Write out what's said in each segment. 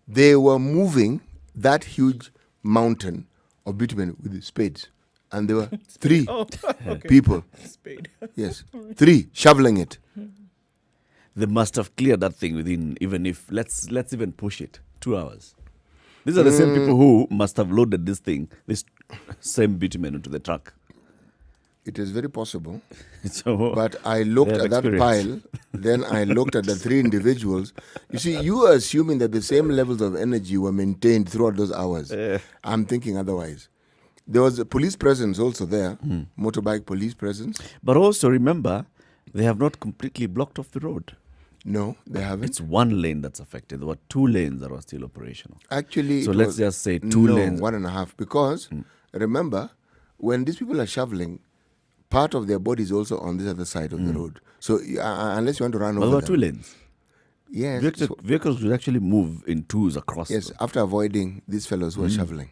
They were moving that huge mountain of bitumen with the spades. And there were three people. Spade. Yes, three shoveling it. They must have cleared that thing within, even if, let's even push it, 2 hours. These are the same people who must have loaded this same bitumen into the truck. It is very possible. So, but I looked at that pile, then I looked at the three individuals. You see, you are assuming that the same levels of energy were maintained throughout those hours. I'm thinking otherwise. There was a police presence also there, motorbike police presence. But also remember, they have not completely blocked off the road. No, they haven't. It's one lane that's affected. There were 2 lanes that were still operational. Actually, so let's just say 2 lanes. 1.5. Because remember, when these people are shoveling, part of their body is also on this other side of the road. So unless you want to run over there were them. 2 lanes. Yes. Vehicles would actually move in 2s across. Yes, after avoiding these fellows who are shoveling.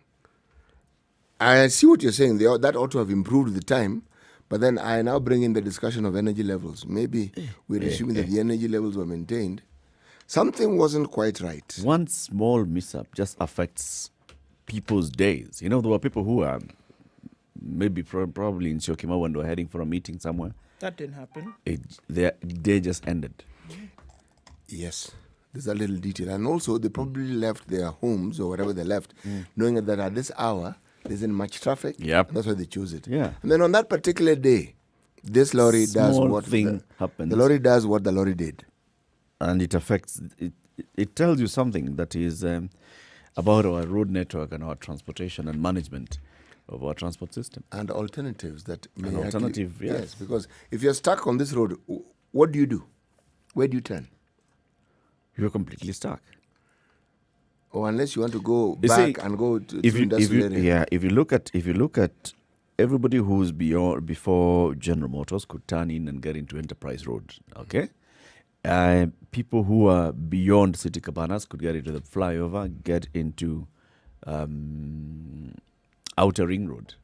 I see what you're saying. That ought to have improved the time. But then I now bring in the discussion of energy levels. Maybe we're assuming that the energy levels were maintained. Something wasn't quite right. One small mishap just affects people's days. There were people who are maybe probably in Shokima when they were heading for a meeting somewhere. That didn't happen. Their day just ended. Yes, there's a little detail. And also, they probably left their homes or whatever they left, knowing that at this hour, there isn't much traffic. Yep. That's why they chose it. Yeah. And then on that particular day, this lorry does what happens. The lorry does what the lorry did. And it affects, it tells you something that is about our road network and our transportation and management of our transport system. And alternatives that may yes. Because if you're stuck on this road, what do you do? Where do you turn? You're completely stuck. Or unless you want to go back and go to industrial area. Yeah, if you look at everybody who's before General Motors could turn in and get into Enterprise Road, okay? People who are beyond City Cabanas could get into the flyover, get into Outer Ring Road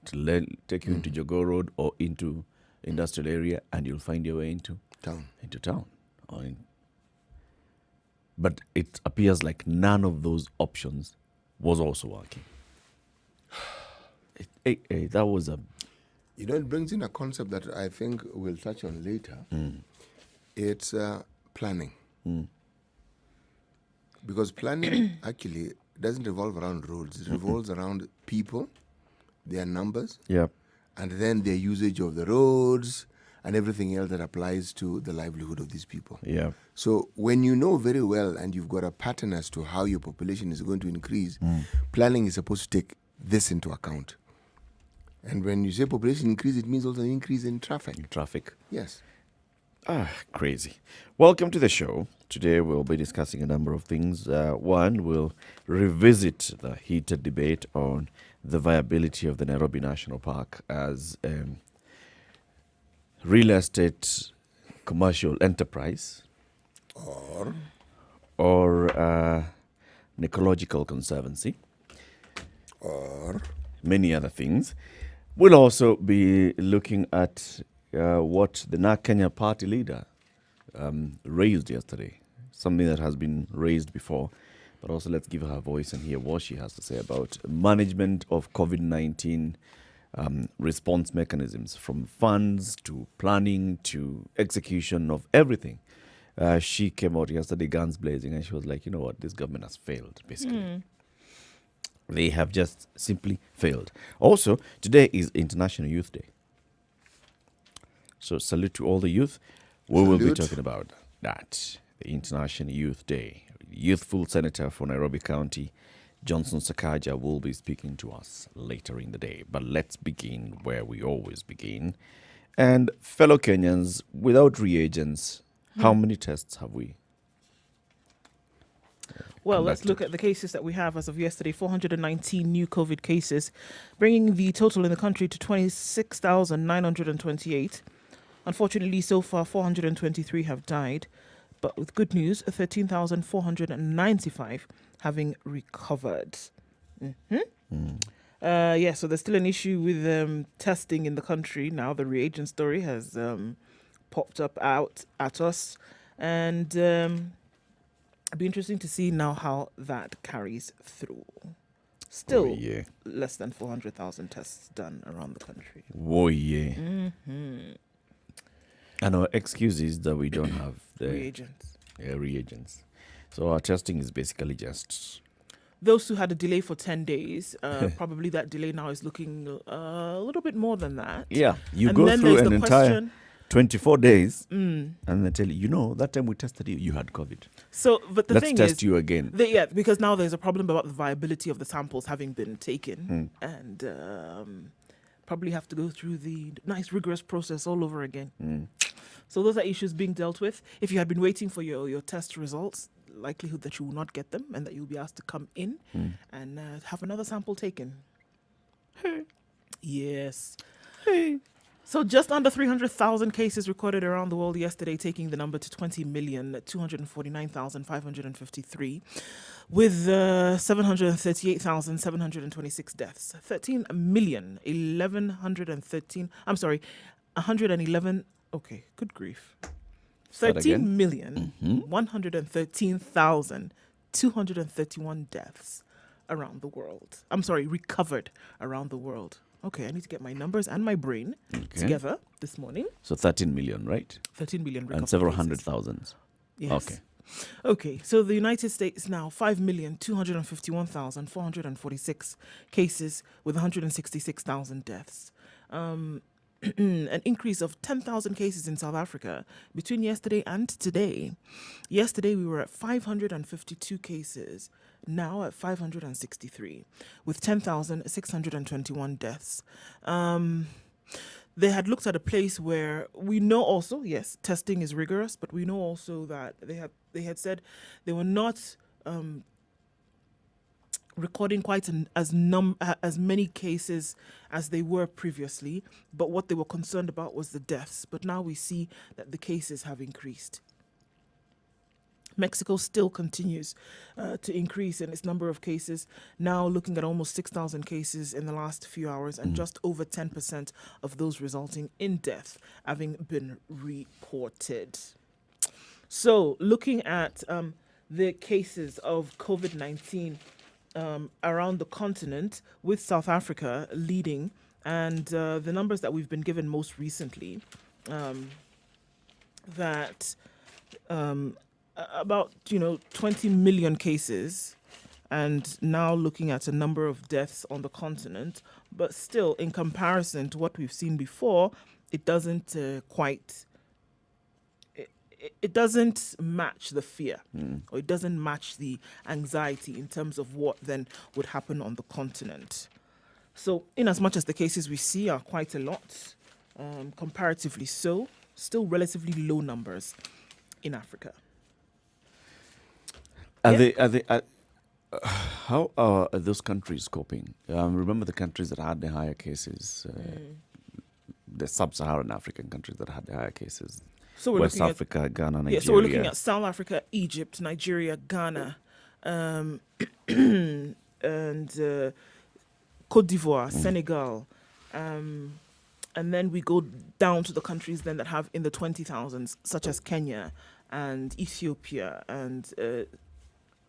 to take you into Jogoo Road or into industrial area, and you'll find your way into town. But it appears like none of those options was also working. That was a... it brings in a concept that I think we'll touch on later. It's planning. Because planning actually doesn't revolve around roads. It revolves around people, their numbers, and then their usage of the roads, and everything else that applies to the livelihood of these people. Yeah. So when you know very well and you've got a pattern as to how your population is going to increase, planning is supposed to take this into account. And when you say population increase, it means also an increase in traffic. Traffic. Yes. Crazy. Welcome to the show. Today we'll be discussing a number of things. One, we'll revisit the heated debate on the viability of the Nairobi National Park as real estate commercial enterprise or an ecological conservancy Or many other things. We'll also be looking at what the Kenya party leader raised yesterday, something that has been raised before, but also let's give her a voice and hear what she has to say about management of COVID-19 response mechanisms, from funds to planning to execution of everything. She came out yesterday guns blazing and she was like, you know what, this government has failed, basically. They have just simply failed. Also, today is International Youth Day. So salute to all the youth. We will be talking about that, the International Youth Day. Youthful Senator for Nairobi County, Johnson Sakaja, will be speaking to us later in the day. But let's begin where we always begin. And fellow Kenyans, without reagents, how many tests have we? Well, let's look at the cases that we have as of yesterday. 419 new COVID cases, bringing the total in the country to 26,928. Unfortunately, so far, 423 have died. But with good news, 13,495 having recovered. So there's still an issue with testing in the country. Now the reagent story has popped up out at us. And It'll be interesting to see now how that carries through. Still, yeah. less than 400,000 tests done around the country. Oh, yeah. And our excuse is that we don't have the reagents. So our testing is basically just... Those who had a delay for 10 days, probably that delay now is looking a little bit more than that. Yeah, you And go then through there's an the entire question- 24 days and they tell you, that time we tested you, you had COVID. So, but the Let's thing test is, you again. because now there's a problem about the viability of the samples having been taken, and probably have to go through the nice rigorous process all over again. So those are issues being dealt with. If you had been waiting for your test results, likelihood that you will not get them and that you'll be asked to come in and have another sample taken. Yes. So just under 300,000 cases recorded around the world yesterday, taking the number to 20,249,553, with 738,726 deaths. 111. Okay, good grief. Start again. 13,113,231 deaths around the world. recovered around the world. Okay, I need to get my numbers and my brain together this morning. So 13 million, right? 13 million recovered And several cases. hundred thousands. Yes. Okay, so the United States now 5,251,446 cases with 166,000 deaths. An increase of 10,000 cases in South Africa between yesterday and today. Yesterday we were at 552 cases, now at 563, with 10,621 deaths. They had looked at a place where we know also, yes, testing is rigorous, but we know also that they had said they were not recording quite as many cases as they were previously, but what they were concerned about was the deaths. But now we see that the cases have increased. Mexico still continues to increase in its number of cases, now looking at almost 6,000 cases in the last few hours, and just over 10% of those resulting in death having been reported. So looking at the cases of COVID-19 around the continent, with South Africa leading, and the numbers that we've been given most recently, that about 20 million cases, and now looking at a number of deaths on the continent, but still in comparison to what we've seen before, it doesn't it doesn't match the fear, or it doesn't match the anxiety in terms of what then would happen on the continent. So in as much as the cases we see are quite a lot, comparatively so, still relatively low numbers in Africa. How are those countries coping? Remember the countries that had the higher cases, the sub-Saharan African countries that had the higher cases. So we're West looking Africa, Ghana, Nigeria. Yeah, so we're looking at South Africa, Egypt, Nigeria, Ghana, and Cote d'Ivoire, Senegal, and then we go down to the countries then that have in the 20,000s, such as Kenya and Ethiopia and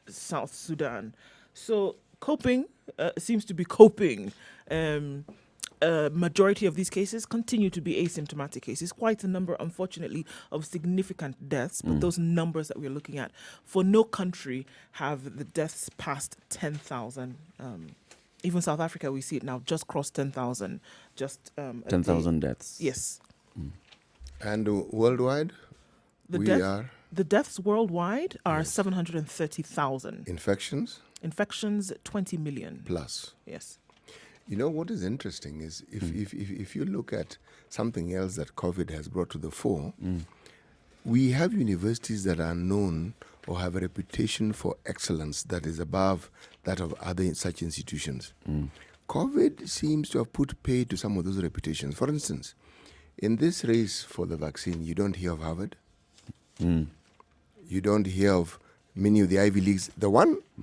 South Sudan. So coping seems to be coping. Majority of these cases continue to be asymptomatic cases. Quite a number, unfortunately, of significant deaths. But those numbers that we're looking at, for no country have the deaths passed 10,000. Even South Africa, we see it now, just crossed 10,000. Just 10,000 deaths. Yes. And worldwide, the deaths worldwide are 730,000. Infections, 20 million. plus. Yes. You know what is interesting is if you look at something else that COVID has brought to the fore, we have universities that are known or have a reputation for excellence that is above that of other such institutions. COVID seems to have put pay to some of those reputations. For instance, in this race for the vaccine, you don't hear of Harvard. You don't hear of many of the Ivy Leagues. The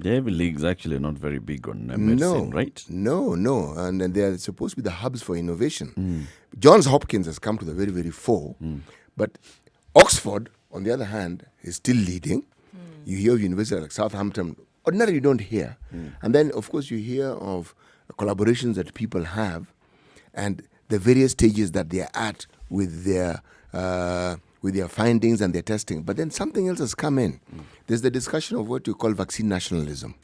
Ivy League's actually not very big on medicine, right? No. And they're supposed to be the hubs for innovation. Johns Hopkins has come to the very, very fore. But Oxford, on the other hand, is still leading. You hear of universities like Southampton. Ordinarily, you don't hear. And then, of course, you hear of collaborations that people have and the various stages that they are at with their findings and their testing. But then something else has come in. There's the discussion of what you call vaccine nationalism.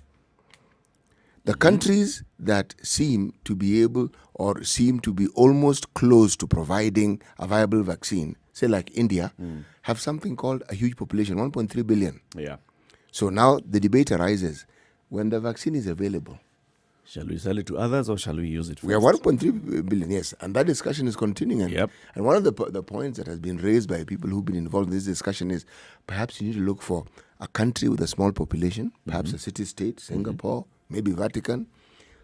The countries that seem to be able or seem to be almost close to providing a viable vaccine, say like India, have something called a huge population, 1.3 billion. Yeah. So now the debate arises, when the vaccine is available, Shall we sell it to others or shall we use it first? we have 1.3 billion, yes, and that discussion is continuing. And, Yep. and one of the points that has been raised by people who've been involved in this discussion is perhaps you need to look for a country with a small population, perhaps a city-state, Singapore, maybe Vatican,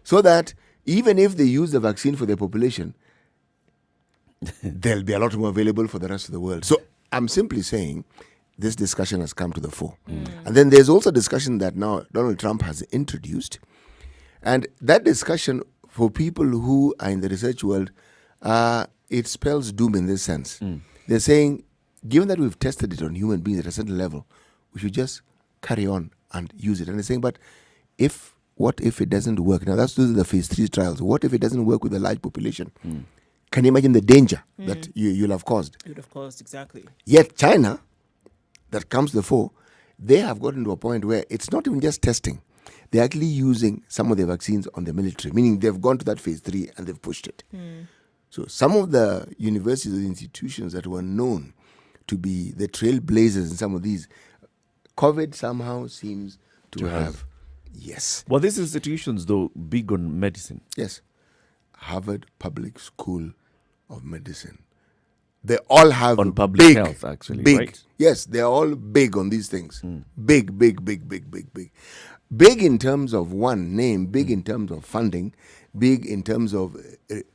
so that even if they use the vaccine for their population, there'll be a lot more available for the rest of the world. So I'm simply saying this discussion has come to the fore. And then there's also a discussion that now Donald Trump has introduced. And that discussion, for people who are in the research world, it spells doom in this sense. They're saying, given that we've tested it on human beings at a certain level, we should just carry on and use it. And they're saying, but what if it doesn't work? Now, those are the phase 3 trials. What if it doesn't work with a large population? Can you imagine the danger that you'll have caused? It would have caused, exactly. Yet China, that comes to the fore, they have gotten to a point where it's not even just testing. They're actually using some of their vaccines on the military, meaning they've gone to that phase 3 and they've pushed it. So some of the universities or institutions that were known to be the trailblazers in some of these, COVID somehow seems to have. Yes. Well, these institutions, though, big on medicine. Yes. Harvard Public School of Medicine. They all have On public big, health, actually, big. right? Yes, they're all big on these things. Big, big, big, big, big, big. Big in terms of one name, big in terms of funding, big in terms of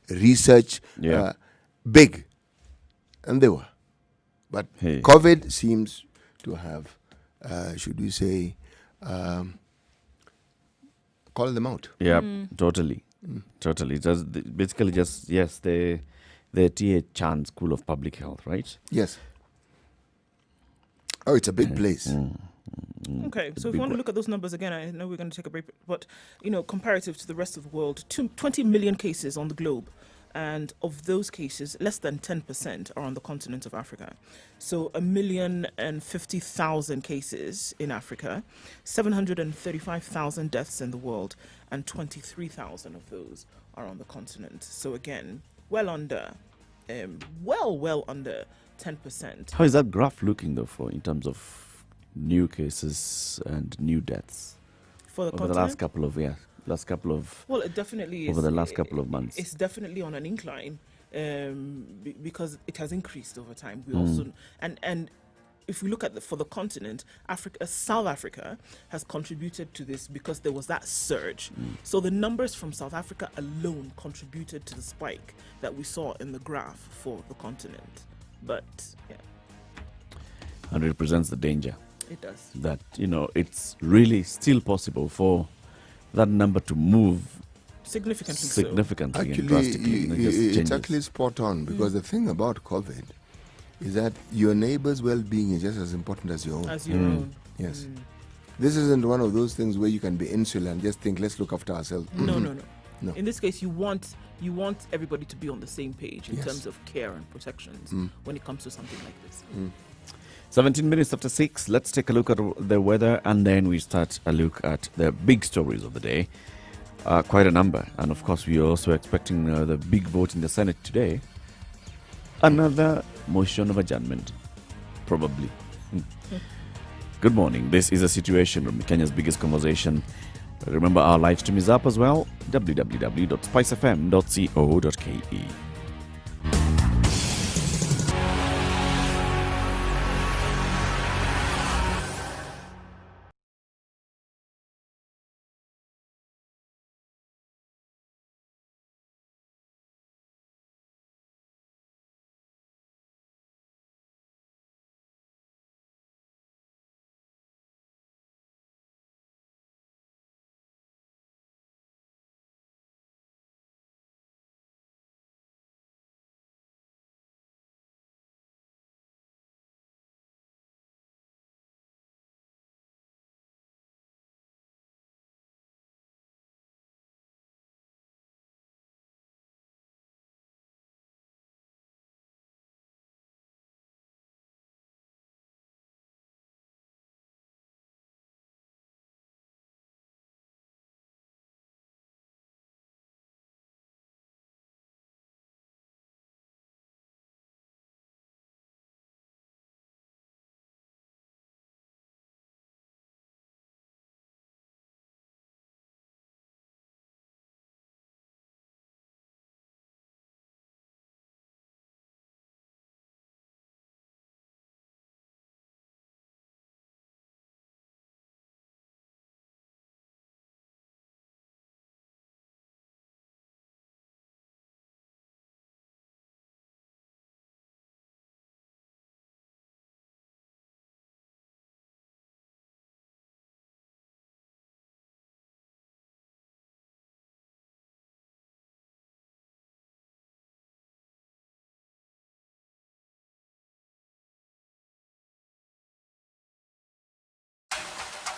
research, Yeah. big. And they were. But Hey. COVID seems to have, should we say, call them out. Yeah, totally. Totally. Basically, yes, the T.A. Chan School of Public Health, right? Yes. Oh, it's a big place. Okay, so if you want to look at those numbers again, I know we're going to take a break, but, comparative to the rest of the world, 20 million cases on the globe. And of those cases, less than 10% are on the continent of Africa. So 1,050,000 cases in Africa, 735,000 deaths in the world, and 23,000 of those are on the continent. So again, well under 10%. How is that graph looking, though, in terms of new cases and new deaths For the over continent? the last couple of Well, it definitely is. over the last couple of months? It's definitely on an incline because it has increased over time. We also and if we look at for the continent, South Africa has contributed to this because there was that surge. So the numbers from South Africa alone contributed to the spike that we saw in the graph for the continent. But yeah, And it represents the danger it does. that, it's really still possible for that number to move significantly and Actually, drastically. It just it's changes. actually spot on because the thing about COVID is that your neighbor's well-being is just as important as your own. As your own. Yes. This isn't one of those things where you can be insular and just think, let's look after ourselves. No. No. In this case, you want everybody to be on the same page in Yes. terms of care and protections when it comes to something like this. 17 minutes after 6, let's take a look at the weather and then we start a look at the big stories of the day. Quite a number. And of course, we are also expecting the big vote in the Senate today. Another motion of adjournment, probably. Good morning. This is a situation room, Kenya's biggest conversation. Remember, our live stream is up as well. www.spicefm.co.ke.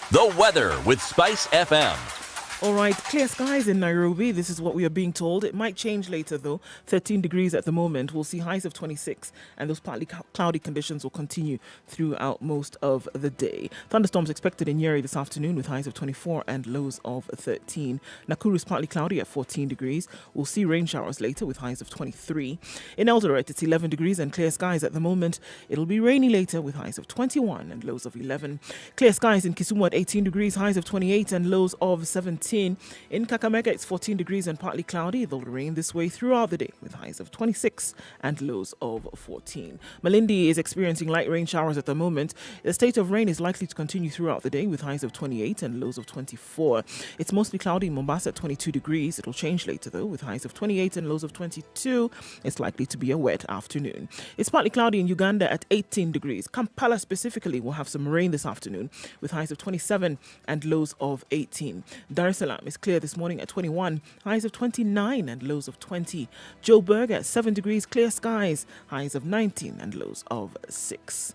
The weather with Spice FM. All right, clear skies in Nairobi. This is what we are being told. It might change later, though. 13 degrees at the moment. We'll see highs of 26, and those partly cloudy conditions will continue throughout most of the day. Thunderstorms expected in Nyeri this afternoon with highs of 24 and lows of 13. Nakuru is partly cloudy at 14 degrees. We'll see rain showers later with highs of 23. In Eldoret, it's 11 degrees and clear skies at the moment. It'll be rainy later with highs of 21 and lows of 11. Clear skies in Kisumu at 18 degrees, highs of 28 and lows of 17. In Kakamega, it's 14 degrees and partly cloudy. It'll rain this way throughout the day with highs of 26 and lows of 14. Malindi is experiencing light rain showers at the moment. The state of rain is likely to continue throughout the day with highs of 28 and lows of 24. It's mostly cloudy in Mombasa at 22 degrees. It'll change later though with highs of 28 and lows of 22. It's likely to be a wet afternoon. It's partly cloudy in Uganda at 18 degrees. Kampala specifically will have some rain this afternoon with highs of 27 and lows of 18. Dar es Salaam is clear this morning at 21, highs of 29 and lows of 20. Joburg at 7 degrees, clear skies, highs of 19 and lows of 6.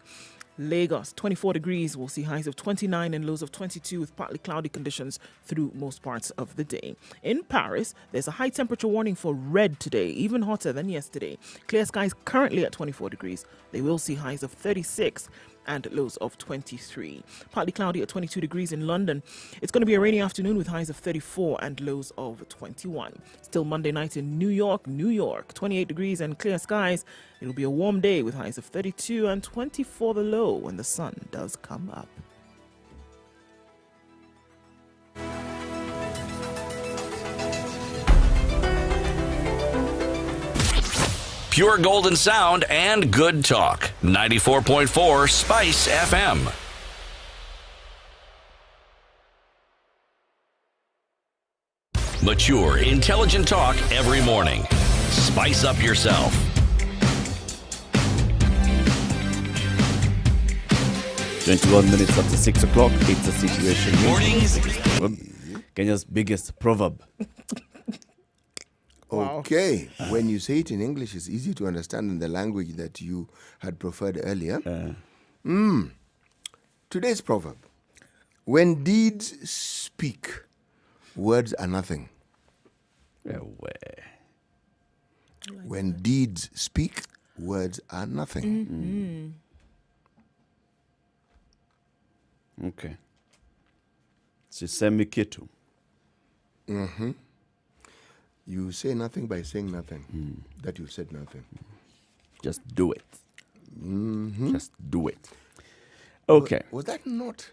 Lagos, 24 degrees. We'll see highs of 29 and lows of 22 with partly cloudy conditions through most parts of the day. In Paris, there's a high temperature warning for red today, even hotter than yesterday. Clear skies currently at 24 degrees. They will see highs of 36 and lows of 23. Partly cloudy at 22 degrees in London. It's going to be a rainy afternoon with highs of 34 and lows of 21. Still Monday night in New York, 28 degrees and clear skies. It'll be a warm day with highs of 32 and 24 the low when the sun does come up. Pure golden sound and good talk. 94.4 Spice FM. Mature, intelligent talk every morning. Spice up yourself. "21 minutes after 6 o'clock, it's a situation." Mornings. Kenya's biggest proverb. Okay. When you say it in English, it's easy to understand in the language that you had preferred earlier. Today's proverb: when deeds speak, words are nothing. When deeds speak, words are nothing. Okay. Sisemi kitu. You say nothing by saying nothing. That you said nothing. Just do it. Just do it. Okay. Was that not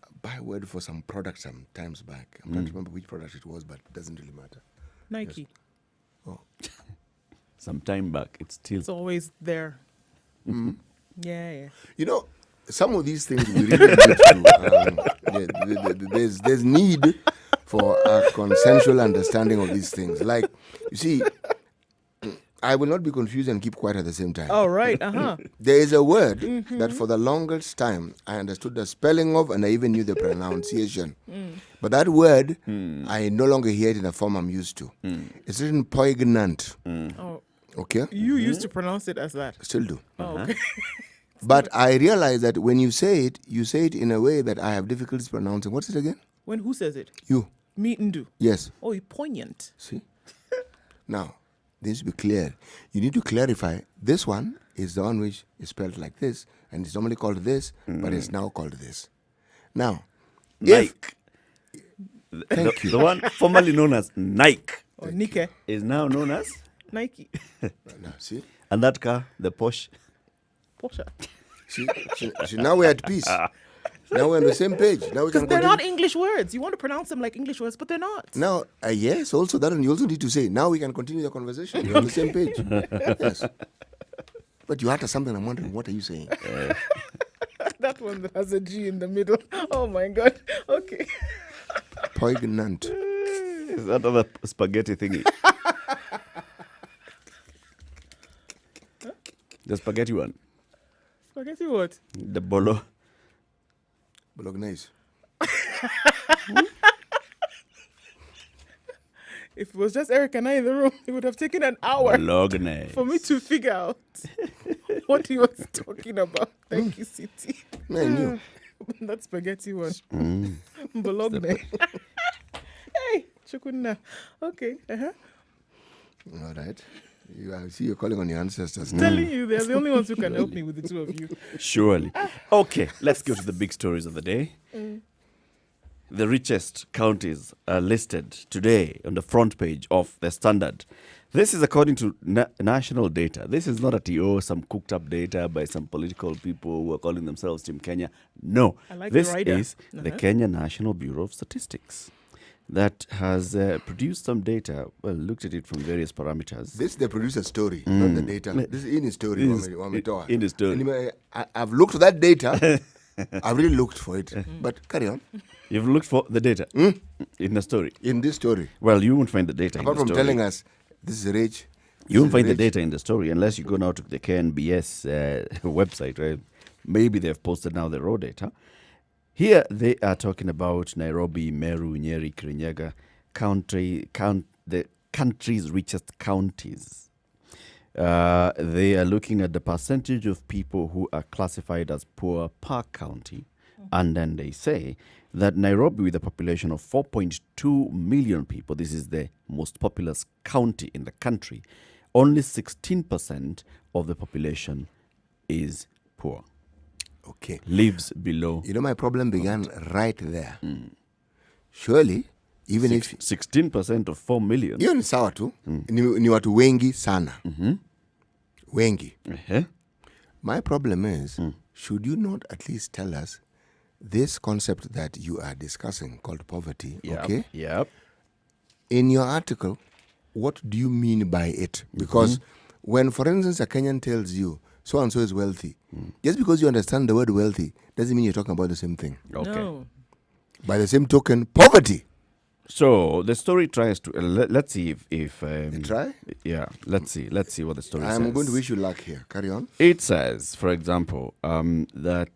a byword for some product some times back? I'm trying to remember which product it was, but it doesn't really matter. Nike. Oh. Some time back, it's still. It's always there. Yeah. You know, some of these things we really need to. There's need for a consensual understanding of these things. Like, you see, I will not be confused and keep quiet at the same time. All right. There is a word that for the longest time I understood the spelling of and I even knew the pronunciation. But that word, I no longer hear it in the form I'm used to. It's written poignant. Oh, Okay? you used to pronounce it as that. Still do. Oh, okay. But I realize that when you say it in a way that I have difficulties pronouncing. What's it again? Who says it? You. Me and do. Yes. Oh, you're poignant. See? Now, this to be clear. You need to clarify this one is the one which is spelled like this, and it's normally called this, but it's now called this. Now, Nike. Thank you. The one formerly known as Nike Or Nike. is now known as. Nike. Now, see? And that car, the Porsche. Porsche. See, now we're at peace. Now we're on the same page. Now we can Because they're continue. not English words. You want to pronounce them like English words, but they're not. Now, yes, also that one you also need to say, now we can continue the conversation. We're on the same page. Yes. But you utter something, I'm wondering, what are you saying? That one that has a G in the middle. Oh my God. Okay. Poignant. Is that other spaghetti thingy? The spaghetti one. Spaghetti what? The bolo. Bolognese. If it was just Eric and I in the room, it would have taken an hour Bolognese. for me to figure out what he was talking about. Thank you, City. I knew. That spaghetti one. Bologna. Hey, chukunna. Okay. All right. I see you're calling on your ancestors. Telling you, they're the only ones who can help me with the two of you. Surely. Okay, let's go to the big stories of the day. The richest counties are listed today on the front page of the Standard. This is according to national data. This is not some cooked up data by some political people who are calling themselves Team Kenya. No, I like this the rider. is the Kenya National Bureau of Statistics that has produced some data, looked at it from various parameters. This is the producer's story, not the data. This is in his story. In his story. Anyway, I've looked for that data. I've really looked for it. But carry on. You've looked for the data in the story. In this story. Well, you won't find the data Apart in the from story. telling us this is rich. You won't find the data in the story unless you go now to the KNBS website, right? Maybe they've posted now the raw data. Here they are talking about Nairobi, Meru, Nyeri, Kirinyaga, the country's richest counties. They are looking at the percentage of people who are classified as poor per county. And then they say that Nairobi, with a population of 4.2 million people, this is the most populous county in the country, only 16% of the population is poor. Okay. Lives below. You know, my problem began right there. Surely, even if 16% of 4 million. hiyo ni sawa tu, ni watu wengi sana. Wengi. My problem is, should you not at least tell us this concept that you are discussing called poverty, okay? Yep. In your article, what do you mean by it? Because when, for instance, a Kenyan tells you so-and-so is wealthy, just because you understand the word wealthy doesn't mean you're talking about the same thing. Okay. No. By the same token, poverty. So the story tries to let's see if Try? Yeah, let's see what the story says. I'm going to wish you luck here. Carry on. It says, for example, that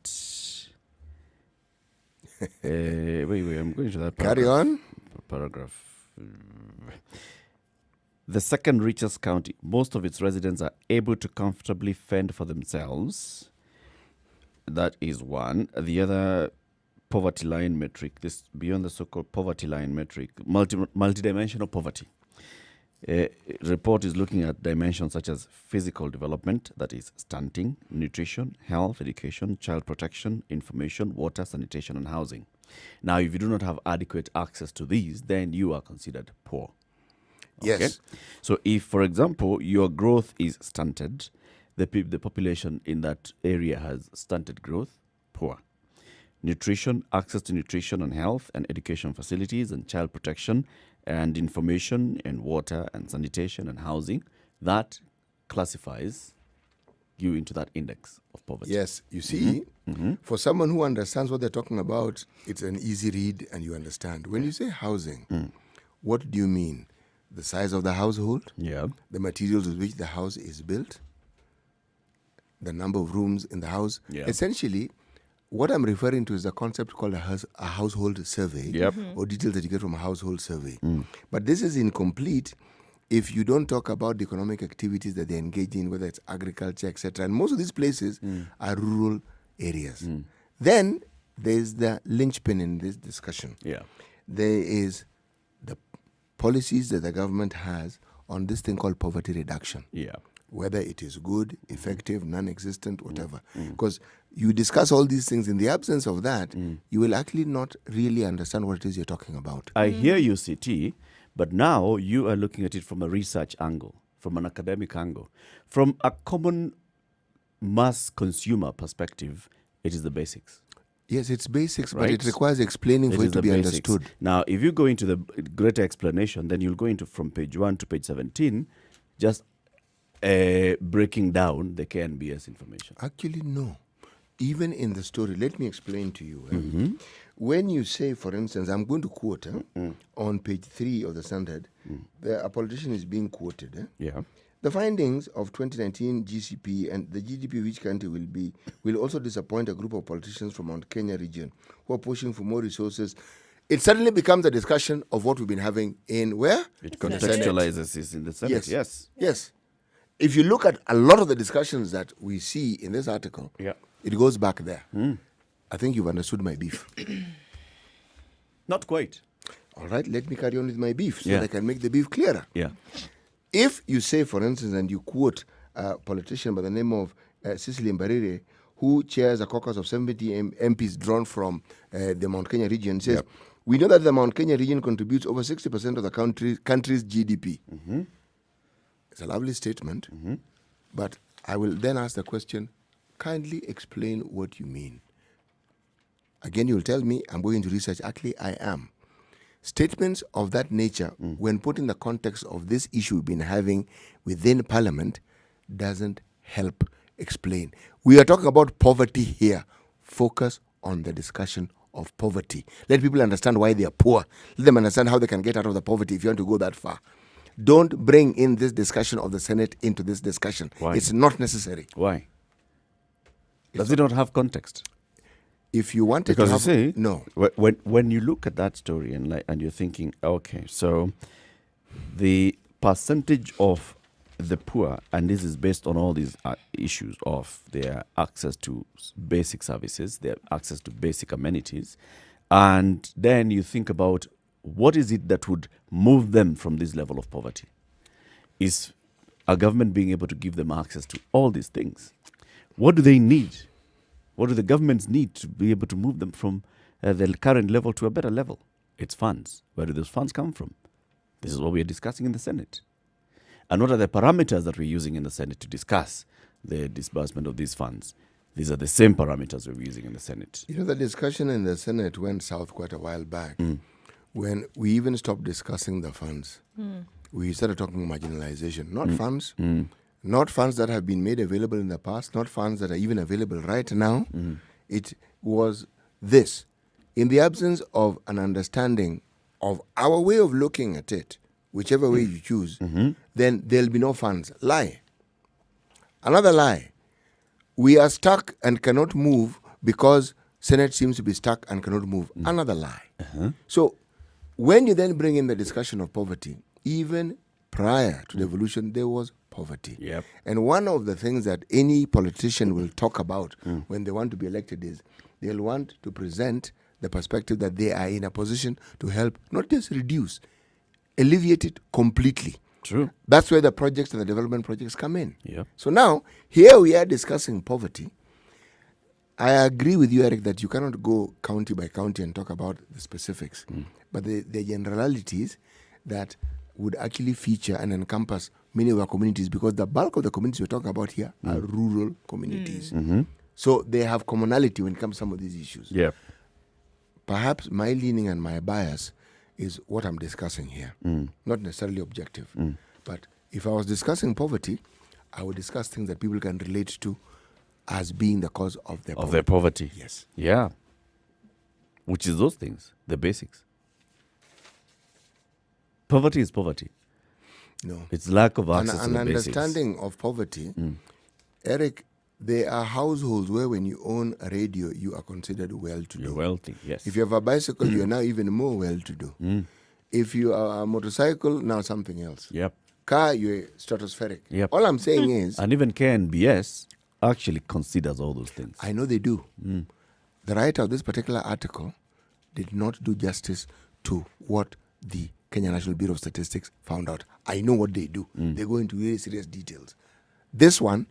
wait, I'm going to that paragraph. Carry on. Paragraph. The second richest county, most of its residents are able to comfortably fend for themselves. That is one. The other poverty line metric, this beyond the so-called poverty line metric, multidimensional poverty. Report is looking at dimensions such as physical development, that is stunting, nutrition, health, education, child protection, information, water, sanitation, and housing. Now, if you do not have adequate access to these, then you are considered poor. Yes. So if, for example, your growth is stunted, the population in that area has stunted growth, poor. Nutrition, access to nutrition and health and education facilities and child protection and information and water and sanitation and housing, that classifies you into that index of poverty. Yes. You see, for someone who understands what they're talking about, it's an easy read and you understand. When you say housing, what do you mean? The size of the household? Yeah. The materials with which the house is built? The number of rooms in the house? Yeah. Essentially, what I'm referring to is a concept called a household survey, Yep. or details that you get from a household survey. But this is incomplete if you don't talk about the economic activities that they engage in, whether it's agriculture, etc. And most of these places are rural areas. Then there's the linchpin in this discussion. Yeah. There is the policies that the government has on this thing called poverty reduction. Yeah. Whether it is good, effective, non-existent, whatever. Because you discuss all these things, in the absence of that, you will actually not really understand what it is you're talking about. I hear you, CT, but now you are looking at it from a research angle, from an academic angle. From a common mass consumer perspective, it is the basics. Yes, it's basics, but Right. it requires explaining for is it to the be basics. understood. Now, if you go into the greater explanation, then you'll go into from page 1 to page 17, just breaking down the KNBS information. Actually, no. Even in the story, let me explain to you. When you say, for instance, I'm going to quote on page 3 of the Standard, a politician is being quoted. Yeah. The findings of 2019 GCP and the GDP of each country will also disappoint a group of politicians from Mount Kenya region who are pushing for more resources. It suddenly becomes a discussion of what we've been having in where? It In the Senate. contextualizes this in the Senate. Yes. Yes. If you look at a lot of the discussions that we see in this article, Yeah. it goes back there. I think you've understood my beef. Not quite. All right, let me carry on with my beef so Yeah. that I can make the beef clearer. Yeah. If you say, for instance, and you quote a politician by the name of Cecily Mbarire, who chairs a caucus of 70 MPs drawn from the Mount Kenya region, says, Yep. we know that the Mount Kenya region contributes over 60% of the country's GDP. It's a lovely statement, but I will then ask the question, kindly explain what you mean. Again, you'll tell me, I'm going to research. Actually, I am. Statements of that nature, when put in the context of this issue we've been having within Parliament, doesn't help explain. We are talking about poverty here. Focus on the discussion of poverty. Let people understand why they are poor. Let them understand how they can get out of the poverty if you want to go that far. Don't bring in this discussion of the Senate into this discussion. Why? It's not necessary. Why? Does it not have context? If you wanted Because to have... you see, No. when you look at that story and you're thinking, okay, so the percentage of the poor, and this is based on all these issues of their access to basic services, their access to basic amenities, and then you think about what is it that would move them from this level of poverty? Is a government being able to give them access to all these things? What do they need? What do the governments need to be able to move them from the current level to a better level? It's funds. Where do those funds come from? This is what we are discussing in the Senate. And what are the parameters that we're using in the Senate to discuss the disbursement of these funds? These are the same parameters we're using in the Senate. You know, the discussion in the Senate went south quite a while back when we even stopped discussing the funds. We started talking marginalization, not funds. Not funds that have been made available in the past, not funds that are even available right now. It was this. In the absence of an understanding of our way of looking at it, whichever way you choose, then there'll be no funds. Lie. Another lie. We are stuck and cannot move because Senate seems to be stuck and cannot move. Another lie. So when you then bring in the discussion of poverty, even prior to the evolution, there was poverty. Yep. And one of the things that any politician will talk about when they want to be elected is they'll want to present the perspective that they are in a position to help not just reduce, alleviate it completely. True. That's where the projects and the development projects come in. Yep. So now, here we are discussing poverty. I agree with you, Eric, that you cannot go county by county and talk about the specifics. But the generalities that would actually feature and encompass many of our communities, because the bulk of the communities we're talking about here are rural communities. So they have commonality when it comes to some of these issues. Yeah. Perhaps my leaning and my bias is what I'm discussing here, not necessarily objective. But if I was discussing poverty, I would discuss things that people can relate to as being the cause of their Of their poverty. Yes. Yeah. Which is those things, the basics. Poverty is poverty. No. It's lack of access to An the basics. understanding of poverty, Eric, there are households where when you own a radio, you are considered well-to-do. You're wealthy, yes. If you have a bicycle, you're now even more well-to-do. If you are a motorcycle, now something else. Yep. Car, you're stratospheric. Yep. All I'm saying is, And even KNBS actually considers all those things. I know they do. The writer of this particular article did not do justice to what the Kenya National Bureau of Statistics found out. I know what they do. They go into very serious details. This one,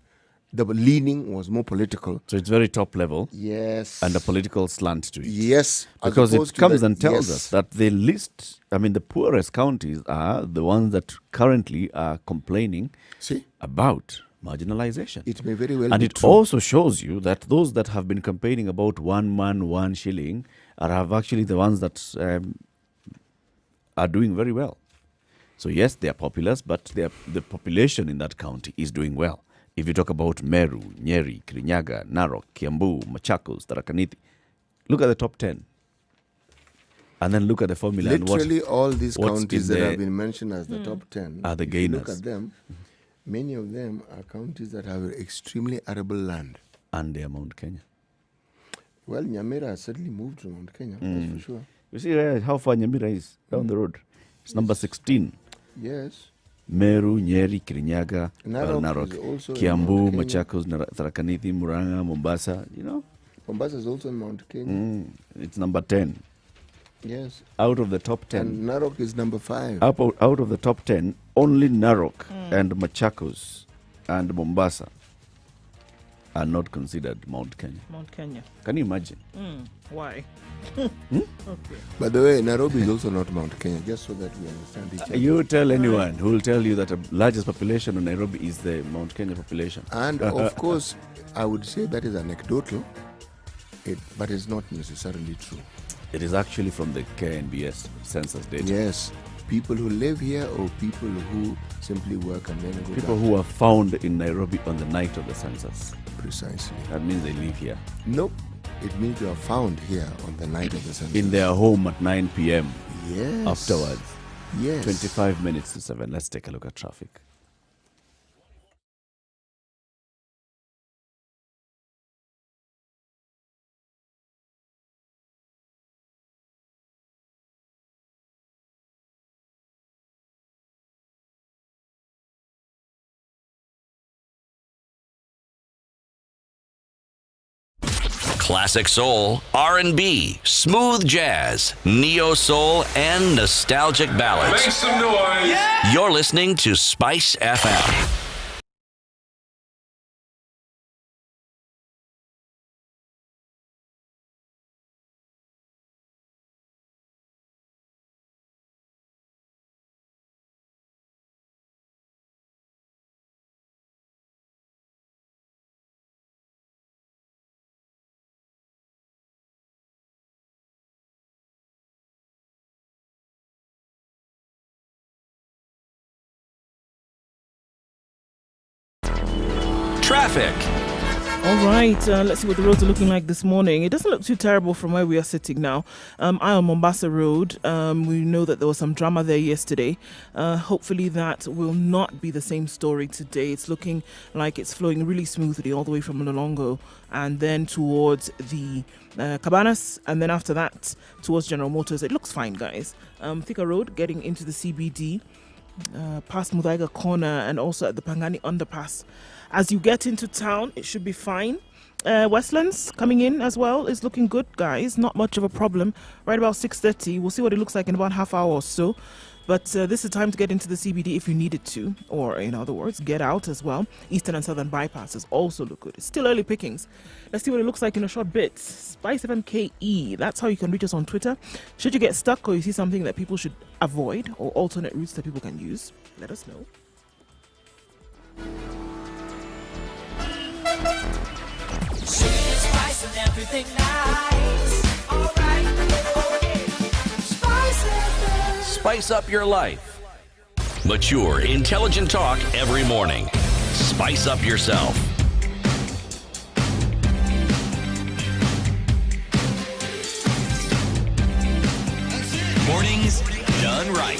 the leaning was more political. So it's very top level Yes. and a political slant to it. Yes. as Because opposed it to comes the- and tells yes. us that the least, the poorest counties are the ones that currently are complaining See, about marginalization. it may very well And be it true. also shows you that those that have been complaining about 1 man, 1 shilling are actually the ones that are doing very well. So yes, they are populous, but the population in that county is doing well. If you talk about Meru, Nyeri, Kirinyaga, Narok, Kiambu, Machakos, Tharaka Nithi, look at the top 10. And then look at the formula. Literally all these what's counties in that the- have been mentioned as the top 10 are the if you look gainers. at them, many of them are counties that have extremely arable land. and they are Mount Kenya. Well, Nyamira has certainly moved to Mount Kenya, that's for sure. You see how far Nyamira is down the road? It's number 16. Yes. Meru, Nyeri, Kirinyaga, Narok Narok, is also in Kiambu, Mount Kenya. Machakos, Tharaka Nithi, Murang'a, Mombasa, Mombasa is also in Mount Kenya. It's number 10. Yes. Out of the top 10. And Narok is number 5. Out of the top 10, only Narok and Machakos and Mombasa are not considered Mount Kenya. Mount Kenya. Can you imagine? Why? Okay. By the way, Nairobi is also not Mount Kenya, just so that we understand each other. You tell anyone who will tell you that the largest population in Nairobi is the Mount Kenya population. And of course, I would say that is anecdotal, but it's not necessarily true. It is actually from the KNBS census data. Yes, people who live here or people who simply work and then go People back. who are found in Nairobi on the night of the census. Precisely. That means they live here. Nope. It means you are found here on the night of the census. In their home at 9 p.m. Yes. afterwards. Yes. 25 minutes to 7. Let's take a look at traffic. Classic soul, R&B, smooth jazz, neo soul, and nostalgic ballads. Make some noise. You're listening to Spice FM. Traffic. All right, let's see what the roads are looking like this morning. It doesn't look too terrible from where we are sitting now. I on Mombasa Road. We know that there was some drama there yesterday. Hopefully that will not be the same story today. It's looking like it's flowing really smoothly all the way from Lolongo and then towards the Cabanas, and then after that towards General Motors. It looks fine, guys. Thika Road getting into the CBD, past Muthaiga Corner and also at the Pangani Underpass. As you get into town, it should be fine. Westlands coming in as well is looking good, guys. Not much of a problem. Right about 6:30. We'll see what it looks like in about half hour or so. But this is time to get into the CBD if you needed to, or in other words, get out as well. Eastern and Southern bypasses also look good. It's still early pickings. Let's see what it looks like in a short bit. Spice FMKE. That's how you can reach us on Twitter. Should you get stuck or you see something that people should avoid or alternate routes that people can use, let us know. Spice and everything nice. All right. Oh, yeah. Spice FM. Spice up your life. Mature, intelligent talk every morning. Spice up yourself. Mornings done right.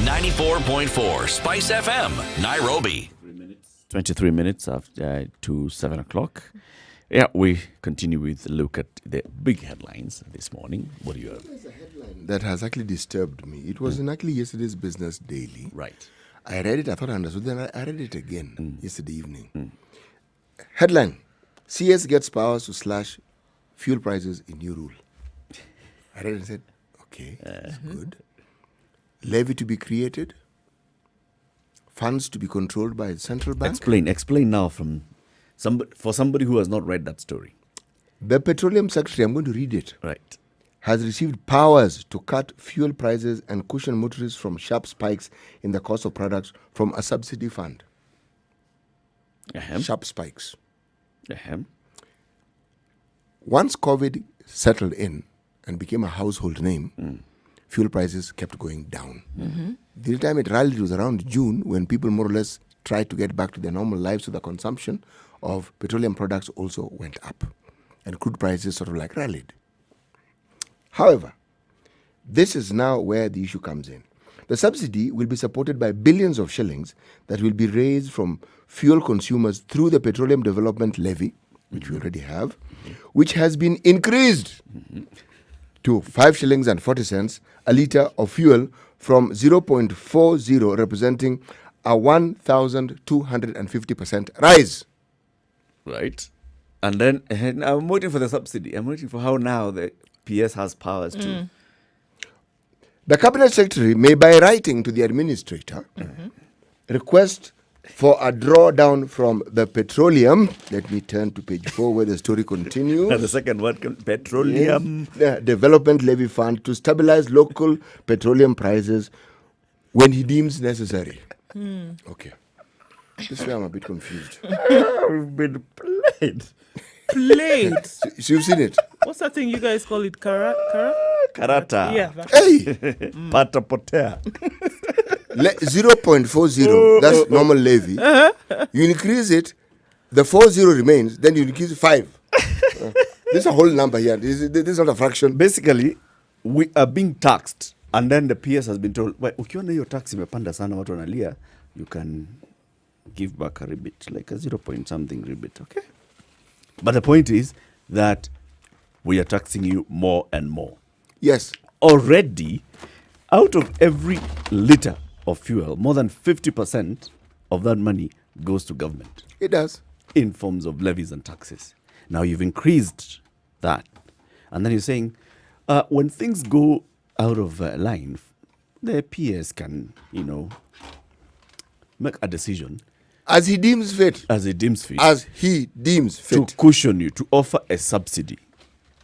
94.4 Spice FM, Nairobi. 23 minutes after to 7 o'clock. Yeah, we continue with a look at the big headlines this morning. What do you have? There's a headline that has actually disturbed me. It was in actually yesterday's Business Daily. Right. I read it, I thought I understood, then I read it again yesterday evening. Headline, CS gets powers to slash fuel prices in new rule. I read it and said, okay, that's good. Levy to be created, funds to be controlled by the central bank. Explain now for somebody who has not read that story. The Petroleum Secretary, I'm going to read it, Right. has received powers to cut fuel prices and cushion motorists from sharp spikes in the cost of products from a subsidy fund. Sharp spikes. Once COVID settled in and became a household name, fuel prices kept going down. The time it rallied was around June, when people more or less tried to get back to their normal lives, so the consumption of petroleum products also went up and crude prices sort of like rallied. However, this is now where the issue comes in. The subsidy will be supported by billions of shillings that will be raised from fuel consumers through the Petroleum Development Levy, which we already have, which has been increased to 5 shillings and 40 cents a litre of fuel from 0.40, representing a 1,250% rise. Right. And then I'm waiting for the subsidy. I'm waiting for how now the PS has powers to. The cabinet secretary may, by writing to the administrator, request for a drawdown from the petroleum. Let me turn to page 4 where the story continues. And the second word, petroleum. The development levy fund to stabilize local petroleum prices when he deems necessary. Okay. This is where I'm a bit confused. We've been played. Played. So you've seen it? What's that thing you guys call it? Kara? Karata. Yeah. That. Hey! Patapotea. 0.40, that's normal levy. You increase it, the 40 remains, then you increase 5. This is a whole number here. This is not a fraction. Basically, we are being taxed, and then the PS has been told, well, ukiona hiyo tax imepanda sana watu wanalia, you can give back a rebate, like a 0 point something rebate, okay? But the point is that we are taxing you more and more. Yes. Already, out of every liter of fuel, more than 50% of that money goes to government It does. in forms of levies and taxes. Now you've increased that. And then you're saying, when things go out of line, the PS can, make a decision As he deems fit. as it deems fit As he deems fit. to cushion you, to offer a subsidy.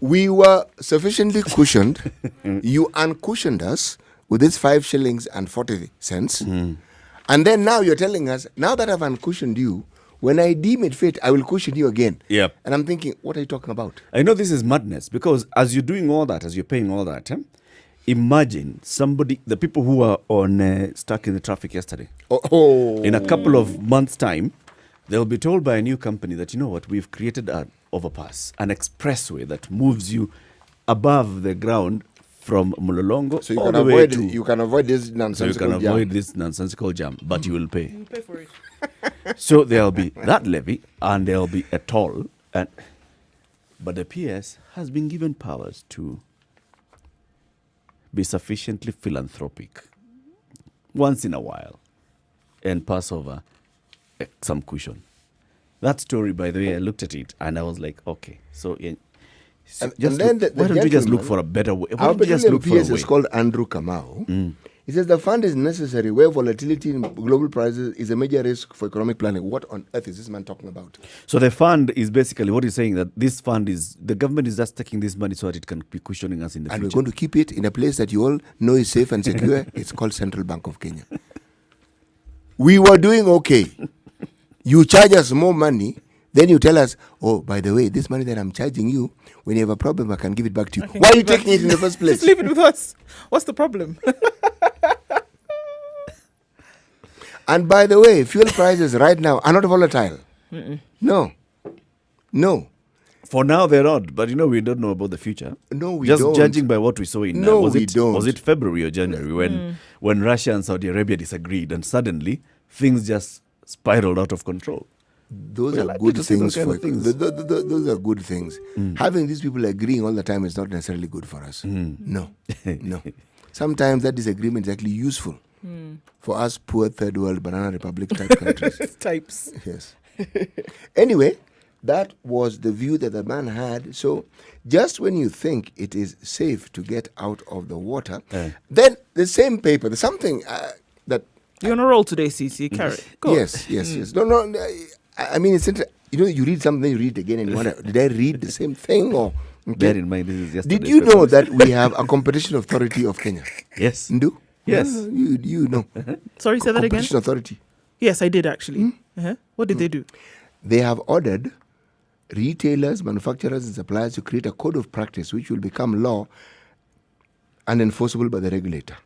We were sufficiently cushioned. You uncushioned us with this 5 shillings and 40 cents. And then now you're telling us, now that I've uncushioned you, when I deem it fit, I will cushion you again. Yep. And I'm thinking, what are you talking about? I know this is madness because as you're doing all that, as you're paying all that, imagine the people who are on stuck in the traffic yesterday. In a couple of months' time, they'll be told by a new company that, you know what, we've created an overpass, an expressway that moves you above the ground from Mulolongo So you all can the way avoid to... you can avoid this So you nonsensical can jam. avoid this nonsensical jam, but you will pay. You pay for it. So there'll be that levy and there'll be a toll. But the PS has been given powers to be sufficiently philanthropic once in a while and pass over some cushion. That story, by the way, I looked at it and I was like, okay, so And just then look, the why don't we just look gentleman- for a better way? Why Our don't we just petroleum look for a PS way? is called Andrew Kamau. He says the fund is necessary where volatility in global prices is a major risk for economic planning. What on earth is this man talking about? So the fund is basically what he's saying, that this fund is, the government is just taking this money so that it can be cushioning us in the And we're future. going to keep it in a place that you all know is safe and secure. It's called Central Bank of Kenya. We were doing okay. You charge us more money, then you tell us, oh, by the way, this money that I'm charging you, when you have a problem, I can give it back to you. can Why are give you it back taking it in the first place? Just leave it with us. What's the problem? And by the way, fuel prices right now are not volatile. No. No. For now, they're not, but we don't know about the future. No, we Just don't. judging by what we saw in No, was we it don't. was it February or January when Russia and Saudi Arabia disagreed and suddenly things just spiraled out of control. Those We are like good to see those things. kind of things. Those are good things. Having these people agreeing all the time is not necessarily good for us. No. No. Sometimes that disagreement is actually useful for us poor third world banana republic type countries. Types. Yes. Anyway, that was the view that the man had. So just when you think it is safe to get out of the water, then the same paper, there's something that... You're on a roll today, CC. Carry. Go. Yes. No. I mean, it's you read something, then you read it again, and you wonder, did I read the same thing? Or Bear in mind, this is yesterday's did you paper. know that we have a competition authority of Kenya? Yes. Ndu? Yes. You know. Sorry, say that again. Competition authority. Yes, I did actually. What did they do? They have ordered retailers, manufacturers, and suppliers to create a code of practice which will become law and enforceable by the regulator.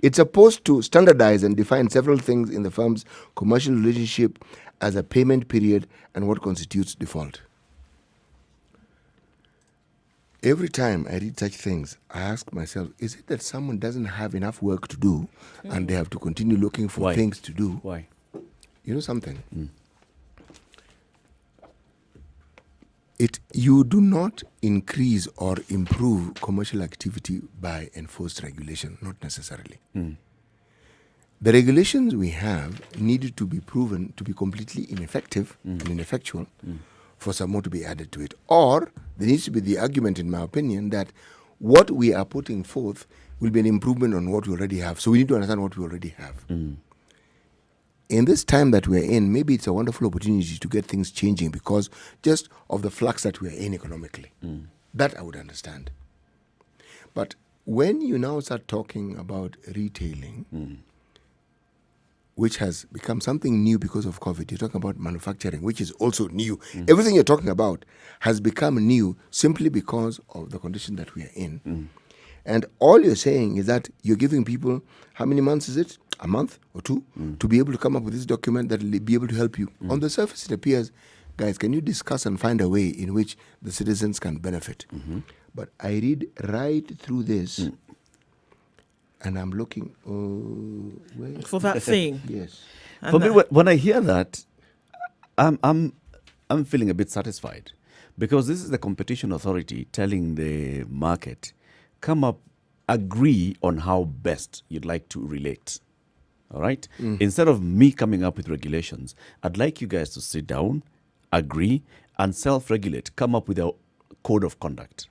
It's supposed to standardize and define several things in the firm's commercial relationship as a payment period and what constitutes default. Every time I read such things, I ask myself, is it that someone doesn't have enough work to do and they have to continue looking for Why? things to do? Why? You know something? You do not increase or improve commercial activity by enforced regulation, not necessarily. The regulations we have needed to be proven to be completely ineffective and ineffectual for some more to be added to it. Or there needs to be the argument, in my opinion, that what we are putting forth will be an improvement on what we already have. So we need to understand what we already have. In this time that we're in, maybe it's a wonderful opportunity to get things changing because just of the flux that we're in economically. That I would understand. But when you now start talking about retailing, which has become something new because of COVID, you're talking about manufacturing, which is also new. Everything you're talking about has become new simply because of the condition that we are in. And all you're saying is that you're giving people, how many months is it? A month or two? To be able to come up with this document that will be able to help you. On the surface, it appears, guys, can you discuss and find a way in which the citizens can benefit? But I read right through this, and I'm looking, where? For that thing. Yes. For me, when I hear that, I'm feeling a bit satisfied because this is the competition authority telling the market, come up, agree on how best you'd like to relate. All right? Instead of me coming up with regulations, I'd like you guys to sit down, agree, and self-regulate, come up with a code of conduct.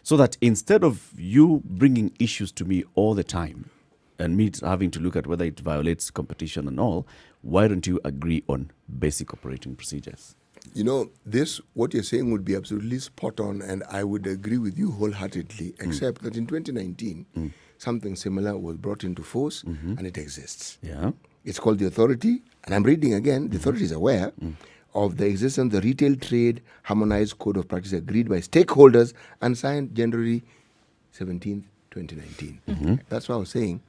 So that instead of you bringing issues to me all the time and me having to look at whether it violates competition and all, why don't you agree on basic operating procedures? You know, what you're saying would be absolutely spot on, and I would agree with you wholeheartedly, except that in 2019, something similar was brought into force, and it exists. Yeah. It's called the authority, and I'm reading again, the authority is aware of the existence of the Retail Trade Harmonized Code of Practice agreed by stakeholders and signed January 17th, 2019. That's why I was saying,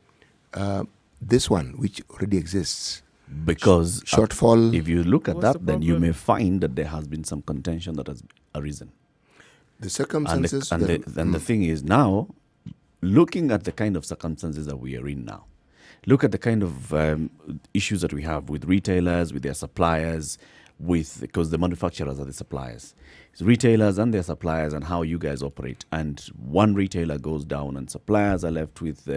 this one, which already exists, Because shortfall. if you look at What's that, the then you problem? may find that there has been some contention that has arisen. The And, circumstances. the thing is now, looking at the kind of circumstances that we are in now, look at the kind of issues that we have with retailers, with their suppliers, because the manufacturers are the suppliers. It's retailers and their suppliers and how you guys operate. And one retailer goes down and suppliers are left with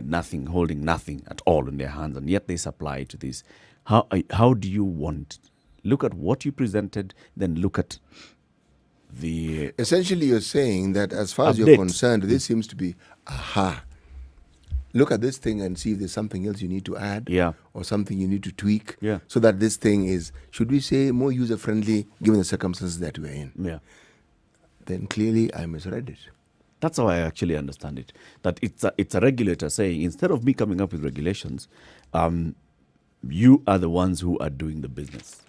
nothing, holding nothing at all in their hands, and yet they supply to this. How do you want? Look at what you presented, then look at the Essentially, you're saying that as far as you're Update. concerned, this seems to be, look at this thing and see if there's something else you need to add Yeah. or something you need to tweak Yeah. so that this thing is, should we say, more user-friendly given the circumstances that we're in. yeah. Then clearly I misread it. That's how I actually understand it. That it's a regulator saying, instead of me coming up with regulations, you are the ones who are doing the business.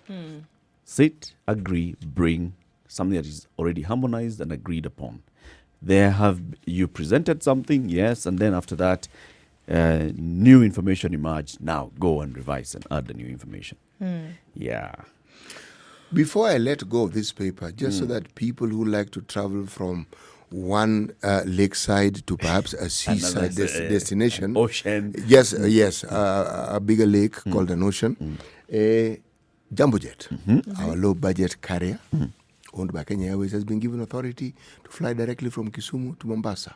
Sit, agree, bring something that is already harmonized and agreed upon. You presented something, yes, and then after that, new information emerged. Now go and revise and add the new information. Yeah. Before I let go of this paper, just so that people who like to travel from one lakeside to perhaps a seaside destination, Ocean. yes, a bigger lake called an ocean, Jumbo Jet, our low-budget carrier, owned by Kenya Airways, has been given authority to fly directly from Kisumu to Mombasa,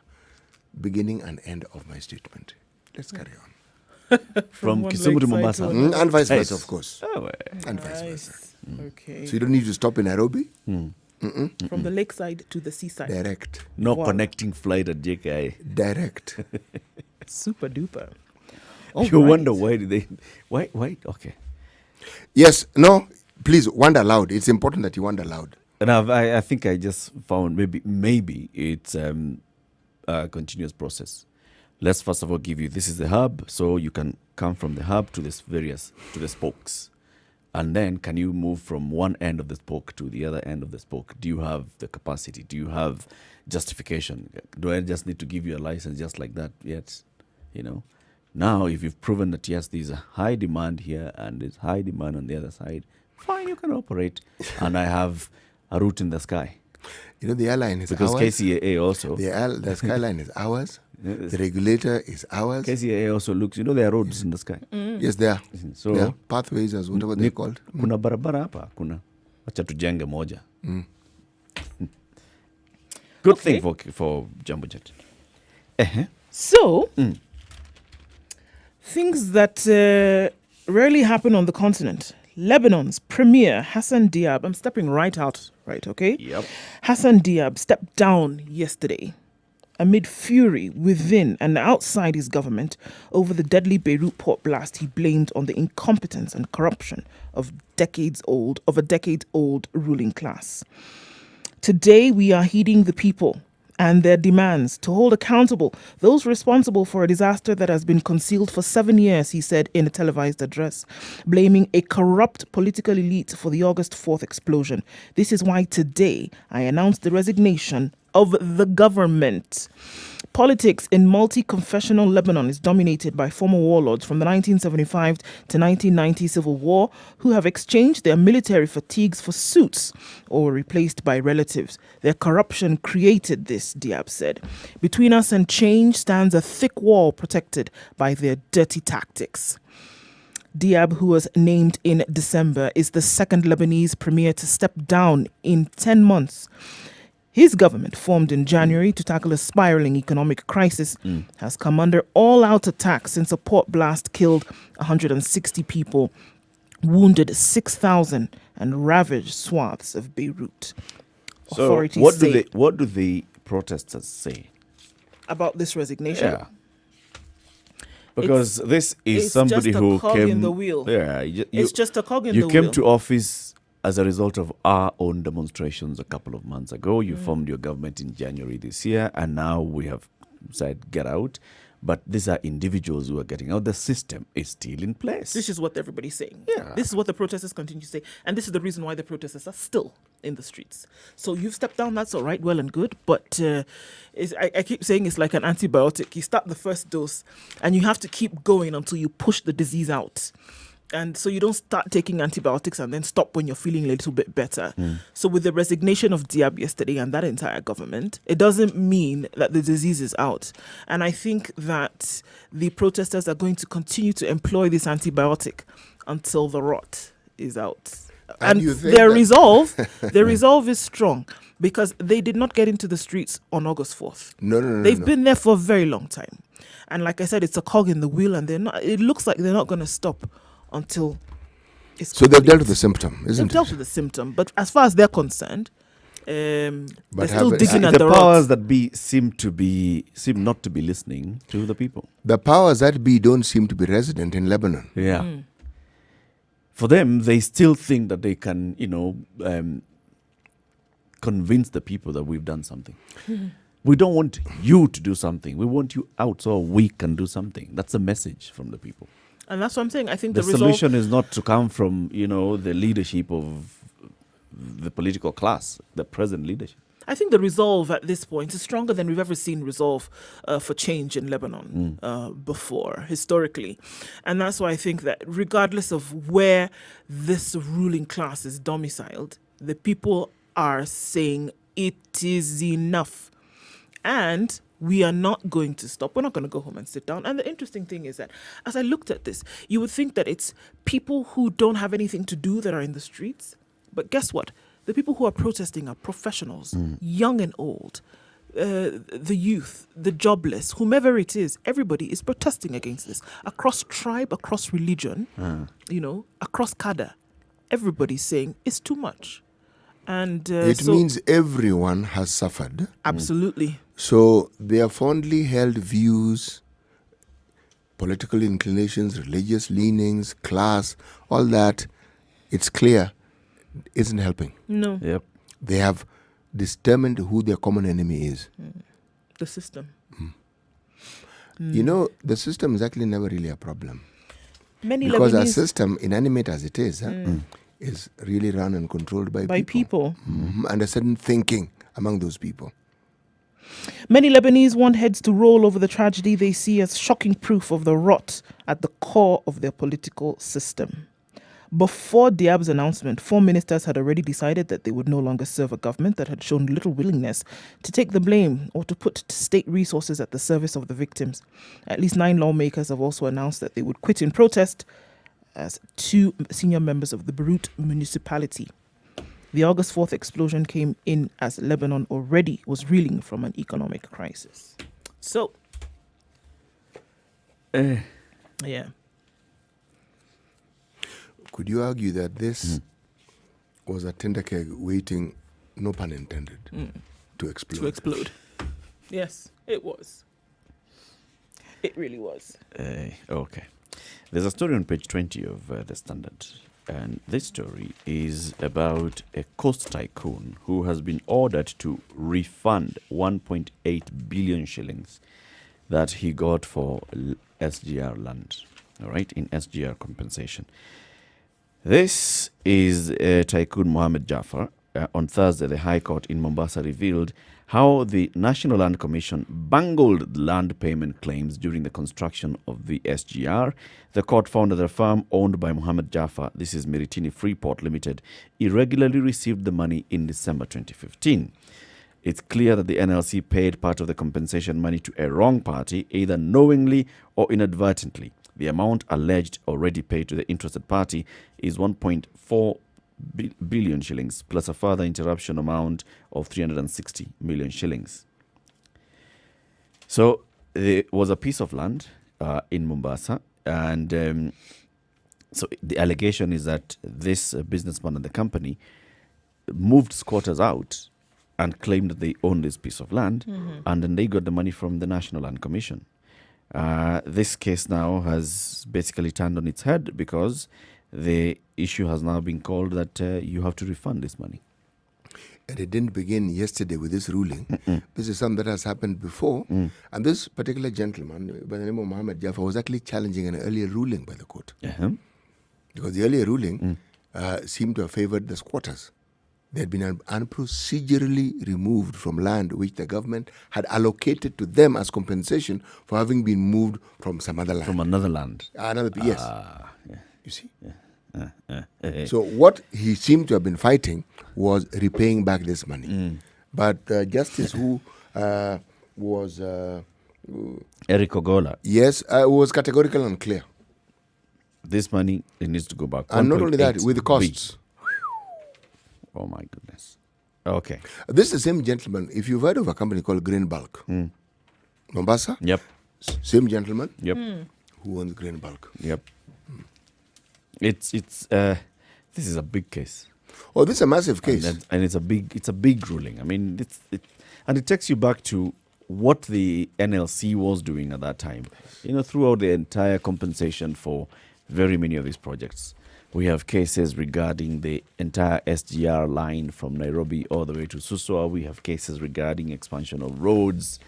beginning and end of my statement. Let's carry on. From one Kisumu to lakeside Mombasa. And vice Nice. versa, of course. Oh, And vice versa. Nice. Okay. So you don't need to stop in Nairobi. From the lakeside to the seaside. Direct. no Wow. connecting flight at JKI. Direct. Super duper. You wonder why did they? Why? Okay. Yes, no, please, wonder loud. It's important that you wonder loud. And I think I just found maybe it's a continuous process. Let's first of all give you, this is the hub, so you can come from the hub to the spokes. And then can you move from one end of the spoke to the other end of the spoke? Do you have the capacity? Do you have justification? Do I just need to give you a license just like that? Yet, Now, if you've proven that, yes, there's a high demand here and there's high demand on the other side, fine, you can operate. And I have a route in the sky. The airline is Because ours. KCAA also. The skyline is ours. Yes. The regulator is ours. KCAA also looks, there are roads in the sky. Yes, there are. So, There are pathways, as whatever they're called. kuna barabara hapa, wacha tujenge moja. Good Okay. thing for Jumbo Jet. So, things that rarely happen on the continent, Lebanon's premier Hassan Diab, I'm stepping right out, right, okay? Yep. Hassan Diab stepped down yesterday amid fury within and outside his government over the deadly Beirut port blast he blamed on the incompetence and corruption of a decades-old ruling class. Today, we are heeding the people and their demands to hold accountable those responsible for a disaster that has been concealed for 7 years, he said in a televised address, blaming a corrupt political elite for the August 4th explosion. This is why today I announced the resignation of the government. Politics in multi-confessional Lebanon is dominated by former warlords from the 1975 to 1990 civil war who have exchanged their military fatigues for suits or were replaced by relatives. Their corruption created this, Diab said. Between us and change stands a thick wall protected by their dirty tactics. Diab, who was named in December, is the second Lebanese premier to step down in 10 months. His government, formed in January to tackle a spiraling economic crisis, has come under all-out attack since a port blast killed 160 people, wounded 6,000, and ravaged swaths of Beirut. So Authorities what say do the protesters say? about this resignation. Yeah. Because this is it's somebody just a who cog came in the wheel. Yeah, It's just a cog in you the came wheel. to office as a result of our own demonstrations a couple of months ago. You formed your government in January this year, and now we have said get out. But these are individuals who are getting out. The system is still in place. This is what everybody's saying. Yeah. This is what the protesters continue to say. And this is the reason why the protesters are still in the streets. So you've stepped down, that's all right, well and good. But I keep saying it's like an antibiotic. You start the first dose and you have to keep going until you push the disease out. And so you don't start taking antibiotics and then stop when you're feeling a little bit better. So with the resignation of Diab yesterday and that entire government, it doesn't mean that the disease is out. And I think that the protesters are going to continue to employ this antibiotic until the rot is out. And And you think their that- their resolve is strong because they did not get into the streets on August 4th. No. They've been there for a very long time. And like I said, it's a cog in the wheel and it looks like they're not going to stop until it's So they've complete. dealt with the symptom, isn't They've dealt it? with the symptom, but as far as they're concerned, they're still have- digging at the the powers rot. that seem not to be listening to the people. The powers that be don't seem to be resident in Lebanon. Yeah. For them, they still think that they can, convince the people that we've done something. We don't want you to do something. We want you out so we can do something. That's a message from the people. And that's what I'm saying. I think The the resolve, solution is not to come from, the leadership of the political class, the present leadership. I think the resolve at this point is stronger than we've ever seen resolve for change in Lebanon before, historically. And that's why I think that regardless of where this ruling class is domiciled, the people are saying it is enough. And we are not going to stop. We're not going to go home and sit down. And the interesting thing is that as I looked at this, you would think that it's people who don't have anything to do that are in the streets. But guess what? The people who are protesting are professionals, young and old, the youth, the jobless, whomever it is. Everybody is protesting against this. Across tribe, across religion, across cadre. Everybody's saying it's too much. And It means everyone has suffered. absolutely. So their fondly held views, political inclinations, religious leanings, class, all that, it's clear, isn't helping. No, Yep. They have determined who their common enemy is. the system. The system is actually never really a problem. Many Because our Lebanese system, inanimate as it is really run and controlled by people. And a certain thinking among those people. Many Lebanese want heads to roll over the tragedy they see as shocking proof of the rot at the core of their political system. Before Diab's announcement, 4 ministers had already decided that they would no longer serve a government that had shown little willingness to take the blame or to put state resources at the service of the victims. At least 9 lawmakers have also announced that they would quit in protest as 2 senior members of the Beirut municipality. The August 4th explosion came in as Lebanon already was reeling from an economic crisis. So, yeah. Could you argue that this was a tender keg waiting, no pun intended, to explode? To explode. Yes, it was. It really was. Okay. There's a story on page 20 of The Standard. And this story is about a coast tycoon who has been ordered to refund 1.8 billion shillings that he got for SGR land, all right, in SGR compensation. This is Tycoon Mohammed Jafar. On Thursday, the High Court in Mombasa revealed how the National Land Commission bungled land payment claims during the construction of the SGR. The court found that the firm owned by Mohammed Jafar, this is Miritini Freeport Limited, irregularly received the money in December 2015. It's clear that the NLC paid part of the compensation money to a wrong party, either knowingly or inadvertently. The amount alleged already paid to the interested party is 1.4 billion shillings, plus a further interruption amount of 360 million shillings. So there was a piece of land in Mombasa, and so the allegation is that this businessman and the company moved squatters out and claimed that they own this piece of land, and then they got the money from the National Land Commission. This case now has basically turned on its head because the issue has now been called that you have to refund this money. And it didn't begin yesterday with this ruling. This is something that has happened before. And this particular gentleman, by the name of Mohammed Jafar, was actually challenging an earlier ruling by the court. Because the earlier ruling seemed to have favored the squatters. They had been unprocedurally removed from land which the government had allocated to them as compensation for having been moved from some other land. From another land. Yes. Yeah. You see? So what he seemed to have been fighting was repaying back this money. But Justice who was... Eric Ogola. Yes, was categorical and clear. This money, it needs to go back. And not only that, 1.8 with the costs. Oh my goodness. Okay. This is the same gentleman. If you've heard of a company called Green Bulk, Mombasa, Yep. same gentleman Yep. who owns Green Bulk. Yep. It's this is a big case. Oh, this is a massive case. And it's a big ruling. I mean, and it takes you back to what the NLC was doing at that time. You know, throughout the entire compensation for very many of these projects. We have cases regarding the entire SGR line from Nairobi all the way to Suswa. We have cases regarding expansion of roads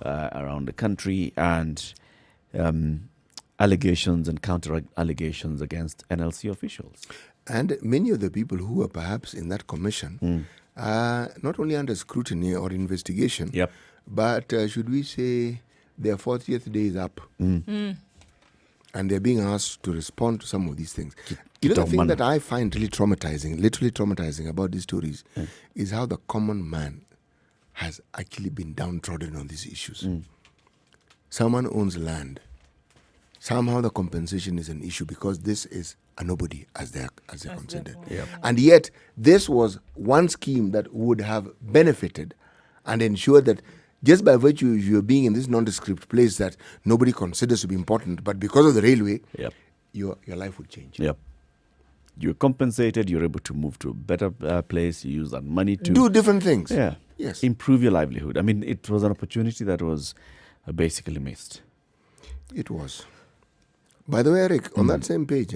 around the country, and allegations and counter-allegations against NLC officials. And many of the people who were perhaps in that commission are not only under scrutiny or investigation, but should we say their 40th day is up. And they're being asked to respond to some of these things. You know, the thing that I find really traumatizing, literally traumatizing about these stories is how the common man has actually been downtrodden on these issues. Someone owns land. Somehow the compensation is an issue because this is a nobody as they're considered. And yet, this was one scheme that would have benefited and ensured that just by virtue of you being in this nondescript place that nobody considers to be important, but because of the railway, your life would change. You're compensated, you're able to move to a better place, you use that money to do different things. Yes. Improve your livelihood. I mean, it was an opportunity that was basically missed. It was. By the way, Eric, on that same page,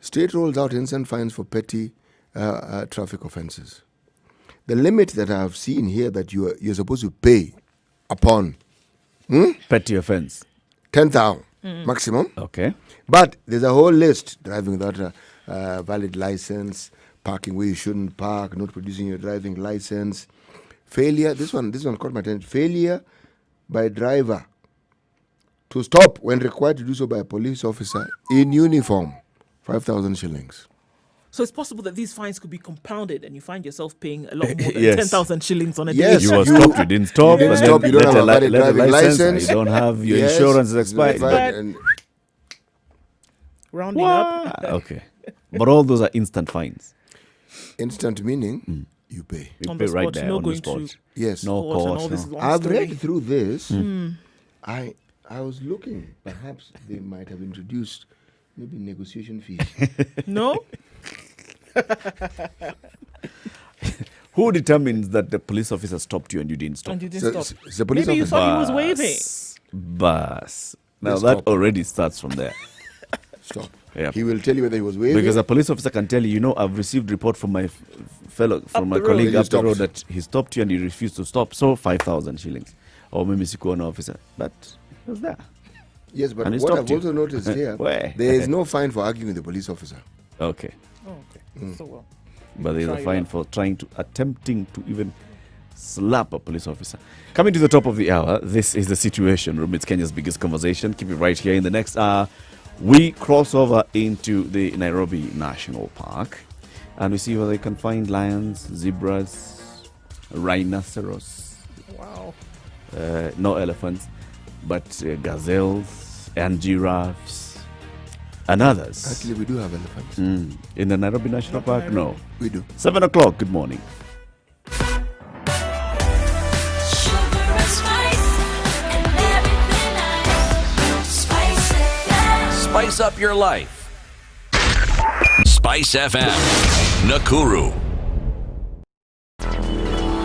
state rolls out instant fines for petty traffic offences. The limit that I have seen here that you're supposed to pay upon petty offence, 10,000 maximum. Okay. But there's a whole list: driving without a valid license, parking where you shouldn't park, not producing your driving license, failure. This one caught my attention. Failure by driver to stop when required to do so by a police officer in uniform, 5,000 shillings. So it's possible that these fines could be compounded and you find yourself paying a lot more than Yes. 10,000 shillings on a Yes. day. You were stopped, you didn't stop, You didn't and stop, then you don't have a valid let driving license. You don't have your Yes, insurance is it's expired. verified and Rounding up. Okay. But all those are instant fines. instant meaning you pay. You On pay the right spot, there no on the going spot. to Yes. No court and all cost. this No. long I've story. read through this. I was looking. Perhaps they might have introduced Maybe negotiation fees. No? Who determines that the police officer stopped you and you didn't stop? And you didn't So stop. it's the police Maybe you officer. thought he was waving. Bus. Now Yes, that stop. already starts from there. Stop. Yeah. He will tell you whether he was waving. Because a police officer can tell you, I've received report from my the colleague road. up the road He that he stopped you and you refused to stop. So 5,000 shillings. Or maybe sikuona officer. But it was there. Yes, but And he what stopped I've you. also noticed here, Where? there is no fine for arguing with the police officer. Okay. Oh, okay. So well. But there's Try a it fine out. for attempting to even slap a police officer. Coming to the top of the hour, this is the Situation Room. It's Kenya's biggest conversation. Keep it right here. In the next hour, we cross over into the Nairobi National Park and we see whether they can find lions, zebras, rhinoceros, Wow. no elephants, but gazelles and giraffes and others. Actually, we do have elephants. In the Nairobi National Not Park? Nairobi. No. We do. 7 o'clock. Good morning. Sugar and spice and everything nice. Spice FM. Spice up your life. Spice FM. Nakuru.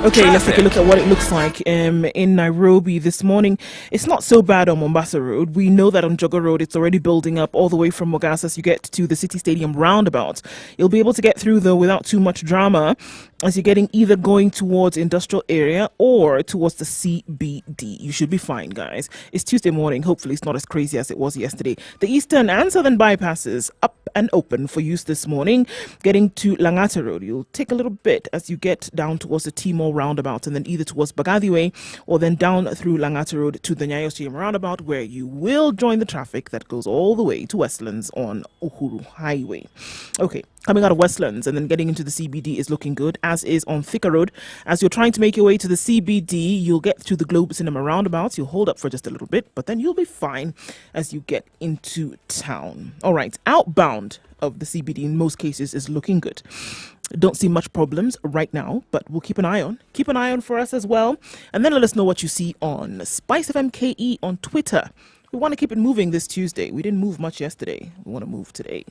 Okay, let's take a Traffic. look at what it looks like in Nairobi this morning. It's not so bad on Mombasa Road. We know that on Jogger Road, it's already building up all the way from Mombasa as you get to the City Stadium roundabout. You'll be able to get through, though, without too much drama as you're getting either going towards industrial area or towards the CBD. You should be fine, guys. It's Tuesday morning. Hopefully, it's not as crazy as it was yesterday. The eastern and southern bypasses up and open for use this morning. Getting to Langata Road, you'll take a little bit as you get down towards the Timor roundabout and then either towards Bagadi Way or then down through Langata Road to the Nyayo Stadium roundabout, where you will join the traffic that goes all the way to Westlands on Uhuru Highway. Okay, coming out of Westlands and then getting into the CBD is looking good, as is on Thika Road. As you're trying to make your way to the CBD, you'll get to the Globe Cinema roundabouts. You'll hold up for just a little bit, but then you'll be fine as you get into town. All right, outbound of the CBD in most cases is looking good. Don't see much problems right now, but we'll keep an eye on. Keep an eye on for us as well. And then let us know what you see on Spice FM KE on Twitter. We want to keep it moving this Tuesday. We didn't move much yesterday. We want to move today.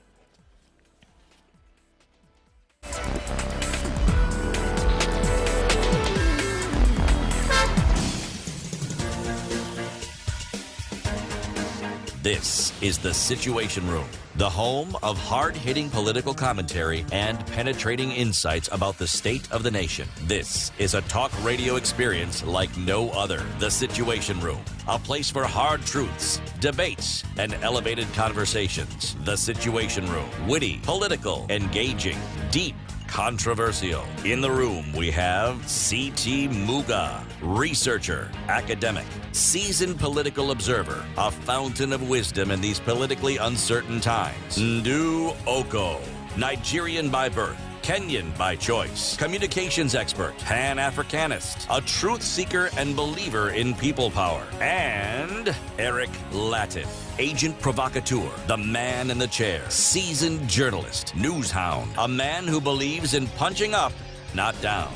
This is the Situation Room, the home of hard-hitting political commentary and penetrating insights about the state of the nation. This is a talk radio experience like no other. The Situation Room, a place for hard truths, debates, and elevated conversations. The Situation Room, witty, political, engaging, deep, controversial. In the room, we have C.T. Muga, researcher, academic, seasoned political observer, a fountain of wisdom in these politically uncertain times. Ndu Oko, Nigerian by birth, Kenyan by choice, communications expert, Pan-Africanist, a truth seeker and believer in people power, and Eric Latin, agent provocateur, the man in the chair, seasoned journalist, news hound, a man who believes in punching up, not down.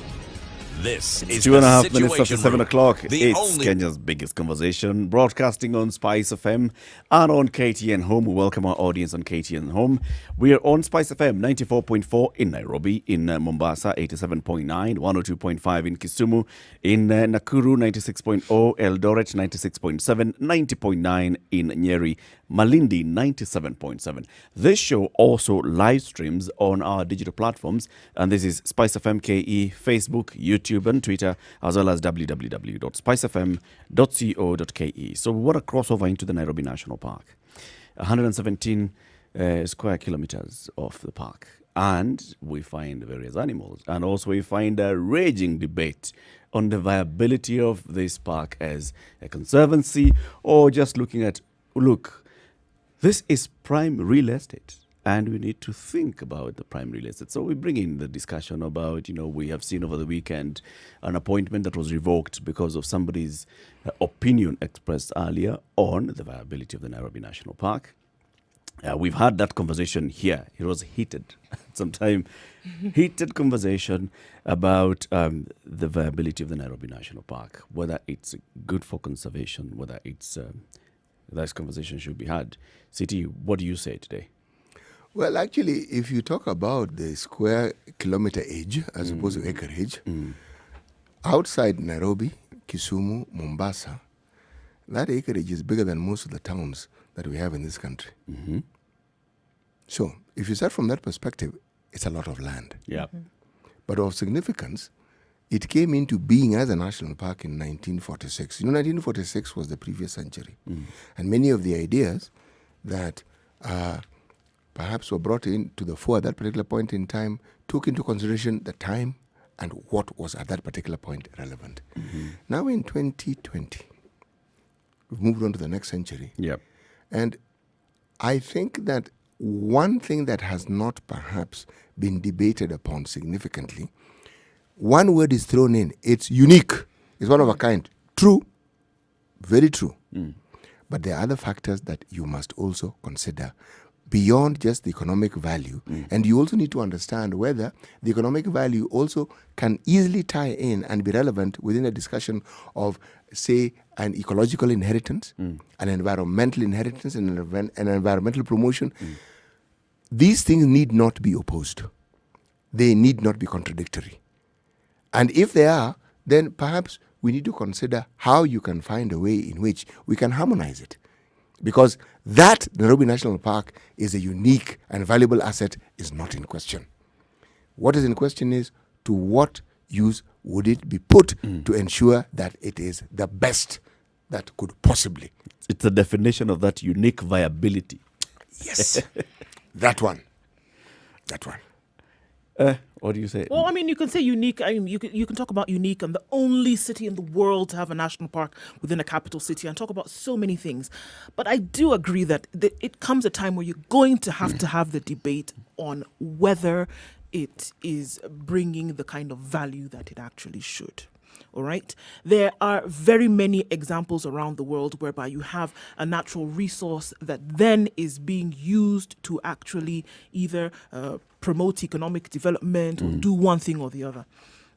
This is 2.5 the minutes after Situation 7 Room, o'clock. the It's only Kenya's biggest conversation, broadcasting on Spice FM and on KTN Home. We welcome our audience on KTN Home. We are on Spice FM 94.4 in Nairobi, in Mombasa 87.9, 102.5 in Kisumu, in Nakuru 96.0, Eldoret 96.7, 90.9 in Nyeri, Malindi 97.7. This show also live streams on our digital platforms, and this is Spice FM KE, Facebook, YouTube, and Twitter, as well as www.spicefm.co.ke. So we want to cross over into the Nairobi National Park, 117 square kilometers of the park, and we find various animals, and also we find a raging debate on the viability of this park as a conservancy, or just looking at, look, this is prime real estate, and we need to think about the prime real estate. So we bring in the discussion about, we have seen over the weekend an appointment that was revoked because of somebody's opinion expressed earlier on the viability of the Nairobi National Park. We've had that conversation here. It was heated, heated conversation about the viability of the Nairobi National Park, whether it's good for conservation, whether it's... This conversation should be had. City, what do you say today? Well, actually, if you talk about the square kilometer age as opposed to acre age, outside Nairobi, Kisumu, Mombasa, that acreage is bigger than most of the towns that we have in this country. So, if you start from that perspective, it's a lot of land. Yeah. But of significance, it came into being as a national park in 1946. 1946 was the previous century. And many of the ideas that perhaps were brought in to the fore at that particular point in time took into consideration the time and what was at that particular point relevant. Now in 2020, we've moved on to the next century. Yeah. And I think that one thing that has not perhaps been debated upon significantly, one word is thrown in. It's unique. It's one of a kind. True. Very true. But there are other factors that you must also consider beyond just the economic value. And you also need to understand whether the economic value also can easily tie in and be relevant within a discussion of, say, an ecological inheritance, an environmental inheritance, and an environmental promotion. These things need not be opposed. They need not be contradictory. And if they are, then perhaps we need to consider how you can find a way in which we can harmonize it. Because that Nairobi National Park is a unique and valuable asset is not in question. What is in question is to what use would it be put to ensure that it is the best that could possibly. It's the definition of that unique viability. Yes. That one. That one. What do you say? Well, I mean, you can say unique. I mean, you can talk about unique and the only city in the world to have a national park within a capital city, and talk about so many things. But I do agree that it comes a time where you're going to have the debate on whether it is bringing the kind of value that it actually should. All right. There are very many examples around the world whereby you have a natural resource that then is being used to actually either promote economic development or do one thing or the other.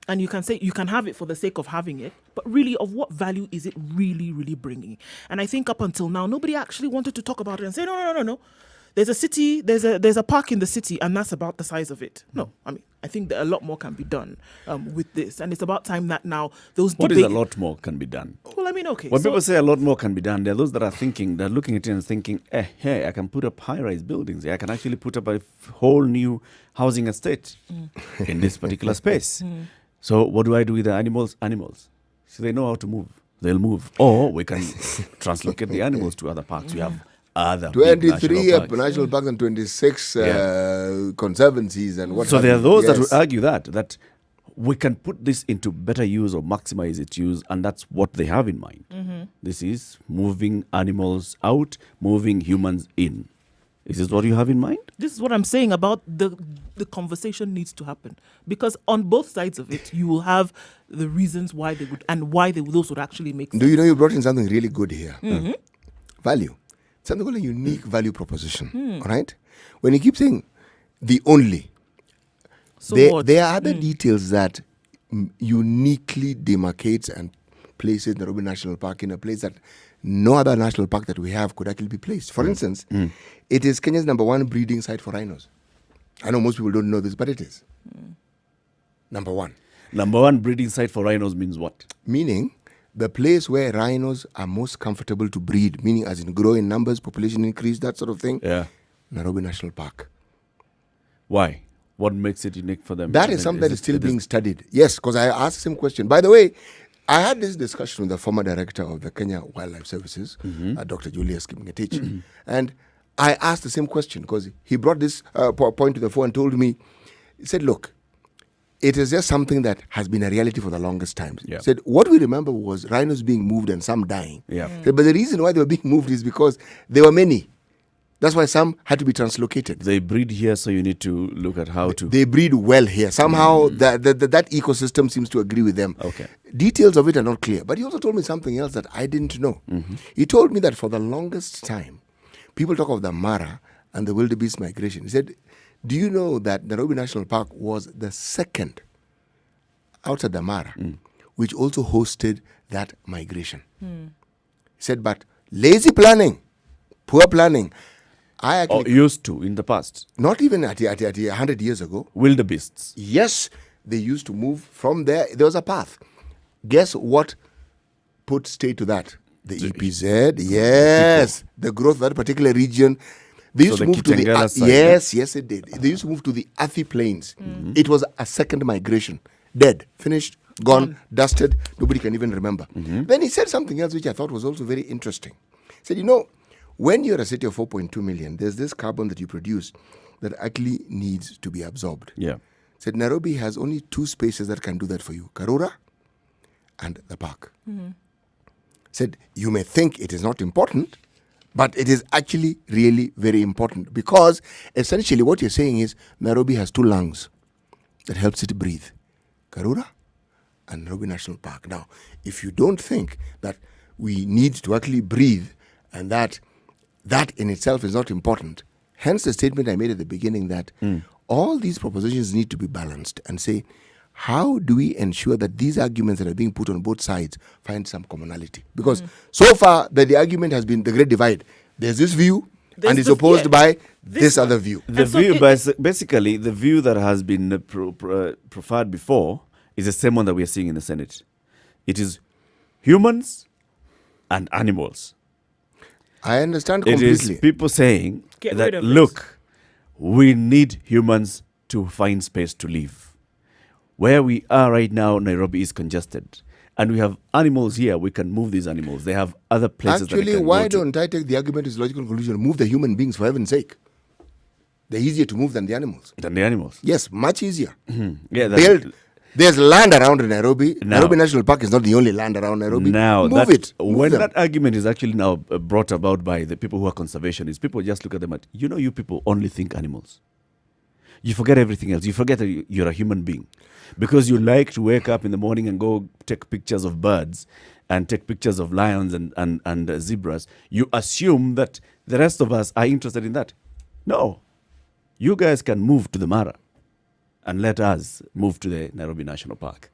And you can say you can have it for the sake of having it, but really, of what value is it really, really bringing? And I think up until now, nobody actually wanted to talk about it and say, no. There's a city, there's a park in the city, and that's about the size of it. No, I mean, I think that a lot more can be done with this. And it's about time that now those What is a lot more can be done? Well, I mean, okay. When so- people say a lot more can be done, there are those that are thinking, they're looking at it and thinking, hey, I can put up high-rise buildings. I can actually put up a whole new housing estate in this particular space. So what do I do with the animals? Animals. So they know how to move. They'll move. Or we can translocate the animals to other parks. We have other big 23 national parks. national parks and 26 conservancies and what So have there are you. those that Yes. will argue that we can put this into better use or maximize its use, and that's what they have in mind. This is moving animals out, moving humans in. Is this what you have in mind? This is what I'm saying about the conversation needs to happen, because on both sides of it, you will have the reasons why they would and why those would actually make sense. Do you know you brought in something really good here? Value. Something called a unique value proposition. All right? When you keep saying the only, So there, what? there are other details that uniquely demarcates and places Nairobi National Park in a place that no other national park that we have could actually be placed. For instance, it is Kenya's #1 breeding site for rhinos. I know most people don't know this, but it is. Number one. Number one breeding site for rhinos means what? Meaning the place where rhinos are most comfortable to breed, meaning as in grow in numbers, population increase, that sort of thing. Yeah. Nairobi National Park. Why? What makes it unique for them? That is something that is still being studied. Yes, because I asked the same question. By the way, I had this discussion with the former director of the Kenya Wildlife Services, Dr. Julius Kimngetich, and I asked the same question because he brought this point to the fore and told me, he said, look, it is just something that has been a reality for the longest time. Yeah. He said, what we remember was rhinos being moved and some dying. Yeah. He said, but the reason why they were being moved is because there were many. That's why some had to be translocated. They breed here, so you need to look at how to. They breed well here. Somehow that ecosystem seems to agree with them. Okay. Details of it are not clear. But he also told me something else that I didn't know. He told me that for the longest time, people talk of the Mara and the wildebeest migration. He said, do you know that Nairobi National Park was the second outside the Mara, which also hosted that migration? He said, but lazy planning, poor planning, I Or actually, used to in the past. not even at 100 years ago, Wildebeests. yes, they used to move from there. There was a path. Guess what put stay to that? The EPZ, yes, the growth of that particular region. They used So to the move to the Kitengela side, yes, it did. They used to move to the Athi Plains. It was a second migration. Dead, finished, gone, dusted. Nobody can even remember. Then he said something else which I thought was also very interesting. He said, when you're a city of 4.2 million, there's this carbon that you produce that actually needs to be absorbed. Yeah. Said Nairobi has only two spaces that can do that for you, Karura and the park. Said you may think it is not important, but it is actually really very important, because essentially what you're saying is Nairobi has two lungs that helps it breathe, Karura and Nairobi National Park. Now, if you don't think that we need to actually breathe and that in itself is not important, hence the statement I made at the beginning that all these propositions need to be balanced and say, how do we ensure that these arguments that are being put on both sides find some commonality? Because so far, the argument has been the great divide. There's this view, There's and it's the- opposed yeah, by this this one. other view. The And so view, it- basically, the view that has been preferred before is the same one that we are seeing in the Senate. It is humans and animals. I understand It is completely. people saying Get that, rid of it. look, we need humans to find space to live. Where we are right now, Nairobi is congested. And we have animals here, we can move these animals. They have other places that Actually, they can why go to. don't I take the argument as logical conclusion? Move the human beings, for heaven's sake. They're easier to move than the animals. Than the animals. Yes, much easier. Yeah, that's- Build. There's land around in Nairobi. Now- Nairobi National Park is not the only land around Nairobi. Now, move it. Move when them. that argument is actually now brought about by the people who are conservationists, people just look at them at, you people only think animals. You forget everything else. You forget that you're a human being. Because you like to wake up in the morning and go take pictures of birds and take pictures of lions and zebras. You assume that the rest of us are interested in that. No. You guys can move to the Mara and let us move to the Nairobi National Park.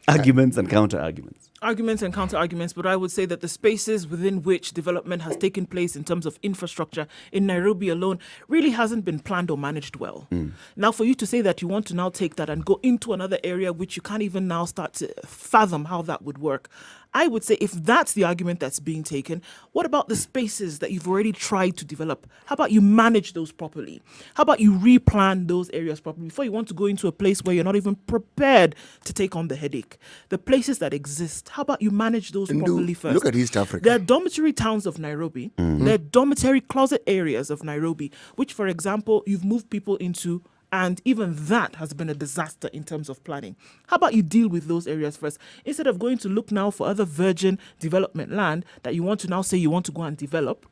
Arguments and counter arguments. Arguments and counter arguments, but I would say that the spaces within which development has taken place in terms of infrastructure in Nairobi alone really hasn't been planned or managed well. Now, for you to say that you want to now take that and go into another area which you can't even now start to fathom how that would work, I would say if that's the argument that's being taken, what about the spaces that you've already tried to develop? How about you manage those properly? How about you replan those areas properly before you want to go into a place where you're not even prepared to take on the headache? The places that exist, how about you manage those And properly first? look at East Africa. There are dormitory towns of Nairobi. There are dormitory closet areas of Nairobi, which, for example, you've moved people into, and even that has been a disaster in terms of planning. How about you deal with those areas first instead of going to look now for other virgin development land that you want to now say you want to go and develop,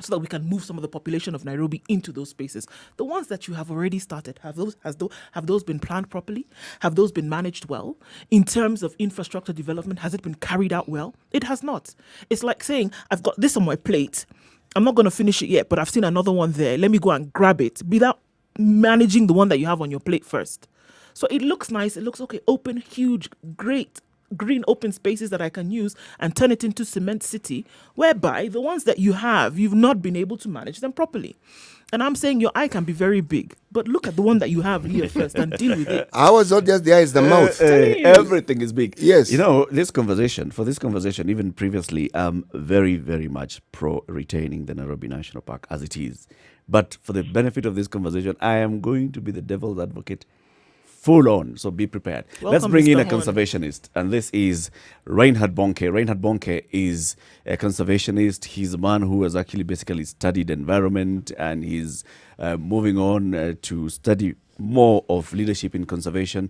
so that we can move some of the population of Nairobi into those spaces. The ones that you have already started, have those been planned properly? Have those been managed well? In terms of infrastructure development, has it been carried out well? It has not. It's like saying, I've got this on my plate. I'm not going to finish it yet, but I've seen another one there. Let me go and grab it without managing the one that you have on your plate first. So it looks nice. It looks okay. Open, huge, great green open spaces that I can use and turn it into cement city, whereby the ones that you have, you've not been able to manage them properly. And I'm saying your eye can be very big, but look at the one that you have here first and deal with it. Ours not just the eye, it's the mouth. Everything is big. Yes. This conversation, even previously, I'm very, very much pro retaining the Nairobi National Park as it is. But for the benefit of this conversation, I am going to be the devil's advocate full on, so be prepared. Let's Welcome, bring in Mr. a Horn. conservationist, and this is Reinhard Bonke. Reinhard Bonke is a conservationist. He's a man who has actually basically studied environment, and he's moving on to study more of leadership in conservation.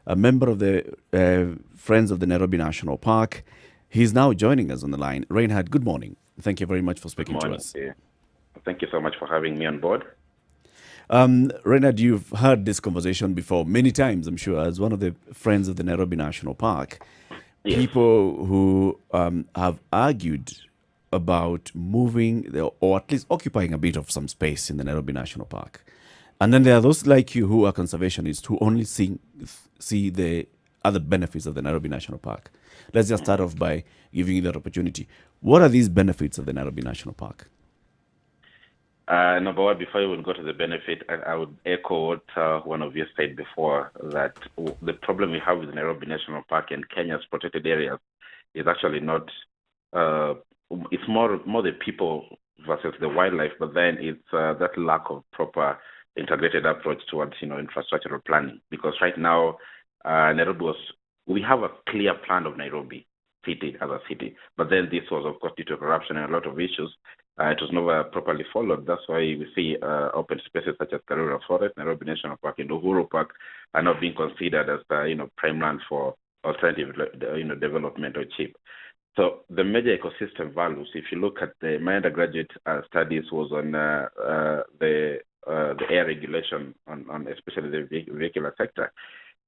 A member of the Friends of the Nairobi National Park. He's now joining us on the line. Reinhard, good morning. Thank you very much for speaking to us. Yeah. Thank you so much for having me on board. Reinhard, you've heard this conversation before many times, I'm sure, as one of the Friends of the Nairobi National Park. Yes. People who have argued about moving or at least occupying a bit of some space in the Nairobi National Park. And then there are those like you who are conservationists who only see the other benefits of the Nairobi National Park. Let's just start off by giving you that opportunity. What are these benefits of the Nairobi National Park? Number one, before you will go to the benefit, I would echo what one of you said before, that the problem we have with Nairobi National Park and Kenya's protected areas is actually not, it's more the people versus the wildlife, but then it's that lack of proper integrated approach towards, infrastructural planning. Because right now, we have a clear plan of Nairobi city as a city, but then this was, of course, due to corruption and a lot of issues. It was never properly followed. That's why we see open spaces such as Karura Forest, Nairobi National Park, and Uhuru Park are not being considered as prime land for alternative development or cheap. So the major ecosystem values, if you look at my undergraduate studies, was on the air regulation on especially the vehicular sector,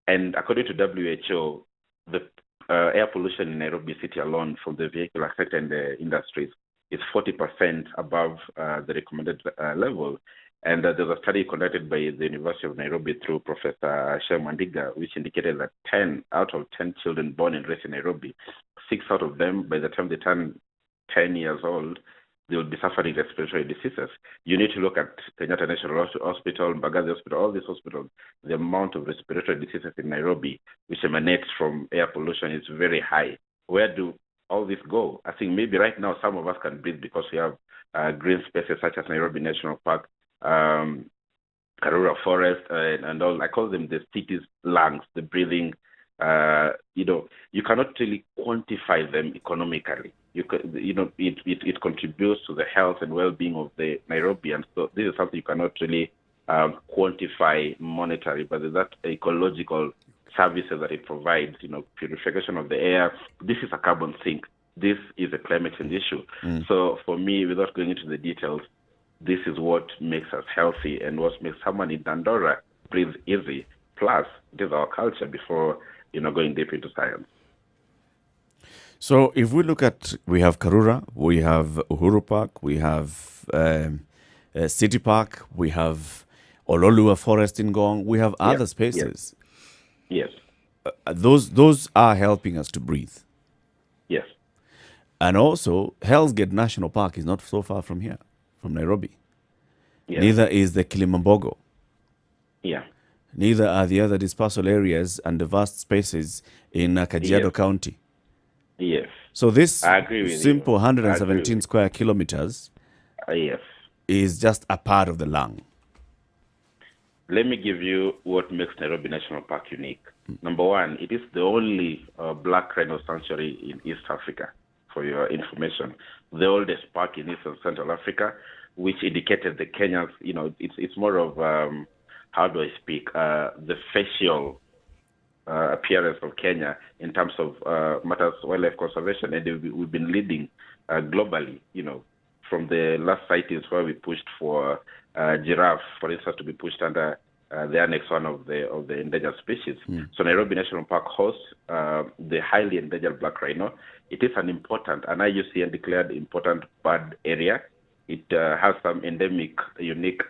and according to WHO, the air pollution in Nairobi City alone from the vehicular sector and the industries is 40% above the recommended level. And there's a study conducted by the University of Nairobi through Professor Shem Mandiga, which indicated that 10 out of 10 children born and raised in Nairobi, 6 out of them, by the time they turn 10 years old, they will be suffering respiratory diseases. You need to look at Kenyatta National Hospital, Mbagathi Hospital, all these hospitals. The amount of respiratory diseases in Nairobi, which emanates from air pollution, is very high. Where do all this go? I think maybe right now some of us can breathe because we have green spaces such as Nairobi National Park, Karura Forest, and all. I call them the city's lungs, the breathing. You cannot really quantify them economically. It contributes to the health and well-being of the Nairobians. So this is something you cannot really quantify monetarily, but there's that ecological services that it provides, purification of the air. This is a carbon sink. This is a climate change issue. So for me, without going into the details, this is what makes us healthy and what makes someone in Dandora breathe easy. Plus, it is our culture before, going deep into science. So if we look at, we have Karura, we have Uhuru Park, we have City Park, we have Ololua Forest in Gong, we have other spaces. Yes. Those are helping us to breathe. Yes. And also, Hell's Gate National Park is not so far from here, from Nairobi. Yes. Neither is the Kilimambogo. Yeah. Neither are the other dispersal areas and the vast spaces in Kajiado Yes. County. Yes. So this I agree with simple you. 117 square kilometers Yes. is just a part of the lung. Let me give you what makes Nairobi National Park unique. Number one, it is the only black rhino sanctuary in East Africa, for your information. The oldest park in East and Central Africa, which indicated the Kenyans, it's more of, how do I speak, the facial appearance of Kenya in terms of matters wildlife conservation, and we've been leading globally. From the last sightings where we pushed for giraffe, for instance, to be pushed under the Annex 1 of the endangered species. So Nairobi National Park hosts the highly endangered black rhino. It is an important, an IUCN declared important bird area. It has some endemic, unique,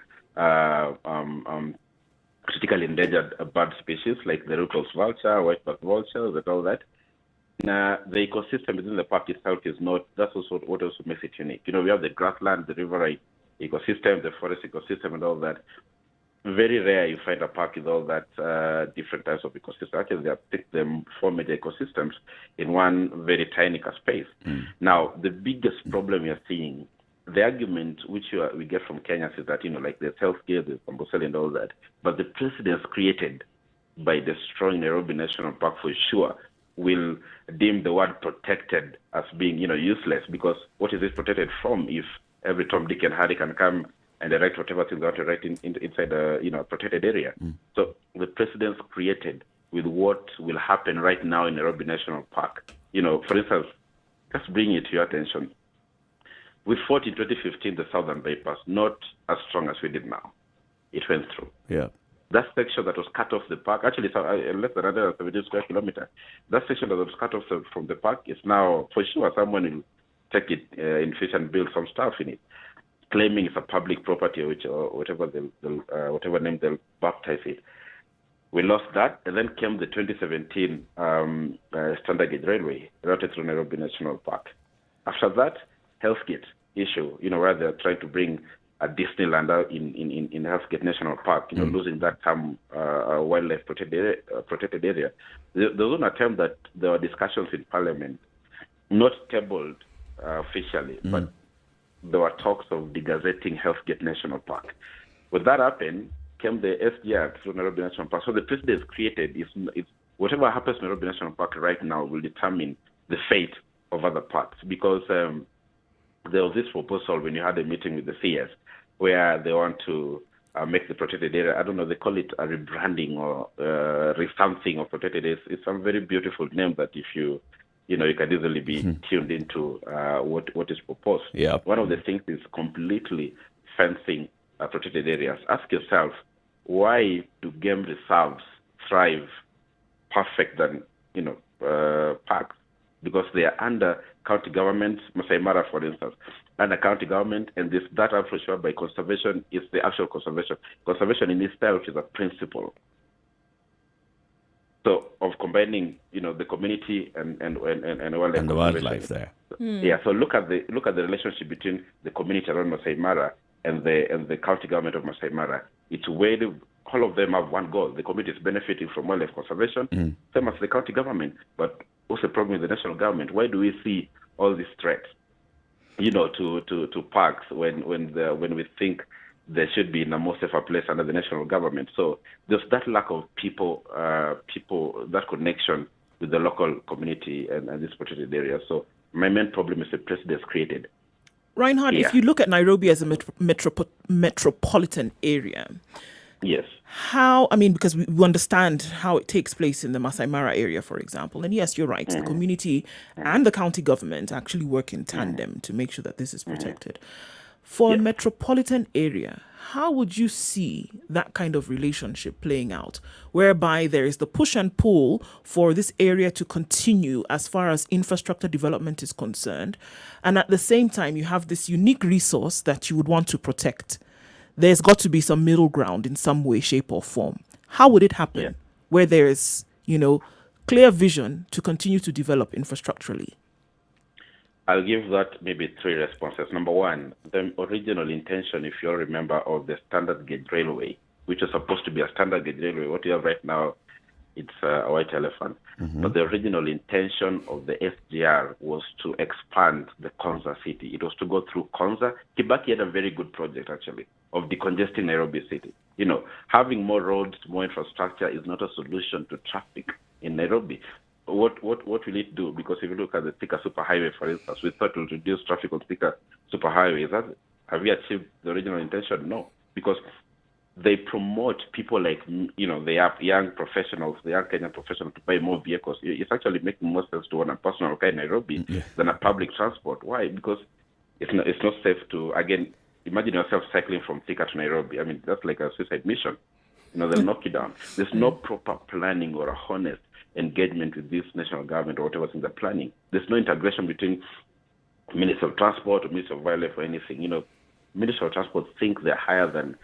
critically endangered bird species like the Ruppel's vulture, white-backed vultures, and all that. The ecosystem within the park itself is not, that's also what also makes it unique. We have the grassland, the river ecosystem, the forest ecosystem, and all that. Very rare you find a park with all that different types of ecosystems. Actually, there are 4 major ecosystems in one very tiny space. Now, the biggest problem we are seeing, the argument which we get from Kenya is that, like the healthcare, the Mombasa and all that, but the precedents created by destroying Nairobi National Park for sure will deem the word protected as being, useless, because what is it protected from if every Tom, Dick, and Harry can come and erect whatever things they want to erect inside a protected area? So the precedents created with what will happen right now in Nairobi National Park. For instance, just bring it to your attention. We fought in 2015 the Southern Bypass, not as strong as we did now. It went through. Yeah. That section that was cut off the park, actually it's less than 170 square kilometers. That section that was cut off from the park is now, for sure, someone will take it in future and build some stuff in it, claiming it's a public property, or whatever whatever name they'll baptize it. We lost that, and then came the 2017 standard gauge railway routed through Nairobi National Park. After that, Hell's Gate issue, where they're trying to bring Disneyland out in Hell's National Park, losing that term wildlife protected area. There was an attempt that there were discussions in Parliament, not tabled officially, but there were talks of degazetting Hell's National Park. When that happened, came the SGR through Nairobi National Park. So the precedent created is whatever happens in Nairobi National Park right now will determine the fate of other parks, because there was this proposal when you had a meeting with the CS where they want to make the protected area, I don't know, they call it a rebranding or revamping of protected areas. It's a very beautiful name that if you can easily be tuned into what is proposed. Yeah. One of the things is completely fencing protected areas. Ask yourself, why do game reserves thrive perfect than parks? Because they are under county government, Masai Mara, for instance, under county government, and that approach by conservation is the actual conservation. Conservation in itself is a principle. So of combining, the community and wildlife. And the wildlife there. Yeah. So look at the relationship between the community around Masai Mara and the county government of Masai Mara. It's where all of them have one goal. The community is benefiting from wildlife conservation, same as the county government. But what's the problem with the national government? Why do we see all these threats, to parks when we think they should be in a more safer place under the national government? So there's that lack of people, that connection with the local community and this protected area. So my main problem is the precedence created. Reinhard, if you look at Nairobi as a metropolitan area, yes. Because we understand how it takes place in the Masai Mara area, for example. And yes, you're right. The community and the county government actually work in tandem to make sure that this is protected. For a metropolitan area, how would you see that kind of relationship playing out, whereby there is the push and pull for this area to continue as far as infrastructure development is concerned, and at the same time you have this unique resource that you would want to protect? There's got to be some middle ground in some way, shape or form. How would it happen where there is, clear vision to continue to develop infrastructurally? I'll give that maybe three responses. Number one, the original intention, if you all remember, of the standard gauge railway, which is supposed to be a standard gauge railway. What you have right now, it's a white elephant. But the original intention of the SGR was to expand the Konza city. It was to go through Konza. Kibaki had a very good project, actually, of decongesting Nairobi city. Having more roads, more infrastructure is not a solution to traffic in Nairobi. What will it do? Because if you look at the Thika Superhighway, for instance, we thought it would reduce traffic on Thika Superhighway. Have we achieved the original intention? No, because they promote people like, the young professionals, the young Kenyan professionals to buy more vehicles. It's actually making more sense to own a personal car in Nairobi than a public transport. Why? Because it's not safe to, again, imagine yourself cycling from Thika to Nairobi. That's like a suicide mission. They'll knock you down. There's no proper planning or a honest engagement with this national government or whatever's in the planning. There's no integration between Minister of Transport or Minister of Wildlife or anything. Minister of Transport think they're higher than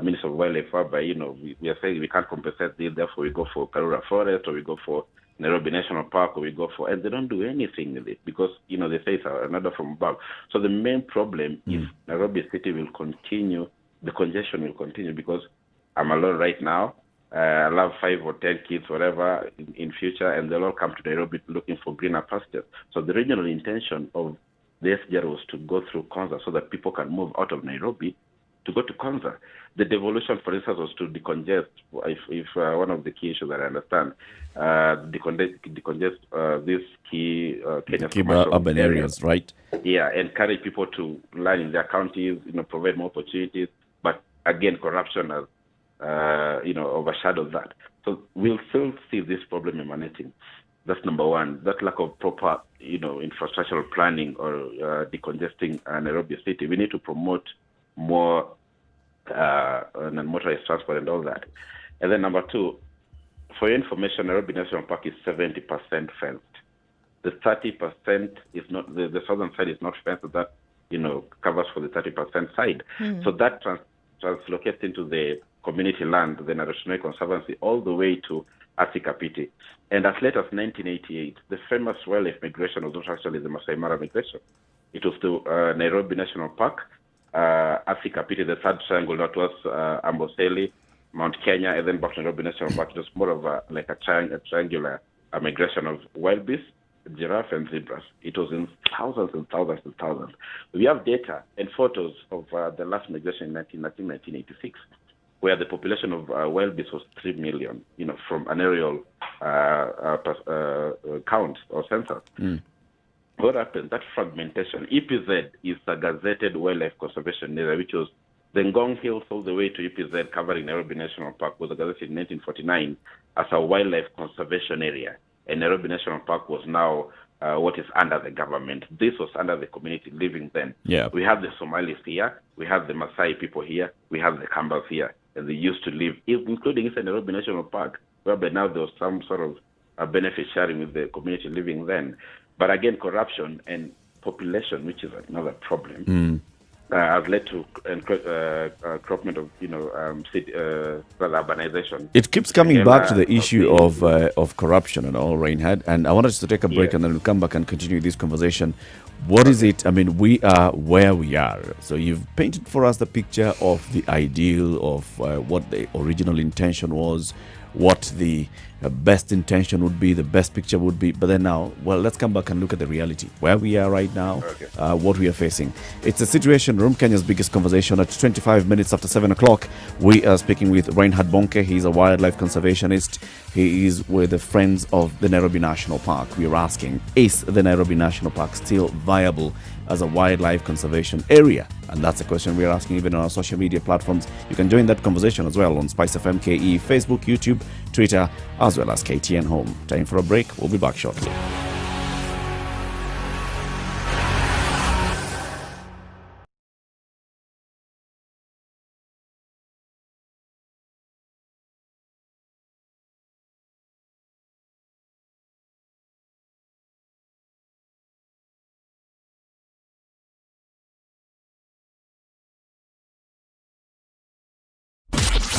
Minister of Wildlife, whereby, we are saying we can't compensate this, therefore we go for Karura Forest or we go for Nairobi National Park or we go for, and they don't do anything with it because, they say it's another from above. So the main problem is Nairobi City will continue, the congestion will continue because I'm alone right now. I'll have 5 or 10 kids, whatever, in future, and they'll all come to Nairobi looking for greener pastures. So the original intention of the SGR was to go through Konza so that people can move out of Nairobi to go to Konza. The devolution, for instance, was to decongest, if one of the key issues that I understand, decongest these key Kenyan urban areas, right? Yeah, encourage people to learn in their counties, provide more opportunities. But again, corruption has overshadowed that. So we'll still see this problem emanating. That's number one. That lack of proper, infrastructural planning or decongesting Nairobi City. We need to promote more motorized transport and all that. And then number two, for your information, Nairobi National Park is 70% fenced. The 30% is not, the southern side is not fenced. That, covers for the 30% side. So that translocates into the community land, the National Conservancy, all the way to Asikapiti. And as late as 1988, the famous wildlife migration was not actually the Masai Mara migration. It was to Nairobi National Park, Africa Pity, the third triangle, northwards Amboseli, Mount Kenya, and then back to Nairobi National Park. It was more of a triangular migration of wild beasts, giraffe, and zebras. It was in thousands and thousands and thousands. We have data and photos of the last migration in 1986, where the population of wild beasts was 3 million, from an aerial count or census. What happened? That fragmentation. EPZ is a gazetted wildlife conservation area, which was the Ngong Hills all the way to EPZ, covering Nairobi National Park, was gazetted in 1949 as a wildlife conservation area. And Nairobi National Park was now what is under the government. This was under the community living then. Yeah. We have the Somalis here, we have the Maasai people here, we have the Kambas here, and they used to live, including inside Nairobi National Park, whereby now there was some sort of benefit sharing with the community living then. But again, corruption and population, which is another problem, has led to encroachment of, urbanization. It keeps coming back to the issue of corruption and all, Reinhard. And I wanted us to take a break, and then we'll come back and continue this conversation. What is it? I mean, we are where we are. So you've painted for us the picture of the ideal of what the original intention was, what the best intention would be, the best picture would be. But then now, well, let's come back and look at the reality, where we are right now, what we are facing. It's a Situation Room, Kenya's biggest conversation at 25 minutes after 7 o'clock. We are speaking with Reinhard Bonke. He's a wildlife conservationist. He is with the Friends of the Nairobi National Park. We are asking, is the Nairobi National Park still viable as a wildlife conservation area? And that's a question we are asking even on our social media platforms. You can join that conversation as well on Spice FM KE, Facebook, YouTube, Twitter, as well as KTN Home. Time for a break. We'll be back shortly.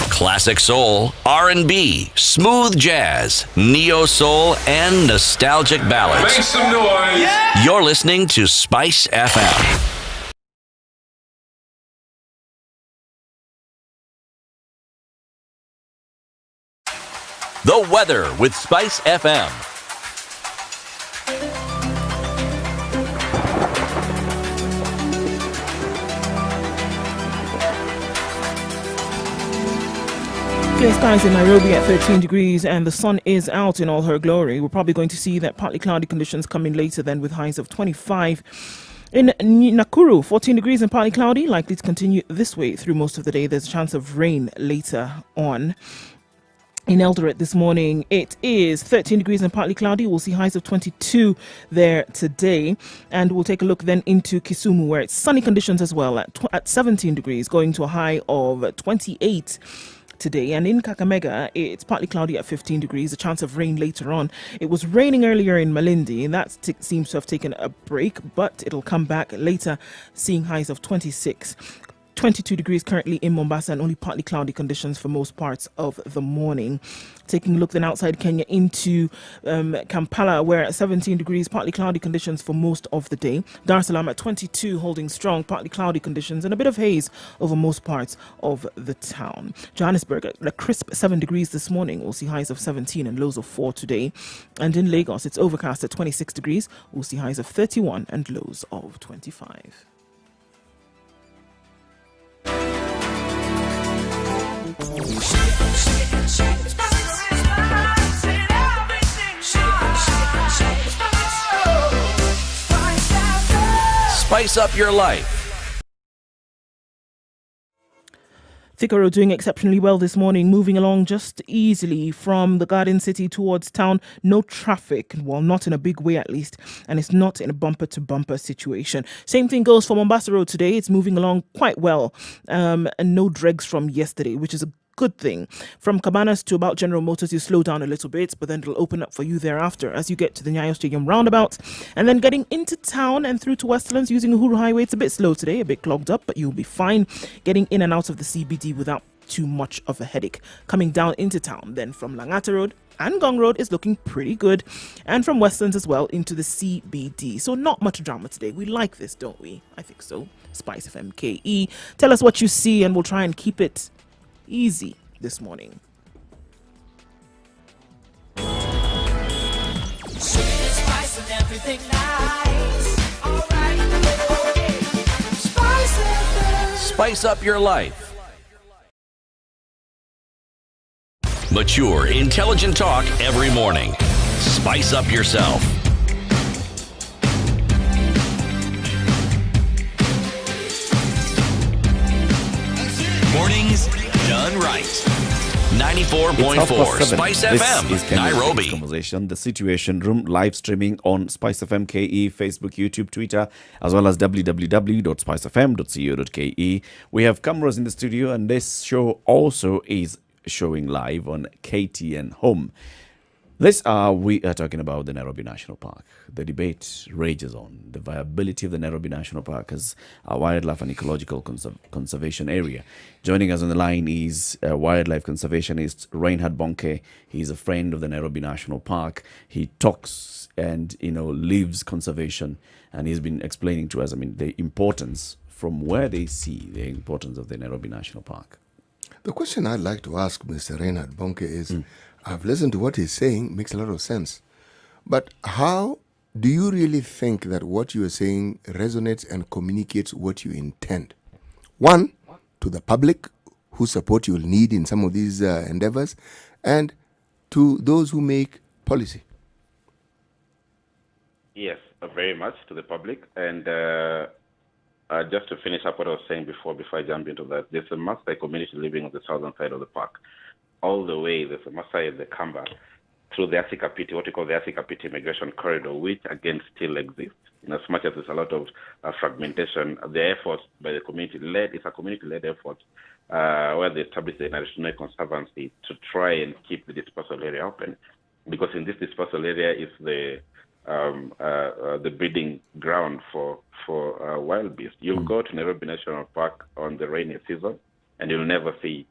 Classic soul, R&B, smooth jazz, neo soul, and nostalgic ballads. Make some noise. Yeah. You're listening to Spice FM. The weather with Spice FM. Clear skies in Nairobi at 13 degrees, and the sun is out in all her glory. We're probably going to see that partly cloudy conditions coming later then, with highs of 25. In Nakuru, 14 degrees and partly cloudy, likely to continue this way through most of the day. There's a chance of rain later on. In Eldoret this morning, it is 13 degrees and partly cloudy. We'll see highs of 22 there today. And we'll take a look then into Kisumu, where it's sunny conditions as well at 17 degrees, going to a high of 28 today. And in Kakamega, it's partly cloudy at 15 degrees, a chance of rain later on. It was raining earlier in Malindi, and that seems to have taken a break, but it'll come back later, seeing highs of 26. 22 degrees currently in Mombasa, and only partly cloudy conditions for most parts of the morning. Taking a look then outside Kenya into Kampala, where at 17 degrees, partly cloudy conditions for most of the day. Dar es Salaam at 22, holding strong, partly cloudy conditions and a bit of haze over most parts of the town. Johannesburg at a crisp 7 degrees this morning. We'll see highs of 17 and lows of 4 today. And in Lagos, it's overcast at 26 degrees. We'll see highs of 31 and lows of 25. Spice up your life. Thika Road doing exceptionally well this morning, moving along just easily from the Garden City towards town. No traffic, well, not in a big way at least, and it's not in a bumper-to-bumper situation. Same thing goes for Mombasa Road today. It's moving along quite well, and no dregs from yesterday, which is a good thing. From Cabanas to about General Motors, you slow down a little bit, but then it'll open up for you thereafter as you get to the Nyayo Stadium roundabout. And then getting into town and through to Westlands using Uhuru Highway, it's a bit slow today, a bit clogged up, but you'll be fine getting in and out of the CBD without too much of a headache. Coming down into town, then from Langata Road and Gong Road is looking pretty good, and from Westlands as well into the CBD. So not much drama today. We like this, don't we? I think so. Spice FM KE. Tell us what you see, and we'll try and keep it easy this morning. Spice and everything nice. Alright, okay. Spice FM. Spice up your life. Mature, intelligent talk every morning. Spice up yourself. Mornings done right. 94.4 Spice This FM, is Kenya's Nairobi. Conversation, the Situation Room, live streaming on Spice FM KE, Facebook, YouTube, Twitter, as well as www.spicefm.co.ke. We have cameras in the studio, and this show also is showing live on KTN Home. This hour, we are talking about the Nairobi National Park. The debate rages on the viability of the Nairobi National Park as a wildlife and ecological conservation area. Joining us on the line is wildlife conservationist Reinhard Bonke. He's a friend of the Nairobi National Park. He talks and lives conservation, and he's been explaining to us, the importance from where they see the importance of the Nairobi National Park. The question I'd like to ask Mr. Reinhard Bonke is, I've listened to what he's saying, makes a lot of sense. But how do you really think that what you are saying resonates and communicates what you intend? One, to the public whose support you'll need in some of these endeavors, and to those who make policy. Yes, very much to the public. And just to finish up what I was saying before I jump into that, there's a Maasai community living on the southern side of the park. All the way, there's a Maasai and the Kamba through the Asikapiti, what we call the Asikapiti migration corridor, which again still exists. In as much as there's a lot of fragmentation, the efforts by the community-led, it's a community-led effort where they established the National Conservancy to try and keep the dispersal area open. Because in this dispersal area is the breeding ground for wild beasts. You'll go to Nairobi National Park on the rainy season, and you'll never see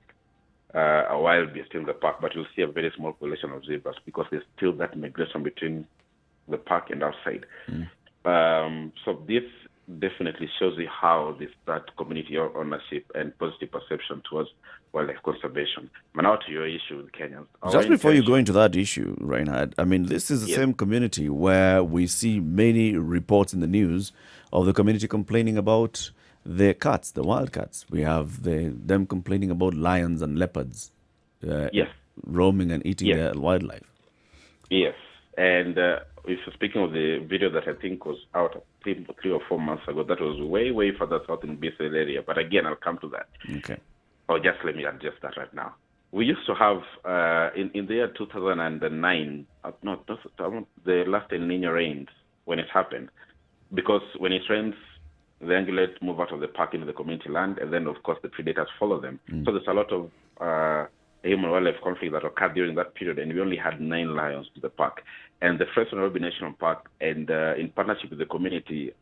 a wild beast in the park, but you'll see a very small population of zebras because there's still that migration between the park and outside. So this definitely shows you how that community ownership and positive perception towards wildlife conservation. But now to your issue with Kenyans. Just before you go into that issue, Reinhard, this is the same community where we see many reports in the news of the community complaining about the cats, the wild cats. We have them complaining about lions and leopards roaming and eating their wildlife. Yes. And if you're speaking of the video that I think was out 3 or 4 months ago, that was way, way further south in BSL area. But again, I'll come to that. Okay. Or just let me adjust that right now. We used to have, in the year 2009, the last El Nino rains, when it happened, because when it rains, the ungulates move out of the park into the community land, and then, of course, the predators follow them. So there's a lot of human-wildlife conflict that occurred during that period, and we only had 9 lions in the park. And the first Nairobi National Park, and in partnership with the community,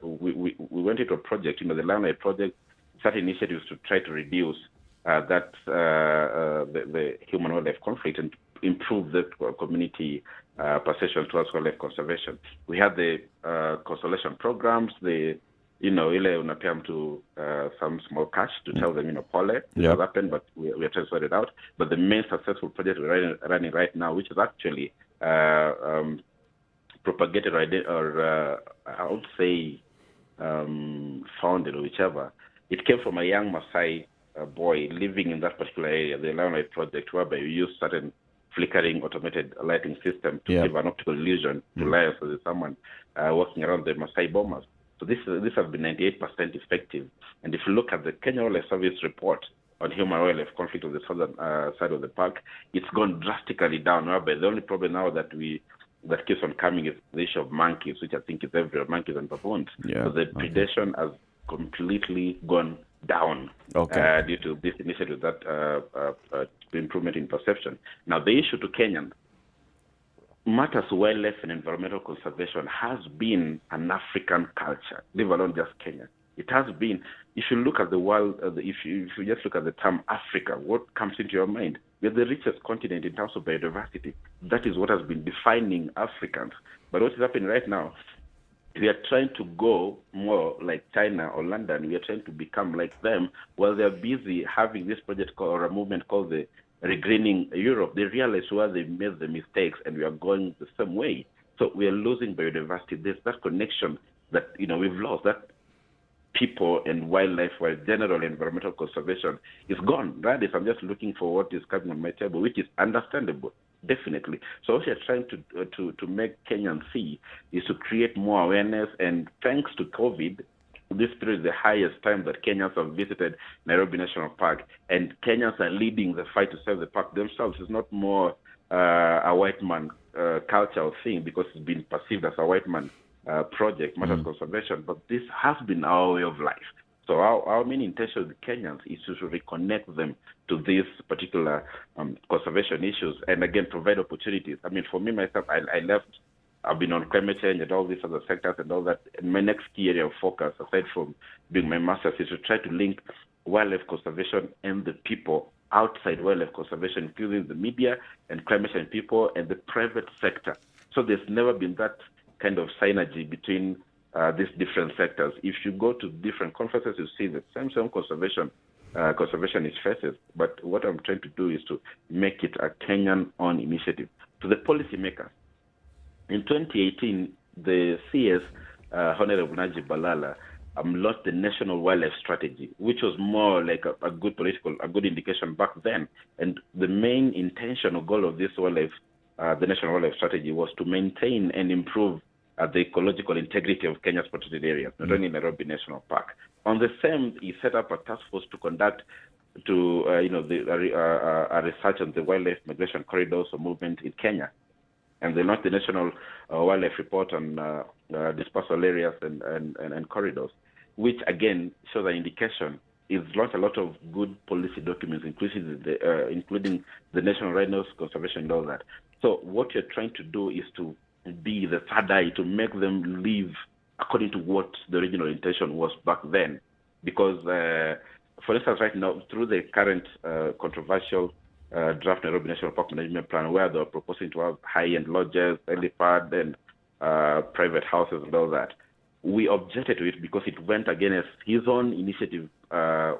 we went into a project, the Lion Project, started initiatives to try to reduce the human-wildlife conflict and improve the community perception towards wildlife conservation. We had the conservation programs, ile unapea to some small cash to tell them, pole, it has happened, but we are trying to sort it out. But the main successful project we're running right now, which is actually propagated or I would say founded or whichever, it came from a young Maasai boy living in that particular area, the Lion Project, whereby we use certain flickering automated lighting system to give an optical illusion to lions as someone walking around the Maasai bomas. So this has been 98% effective. And if you look at the Kenya Wildlife Service report on human-wildlife conflict on the southern side of the park, it's gone drastically down. Whereby the only problem now that keeps on coming is the issue of monkeys, which I think is everywhere, monkeys and baboons. So the predation has completely gone down due to this initiative, that improvement in perception. Now, the issue to Kenyans, matters wildlife and environmental conservation has been an African culture, leave alone just Kenya. It has been. If you look at the world, if you just look at the term Africa, what comes into your mind? We're the richest continent in terms of biodiversity. That is what has been defining Africans. But what is happening right now? We are trying to go more like China or London. We are trying to become like them while they're busy having this project or a movement called the Regreening Europe. They realize where they made the mistakes, and we are going the same way. So we are losing biodiversity. There's that connection that we've lost. That people and wildlife, while general environmental conservation is gone. Right? If I'm just looking for what is coming on my table, which is understandable, definitely. So what we're trying to make Kenyans see is to create more awareness. And thanks to COVID, this period is the highest time that Kenyans have visited Nairobi National Park, and Kenyans are leading the fight to save the park themselves. It's not more a white man cultural thing, because it's been perceived as a white man project, matters conservation, but this has been our way of life. So our main intention with Kenyans is to reconnect them to these particular conservation issues, and again provide opportunities. I mean, for me myself, I've been on climate change and all these other sectors and all that. And my next key area of focus, aside from doing my master's, is to try to link wildlife conservation and the people outside wildlife conservation, including the media and climate change people and the private sector. So there's never been that kind of synergy between these different sectors. If you go to different conferences, you see the same conservationist faces. But what I'm trying to do is to make it a Kenyan-owned initiative. To the policymakers, in 2018, the CS, Honorable Najib Balala, launched the National Wildlife Strategy, which was more like a good indication back then. And the main intention or goal of this the National Wildlife Strategy, was to maintain and improve the ecological integrity of Kenya's protected areas, not only Nairobi National Park. On the same, he set up a task force to conduct a research on the wildlife migration corridors or movement in Kenya. And they launched the National Wildlife Report on dispersal areas and corridors, which again shows an indication. It's launched a lot of good policy documents, including the National Rhinos Conservation and all that. So what you're trying to do is to be the third eye, to make them live according to what the original intention was back then. Because, for instance, right now, through the current controversial draft Nairobi National Park Management Plan, where they're proposing to have high-end lodges, helipad, and private houses and all that, we objected to it because it went against his own initiative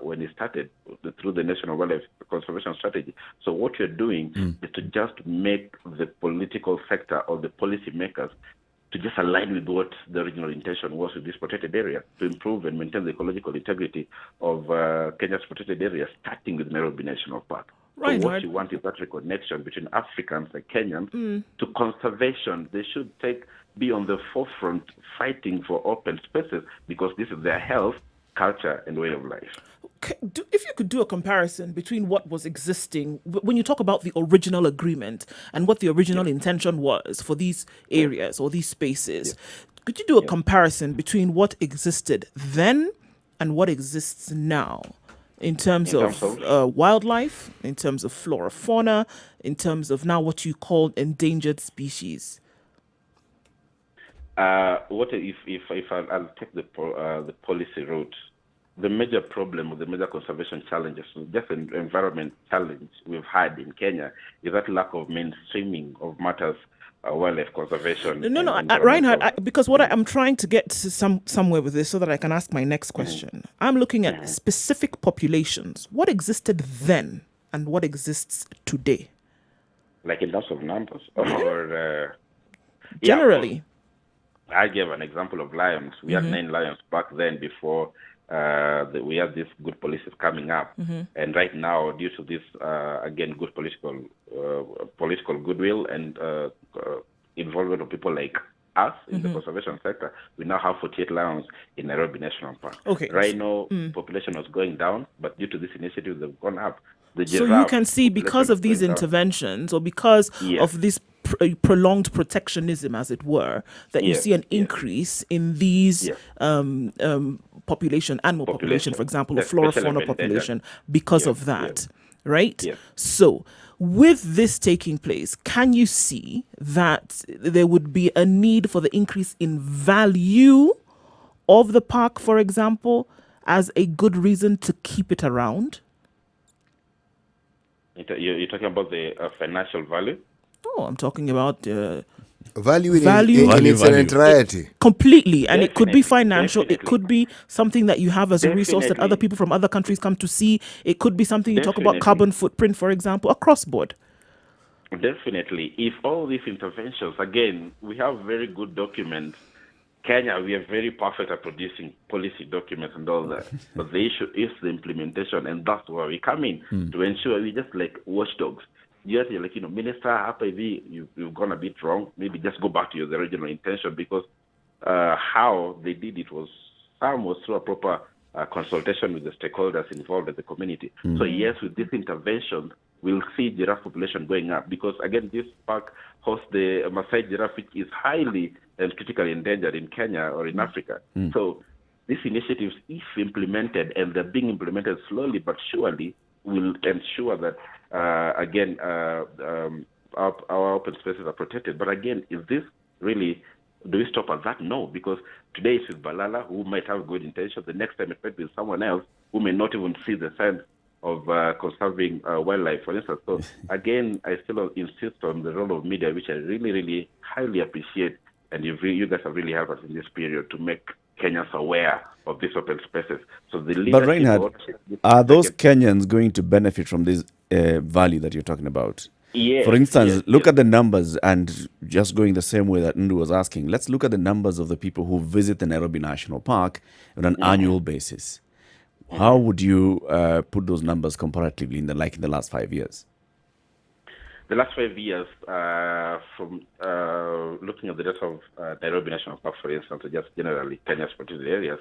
when he started through the National Wildlife Conservation Strategy. So what you're doing is to just make the political sector or the policy makers to just align with what the original intention was with this protected area, to improve and maintain the ecological integrity of Kenya's protected areas, starting with Nairobi National Park. Right, so what you want is that reconnection between Africans and Kenyans to conservation. They should be on the forefront fighting for open spaces, because this is their health, culture, and way of life. If you could do a comparison between what was existing, when you talk about the original agreement and what the original intention was for these areas or these spaces, could you do a comparison between what existed then and what exists now? In terms of wildlife, in terms of flora, fauna, in terms of now what you call endangered species? I'll take the policy route. The major problem with the major conservation challenges, just an environment challenge we've had in Kenya, is that lack of mainstreaming of matters wildlife conservation. No, Reinhard, because what I'm trying to get to somewhere with this so that I can ask my next question. I'm looking at specific populations. What existed then and what exists today? Like in terms of numbers? Or generally? I gave an example of lions. We had 9 lions back then before we had these good policies coming up. And right now, due to this, again, good political goodwill and involvement of people like us in the conservation sector, we now have 48 lions in Nairobi National Park. Okay. Rhino population was going down, but due to this initiative, they've gone up. So you can see, because of these interventions or because of this prolonged protectionism, as it were, that you see an increase in these population, animal population, for example, or flora fauna population because of that, right? So with this taking place, can you see that there would be a need for the increase in value of the park, for example, as a good reason to keep it around? You're talking about the financial value? Oh, I'm talking about Value in, Value- in its Value. entirety. completely, and it could be Definitely, financial. It definitely. could be something that you have as a resource that other Definitely. people from other countries come to see. It could be something you talk about Definitely. carbon footprint, for example, across board. Definitely. If all these interventions, again, we have very good documents. Kenya, we are very perfect at producing policy documents and all that. But the issue is the implementation, and that's where we come in to ensure we just like watchdogs. You're like, Minister, after you've gone a bit wrong. Maybe just go back to your original intention, because how they did it was through a proper consultation with the stakeholders involved in the community. So yes, with this intervention, we'll see giraffe population going up, because again, this park hosts the Maasai giraffe, which is highly and critically endangered in Kenya or in Africa. So these initiatives, if implemented, and they're being implemented slowly but surely, will ensure that our open spaces are protected. But again, is this really, do we stop at that? No, because today it's with Balala, who might have good intentions. The next time it might be with someone else who may not even see the sense of conserving wildlife, for instance. So again, I still insist on the role of media, which I really, really highly appreciate. And you guys have really helped us in this period to make Kenyans aware of these open spaces. So the But leadership Reinhard, ownership- are those Kenyans going to benefit from this value that you're talking about? Yes, For instance, yes, look yes. at the numbers, and just going the same way that Ndu was asking, let's look at the numbers of the people who visit the Nairobi National Park on an annual basis. How would you put those numbers comparatively in the last 5 years? The last 5 years, from looking at the data of Nairobi National Park, for instance, or just generally Kenya's particular areas,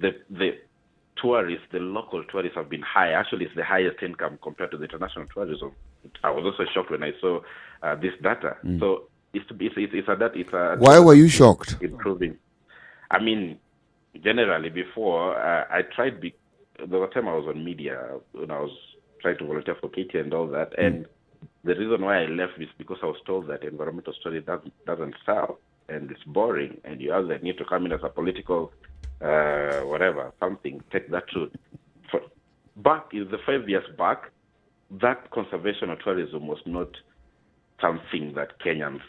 the tourists, the local tourists have been high. Actually, it's the highest income compared to the international tourism. I was also shocked when I saw this data. So Why were you shocked? improving. I mean, generally before I tried. There was a time I was on media when I was trying to volunteer for KT and all that, and the reason why I left is because I was told that environmental study doesn't sell, and it's boring, and you either need to come in as a political something, take that route. Back in the 5 years back, that conservation of tourism was not something that Kenyans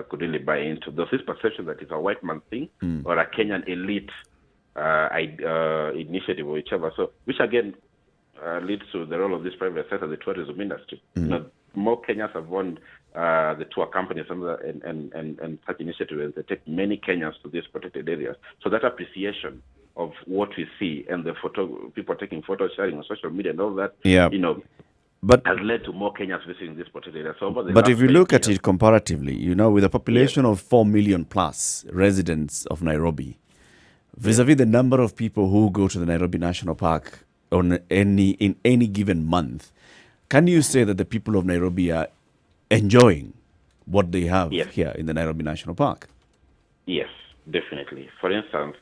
could really buy into. There's this perception that it's a white man thing or a Kenyan elite initiative or whichever. So, which again leads to the role of this private sector, the tourism industry. More Kenyans have won the tour companies and such initiatives. They take many Kenyans to these protected areas. So that appreciation of what we see and the people taking photos, sharing on social media and all that, But has led to more Kenyans visiting this protected area. So over the But last if you 10 look at years- it comparatively, with a population of 4 million plus residents of Nairobi, vis-a-vis the number of people who go to the Nairobi National Park in any given month, can you say that the people of Nairobi are enjoying what they have Yes. here in the Nairobi National Park? Yes, definitely. For instance,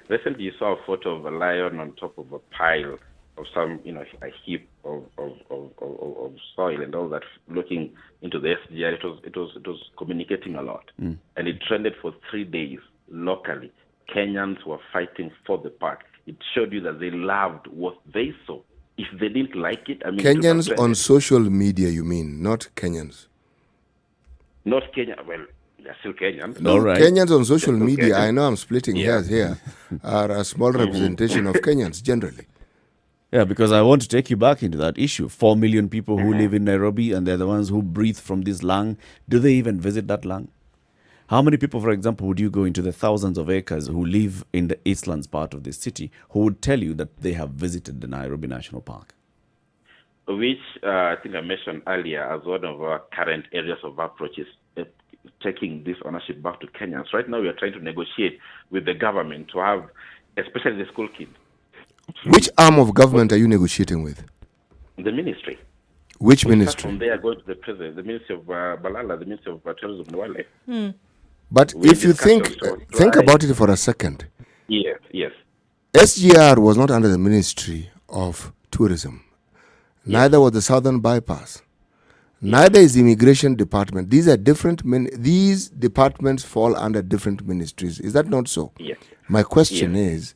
recently you saw a photo of a lion on top of a pile of some, a heap of soil and all that, looking into the SGR. It was communicating a lot, and it trended for 3 days locally. Kenyans were fighting for the park. It showed you that they loved what they saw. If they didn't like it, Kenyans on social media, you mean, not Kenyans? Not Kenya. Well, they're still Kenyans. All right. Kenyans on social They're still media, Kenyans. I know I'm splitting hairs here, are a small representation of Kenyans generally. Yeah, because I want to take you back into that issue. 4 million people who live in Nairobi, and they're the ones who breathe from this lung. Do they even visit that lung? How many people, for example, would you go into the thousands of acres who live in the Eastlands part of the city who would tell you that they have visited the Nairobi National Park? Which I think I mentioned earlier as one of our current areas of approaches, taking this ownership back to Kenyans. Right now, we are trying to negotiate with the government to have, especially the school kids, Which arm of government are you negotiating with? the ministry. Which We start ministry? from there, going to the president, the Ministry of Balala, the Ministry of Tourism and Wildlife. But We if you discussed think also think dry- about it for a second, Yes. SGR was not under the Ministry of Tourism. Neither was the Southern Bypass. Neither is the immigration department. These are different. These departments fall under different ministries. Is that not so? Yes. My question is,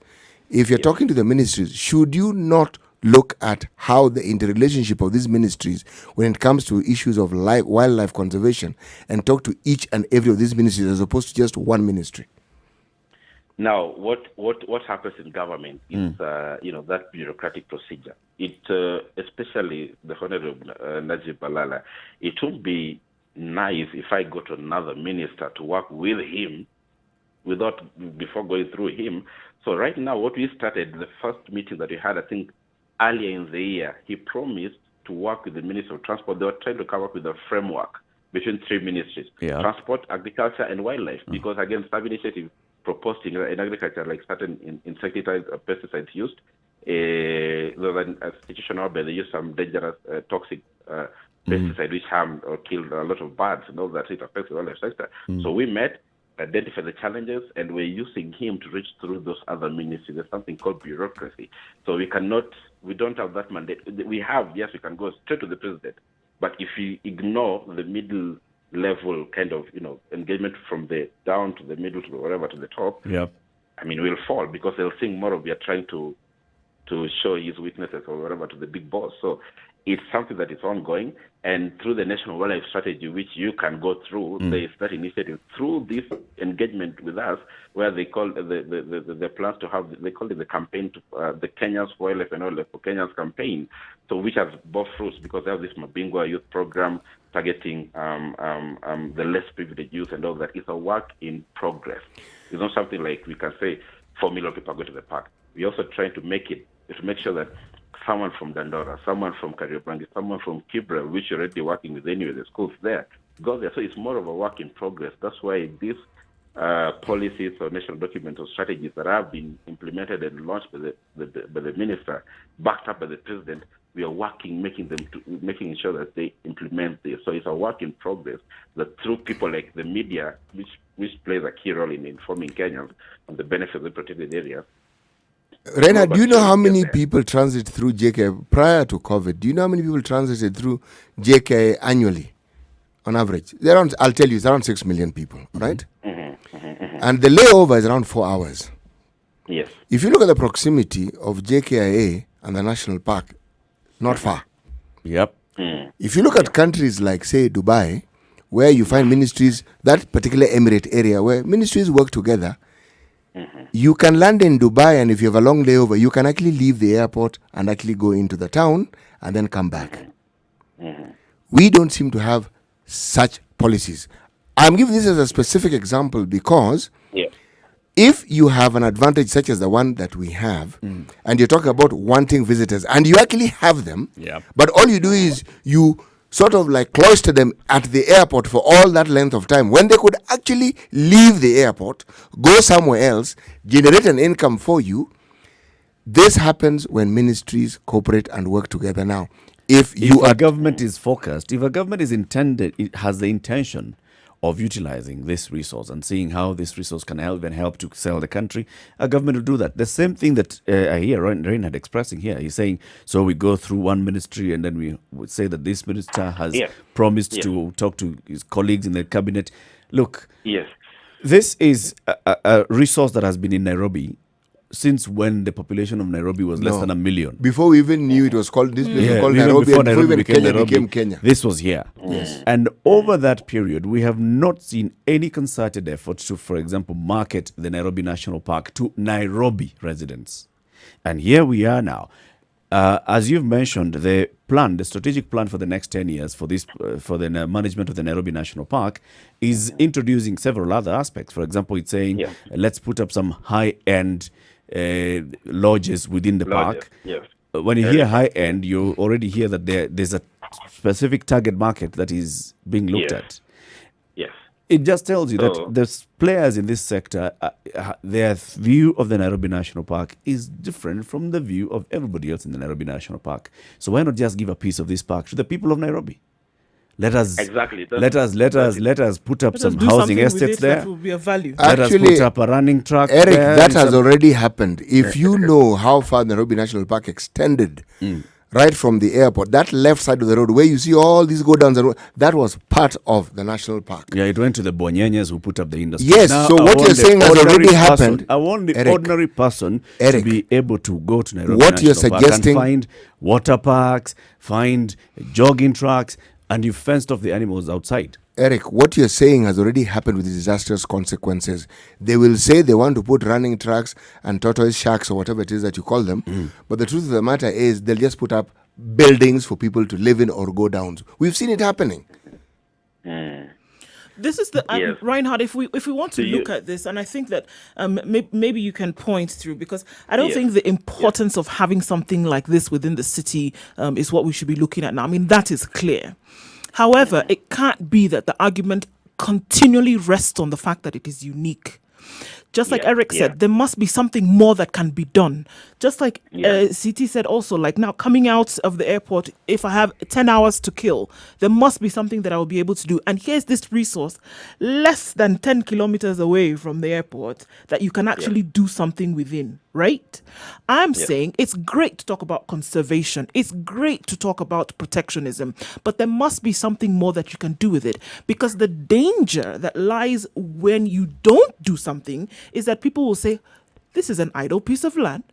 if you're talking to the ministries, should you not look at how the interrelationship of these ministries when it comes to issues of wildlife conservation and talk to each and every of these ministries as opposed to just one ministry? Now, what happens in government is, that bureaucratic procedure. It, especially the Honorable Najib Balala, it would be nice if I go to another minister to work with him before going through him. So right now, what we started, the first meeting that we had, I think, earlier in the year, he promised to work with the Minister of Transport. They were trying to come up with a framework between three ministries, transport, agriculture, and wildlife, because, again, some initiative proposed in agriculture, like certain insecticides or pesticides used, than institutional, but they use some dangerous, toxic pesticide which harmed or killed a lot of birds, and all that it affects the wildlife sector. So we met, identified the challenges, and we're using him to reach through those other ministries. There's something called bureaucracy. So we don't have that mandate. We have, yes, we can go straight to the president, but if you ignore the middle level kind of, engagement from the down to the middle to the whatever to the top, I mean, we'll fall, because they'll think more of we are trying to show his weaknesses or whatever to the big boss. So it's something that is ongoing, and through the National Wildlife Strategy, which you can go through, there is that initiative through this engagement with us, where they call the plans to have, they call it the campaign to the Kenya's Wildlife and Wildlife for Kenya's campaign. So which has bore fruits, because they have this Mabingwa youth program targeting the less privileged youth and all that. It's a work in progress. It's not something like we can say 4 million people are going to the park. We're also trying to make sure that someone from Dandora, someone from Kariobangi, someone from Kibra, which you're already working with anyway, the schools there, go there. So it's more of a work in progress. That's why these policies or national documents or strategies that have been implemented and launched by the minister, backed up by the president, we are working, making sure that they implement this. So it's a work in progress that through people like the media, which plays a key role in informing Kenyans on the benefits of the protected areas. Reinhard, do you know how many people transit through JKI prior to COVID? Do you know how many people transited through JKI annually, on average? I'll tell you, it's around 6 million people, right? And the layover is around 4 hours. Yes. If you look at the proximity of JKIA and the national park, not far. Yep. If you look at countries like, say, Dubai, where you find ministries, that particular emirate area where ministries work together, you can land in Dubai, and if you have a long layover, you can actually leave the airport and actually go into the town and then come back. We don't seem to have such policies. I'm giving this as a specific example because if you have an advantage such as the one that we have, and you're talking about wanting visitors, and you actually have them, but all you do is you sort of like cloister them at the airport for all that length of time, when they could actually leave the airport, go somewhere else, generate an income for you. This happens when ministries cooperate and work together. Now, if a government is focused, if a government is intended, it has the intention of utilizing this resource and seeing how this resource can help to sell the country, a government will do that. The same thing that I hear Reinhard expressing here. He's saying, so we go through one ministry and then we would say that this minister has promised to talk to his colleagues in the cabinet. Look, this is a resource that has been in Nairobi since when the population of Nairobi was less than 1 million. Before we even knew it was called, this place was called Nairobi, before and before even Kenya Nairobi, became Kenya. This was here. And over that period, we have not seen any concerted effort to, for example, market the Nairobi National Park to Nairobi residents. And here we are now. As you've mentioned, the strategic plan for the next 10 years for the management of the Nairobi National Park is introducing several other aspects. For example, it's saying, let's put up some high-end lodges within the park. When you hear high-end, you already hear that there's a specific target market that is being looked at. It just tells you that the players in this sector, their view of the Nairobi National Park is different from the view of everybody else in the Nairobi National Park. So why not just give a piece of this park to the people of Nairobi? Let us put up some housing estates there. That will be of value. Let us put up a running track. Eric, that has already happened. If you know how far the Nairobi National Park extended right from the airport, that left side of the road where you see all these go down the road, that was part of the national park. Yeah, it went to the Bonyenyas who put up the industry. Yes, Now, so I what want you're the saying has ordinary already person- happened. I want the Eric, ordinary person to Eric, be able to go to Nairobi what you're National Park suggesting- and find water parks, find jogging tracks, and you fenced off the animals outside. Eric, what you're saying has already happened with disastrous consequences. They will say they want to put running tracks and tortoise shacks or whatever it is that you call them, but the truth of the matter is they'll just put up buildings for people to live in or go down. We've seen it happening. This is the Yes. Reinhard. If we want to Do you- look at this, and I think that maybe you can point through, because I don't Yes. think the importance of having something like this within the city is what we should be looking at now. I mean, that is clear. However, it can't be that the argument continually rests on the fact that it is unique. Just like Yeah, Eric yeah. said, there must be something more that can be done. Just like Yeah. CT said also, like now coming out of the airport, if I have 10 hours to kill, there must be something that I will be able to do. And here's this resource less than 10 kilometers away from the airport that you can actually do something within, right? I'm saying it's great to talk about conservation. It's great to talk about protectionism, but there must be something more that you can do with it, because the danger that lies when you don't do something is that people will say, this is an idle piece of land.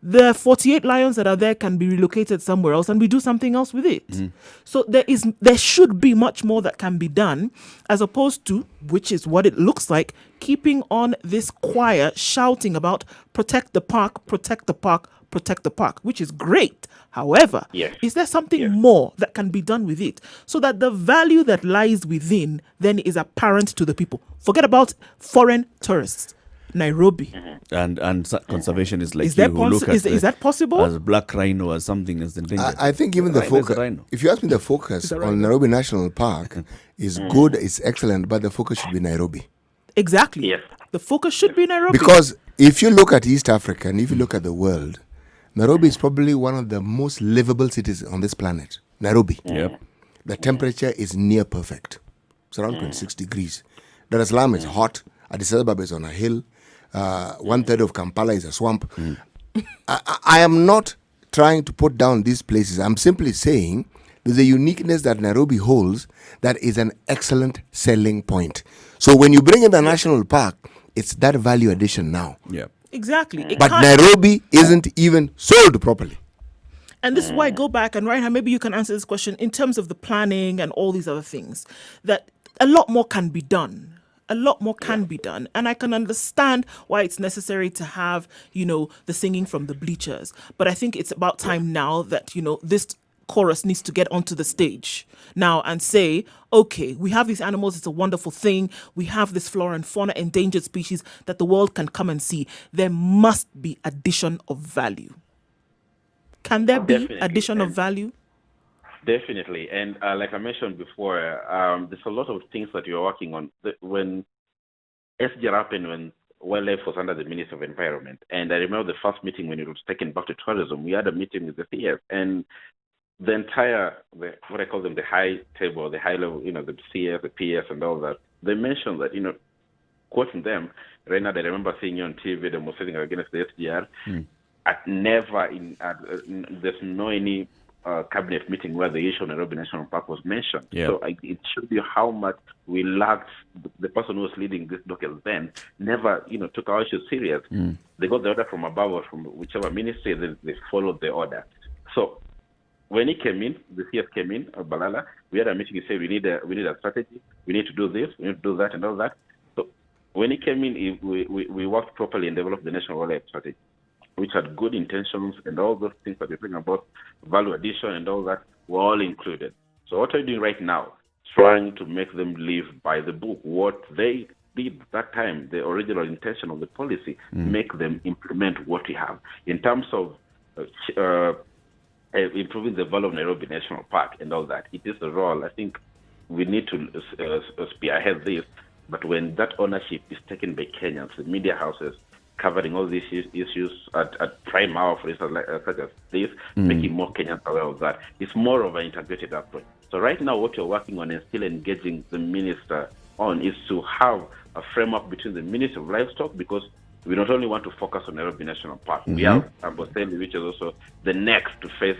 The 48 lions that are there can be relocated somewhere else and we do something else with it. So there should be much more that can be done, as opposed to, which is what it looks like, keeping on this choir shouting about protect the park, protect the park, protect the park, which is great. However, Yes. is there something Yes. more that can be done with it so that the value that lies within then is apparent to the people? Forget about foreign tourists. Nairobi. And conservation is like Is that you who look at is that possible? as black rhino as something that's endangered. I think even the Rhino is a focus, rhino. if you ask me, the focus It's a on rhino. Nairobi National Park is good, it's excellent, but the focus should be Nairobi. Exactly. Yes. The focus should be Nairobi. Because if you look at East Africa and if you look at the world, Nairobi is probably one of the most livable cities on this planet. Nairobi. Yep. The temperature is near perfect. It's around 26 degrees. Dar es Salaam is hot. Addis Ababa is on a hill. 1/3 of Kampala is a swamp. I am not trying to put down these places. I'm simply saying there's a uniqueness that Nairobi holds that is an excellent selling point. So when you bring in the national park, it's that value addition now. Yeah. exactly. It But can't- Nairobi isn't even sold properly. And this is why I go back and Reinhard, maybe you can answer this question in terms of the planning and all these other things, that a lot more can be done. A lot more can be done. And I can understand why it's necessary to have, the singing from the bleachers. But I think it's about time now that, this chorus needs to get onto the stage now and say, okay, we have these animals, it's a wonderful thing. We have this flora and fauna, endangered species that the world can come and see. There must be addition of value. Can there be Definitely. addition of And- value? Definitely, and like I mentioned before, there's a lot of things that you're working on. When SGR happened, when wildlife was under the Ministry of Environment, and I remember the first meeting when it was taken back to tourism, we had a meeting with the CS, and the entire, what I call them, the high table, the high level, the CS, the PS, and all that, they mentioned that, quoting them, Reinhard, I remember seeing you on TV, demonstrating against the SGR. There's no any cabinet meeting where the issue of Nairobi National Park was mentioned. Yeah. So it should be how much we lacked. The person who was leading this docket then never, took our issue serious. They got the order from above or from whichever ministry, they followed the order. So when he came in, the CS came in, Balala, we had a meeting. He said we need a strategy. We need to do this. We need to do that and all that. So when he came in, we worked properly and developed the national wildlife strategy, which had good intentions, and all those things that you're talking about, value addition and all that, were all included. So what are you doing right now? Trying to make them live by the book. What they did that time, the original intention of the policy, make them implement what we have. In terms of improving the value of Nairobi National Park and all that, it is a role. I think we need to spearhead this, but when that ownership is taken by Kenyans, the media houses, covering all these issues at prime hour, for instance, such as this, making more Kenyans aware of that. It's more of an integrated approach. So right now, what you're working on and still engaging the minister on is to have a framework between the Ministry of Livestock, because we not only want to focus on Nairobi National Park, we have Amboseli, which is also the next to face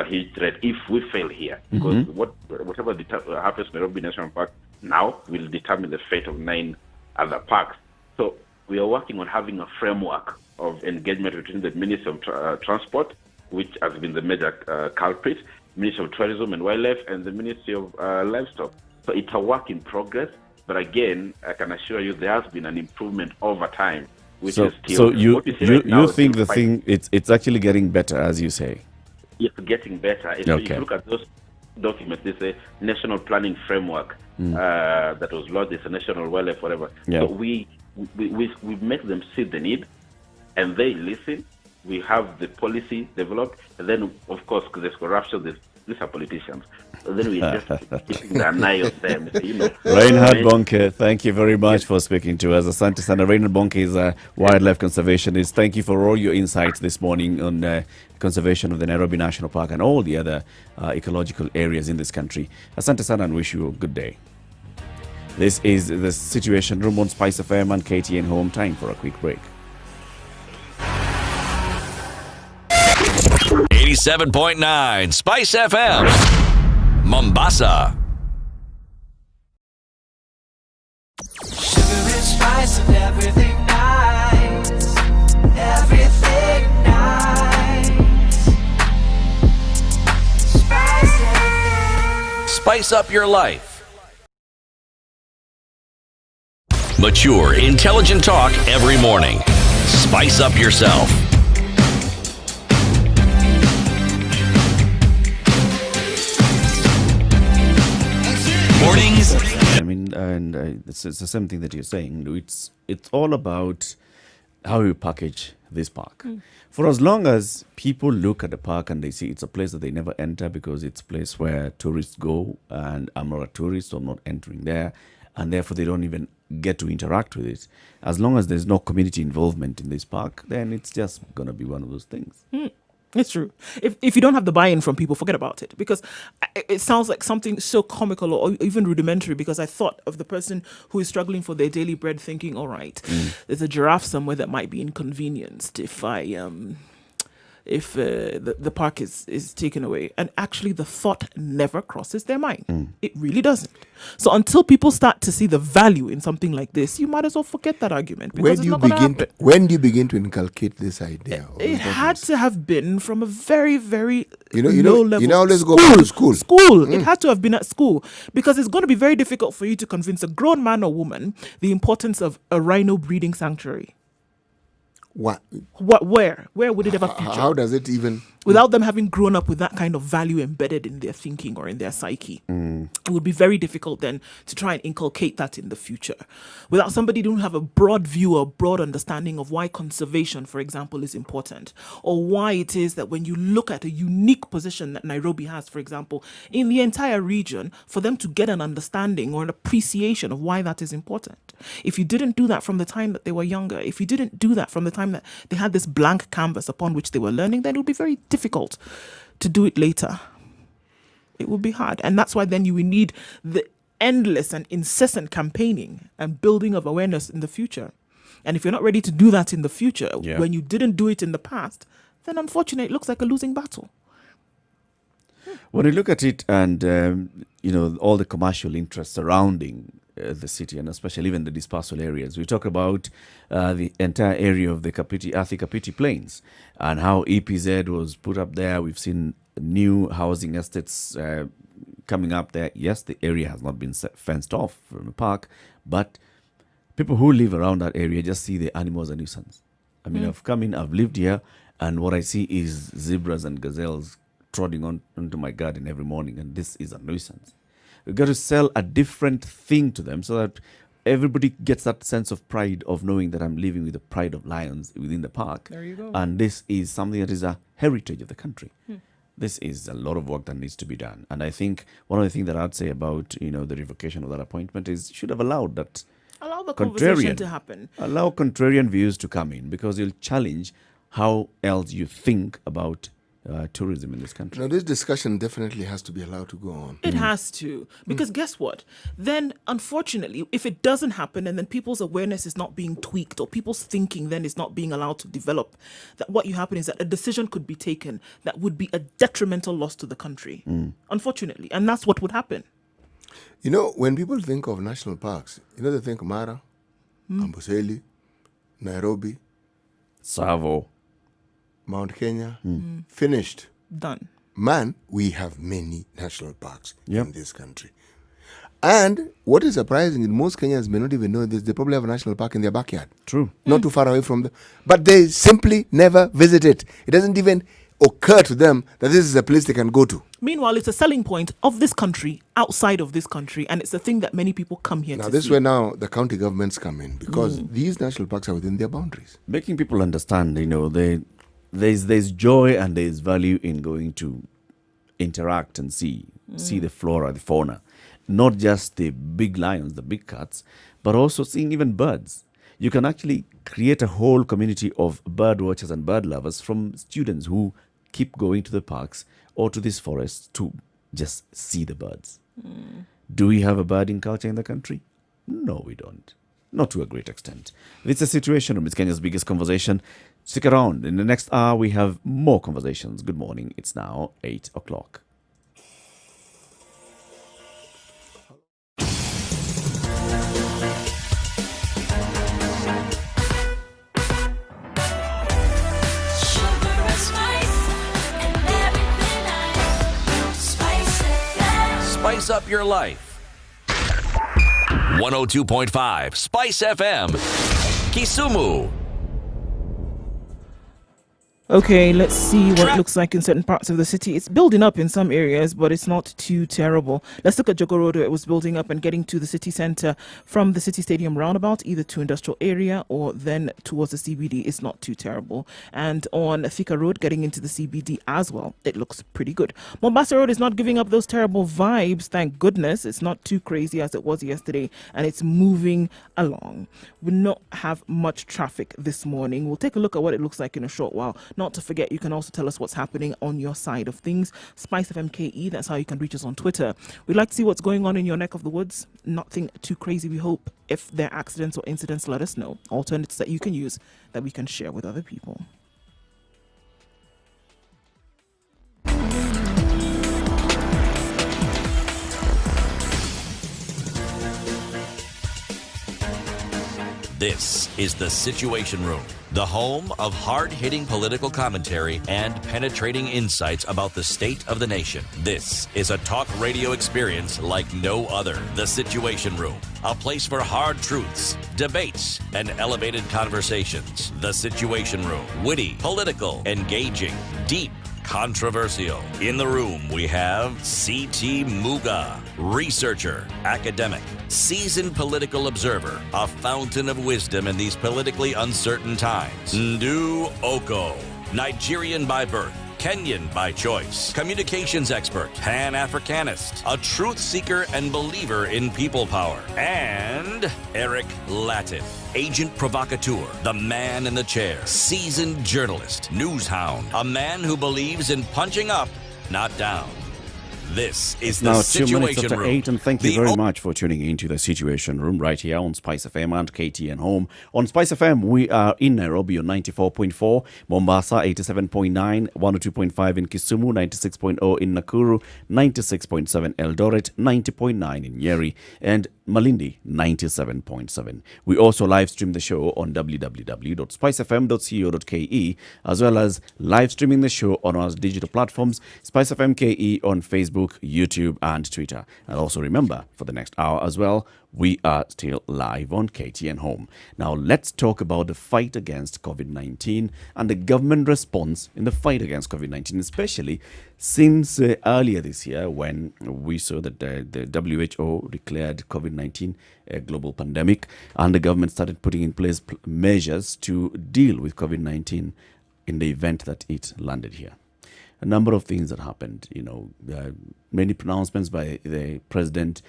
huge threat if we fail here. Because whatever happens in Nairobi National Park now will determine the fate of 9 other parks. So we are working on having a framework of engagement between the Ministry of Transport, which has been the major culprit, Ministry of Tourism and Wildlife, and the Ministry of Livestock. So it's a work in progress, but again, I can assure you there has been an improvement over time, which is still... So you what we see right now you is think still the thing, it's actually getting better, as you say? It's getting better. If Okay. you look at those documents, there's a national planning framework that was launched, it's a national wildlife, whatever. Yeah. So we make them see the need, and they listen. We have the policy developed, and then, of course, because there's corruption, these are politicians. So then we just keeping an eye on them. Reinhard Bonke, thank you very much for speaking to us. Asante sana. Reinhard Bonke is a wildlife conservationist. Thank you for all your insights this morning on conservation of the Nairobi National Park and all the other ecological areas in this country. Asante sana, and wish you a good day. This is the Situation Room on Spice FM and KTN Home. Time for a quick break. 87.9 Spice FM, Mombasa. Sugar and spice and everything nice. Everything nice. Spice FM. Spice up your life. Mature, intelligent talk every morning. Spice up yourself. Mornings. I mean, and it's the same thing that you're saying. It's all about how you package this park. For as long as people look at the park and they see it's a place that they never enter because it's a place where tourists go, and I'm not a tourist, so I'm not entering there, and therefore they don't even get to interact with it. As long as there's no community involvement in this park, then it's just going to be one of those things. It's true. If you don't have the buy-in from people, forget about it. Because it sounds like something so comical or even rudimentary, because I thought of the person who is struggling for their daily bread thinking, all right, there's a giraffe somewhere that might be inconvenienced if the park is taken away. And actually the thought never crosses their mind. It really doesn't. So until people start to see the value in something like this, you might as well forget that argument. Because it's not gonna happen. When do you begin to inculcate this idea? of It had importance? to have been from a very, very You low level. let's go back to school. It had to have been at school, because it's going to be very difficult for you to convince a grown man or woman the importance of a rhino breeding sanctuary. What? Where would it ever feature? How does it even? Without them having grown up with that kind of value embedded in their thinking or in their psyche. It would be very difficult then to try and inculcate that in the future. Without somebody who have a broad view or broad understanding of why conservation, for example, is important, or why it is that when you look at a unique position that Nairobi has, for example, in the entire region, for them to get an understanding or an appreciation of why that is important. If you didn't do that from the time that they were younger, if you didn't do that from the time that they had this blank canvas upon which they were learning, then it would be very difficult to do it later. It would be hard. And that's why then you will need the endless and incessant campaigning and building of awareness in the future. And if you're not ready to do that in the future, when you didn't do it in the past, then unfortunately it looks like a losing battle. When you look at it and, all the commercial interests surrounding the city, and especially even the dispersal areas, we talk about the entire area of the Athi Kapiti Plains and how EPZ was put up there. We've seen new housing estates coming up there. Yes, the area has not been fenced off from the park, but people who live around that area just see the animals a nuisance. I mean, I've come in, I've lived here, and what I see is zebras and gazelles trotting onto my garden every morning, and this is a nuisance. We've got to sell a different thing to them so that everybody gets that sense of pride of knowing that I'm living with the pride of lions within the park. There you go. And this is something that is a heritage of the country. This is a lot of work that needs to be done. And I think one of the things that I'd say about, the revocation of that appointment is you should have allowed that. Allow the conversation to happen. Allow contrarian views to come in, because you'll challenge how else you think about tourism in this country. Now, this discussion definitely has to be allowed to go on. It has to. Because guess what? Then, unfortunately, if it doesn't happen and then people's awareness is not being tweaked or people's thinking then is not being allowed to develop, that what you happen is that a decision could be taken that would be a detrimental loss to the country. Unfortunately. And that's what would happen. You know, when people think of national parks, they think Mara, Amboseli, Nairobi, Savo. Mount Kenya, finished. Done. Man, we have many national parks Yep. in this country. And what is surprising is most Kenyans may not even know this. They probably have a national park in their backyard. True. Not too far away from them. But they simply never visit it. It doesn't even occur to them that this is a place they can go to. Meanwhile, it's a selling point of this country, outside of this country, and it's a thing that many people come here Now, to this is see. where now the county governments come in because these national parks are within their boundaries. Making people understand, there's joy and there's value in going to interact and see the flora, the fauna, not just the big lions, the big cats, but also seeing even birds. You can actually create a whole community of bird watchers and bird lovers from students who keep going to the parks or to these forests to just see the birds. Do we have a birding culture in the country? No, we don't. Not to a great extent. It's a situation room. It's Kenya's biggest conversation. Stick around. In the next hour, we have more conversations. Good morning. It's now 8 o'clock. Sugar and spice and everything nice. Spice FM. Spice up your life. 102.5 Spice FM. Kisumu. Okay, let's see what it looks like in certain parts of the city. It's building up in some areas, but it's not too terrible. Let's look at Jogorodo. It was building up and getting to the city centre from the city stadium roundabout, either to industrial area or then towards the CBD. It's not too terrible. And on Thika Road, getting into the CBD as well, it looks pretty good. Mombasa Road is not giving up those terrible vibes, thank goodness. It's not too crazy as it was yesterday, and it's moving along. We not have much traffic this morning. We'll take a look at what it looks like in a short while. Not to forget, you can also tell us what's happening on your side of things. Spice FM KE, that's how you can reach us on Twitter. We'd like to see what's going on in your neck of the woods. Nothing too crazy, we hope. If there are accidents or incidents, let us know. Alternatives that you can use that we can share with other people. This is the Situation Room, the home of hard-hitting political commentary and penetrating insights about the state of the nation. This is a talk radio experience like no other. The Situation Room, a place for hard truths, debates, and elevated conversations. The Situation Room, witty, political, engaging, deep, controversial. In the room, we have C.T. Muga, researcher, academic, seasoned political observer, a fountain of wisdom in these politically uncertain times. Ndu Oko, Nigerian by birth, Kenyan by choice, communications expert, Pan-Africanist, a truth seeker and believer in people power, and Eric Latin, agent provocateur, the man in the chair, seasoned journalist, news hound, a man who believes in punching up, not down. This is the Now 2 minutes Situation after Room. 8, and thank you The very much for tuning into the Situation Room right here on Spice FM and KTN Home. On Spice FM, we are in Nairobi on 94.4, Mombasa 87.9, 102.5 in Kisumu, 96.0 in Nakuru, 96.7 Eldoret, 90.9 in Nyeri, and Malindi 97.7. We also live stream the show on www.spicefm.co.ke, as well as live streaming the show on our digital platforms, Spice FM KE on Facebook, YouTube, and Twitter. And also remember, for the next hour as well, we are still live on KTN Home. Now, let's talk about the fight against COVID-19 and the government response in the fight against COVID-19, especially since earlier this year when we saw that the WHO declared COVID-19 a global pandemic and the government started putting in place measures to deal with COVID-19 in the event that it landed here. a number of things that happened. Many pronouncements by the president,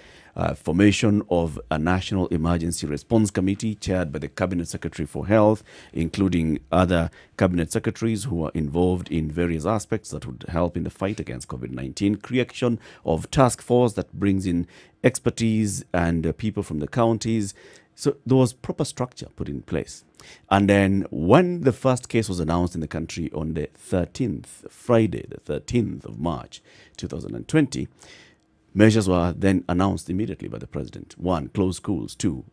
formation of a national emergency response committee chaired by the cabinet secretary for health, including other cabinet secretaries who are involved in various aspects that would help in the fight against COVID-19, creation of task force that brings in expertise and people from the counties. So there was proper structure put in place. And then when the first case was announced in the country on the 13th, Friday, the 13th of March, 2020, measures were then announced immediately by the president. 1, close schools. 2,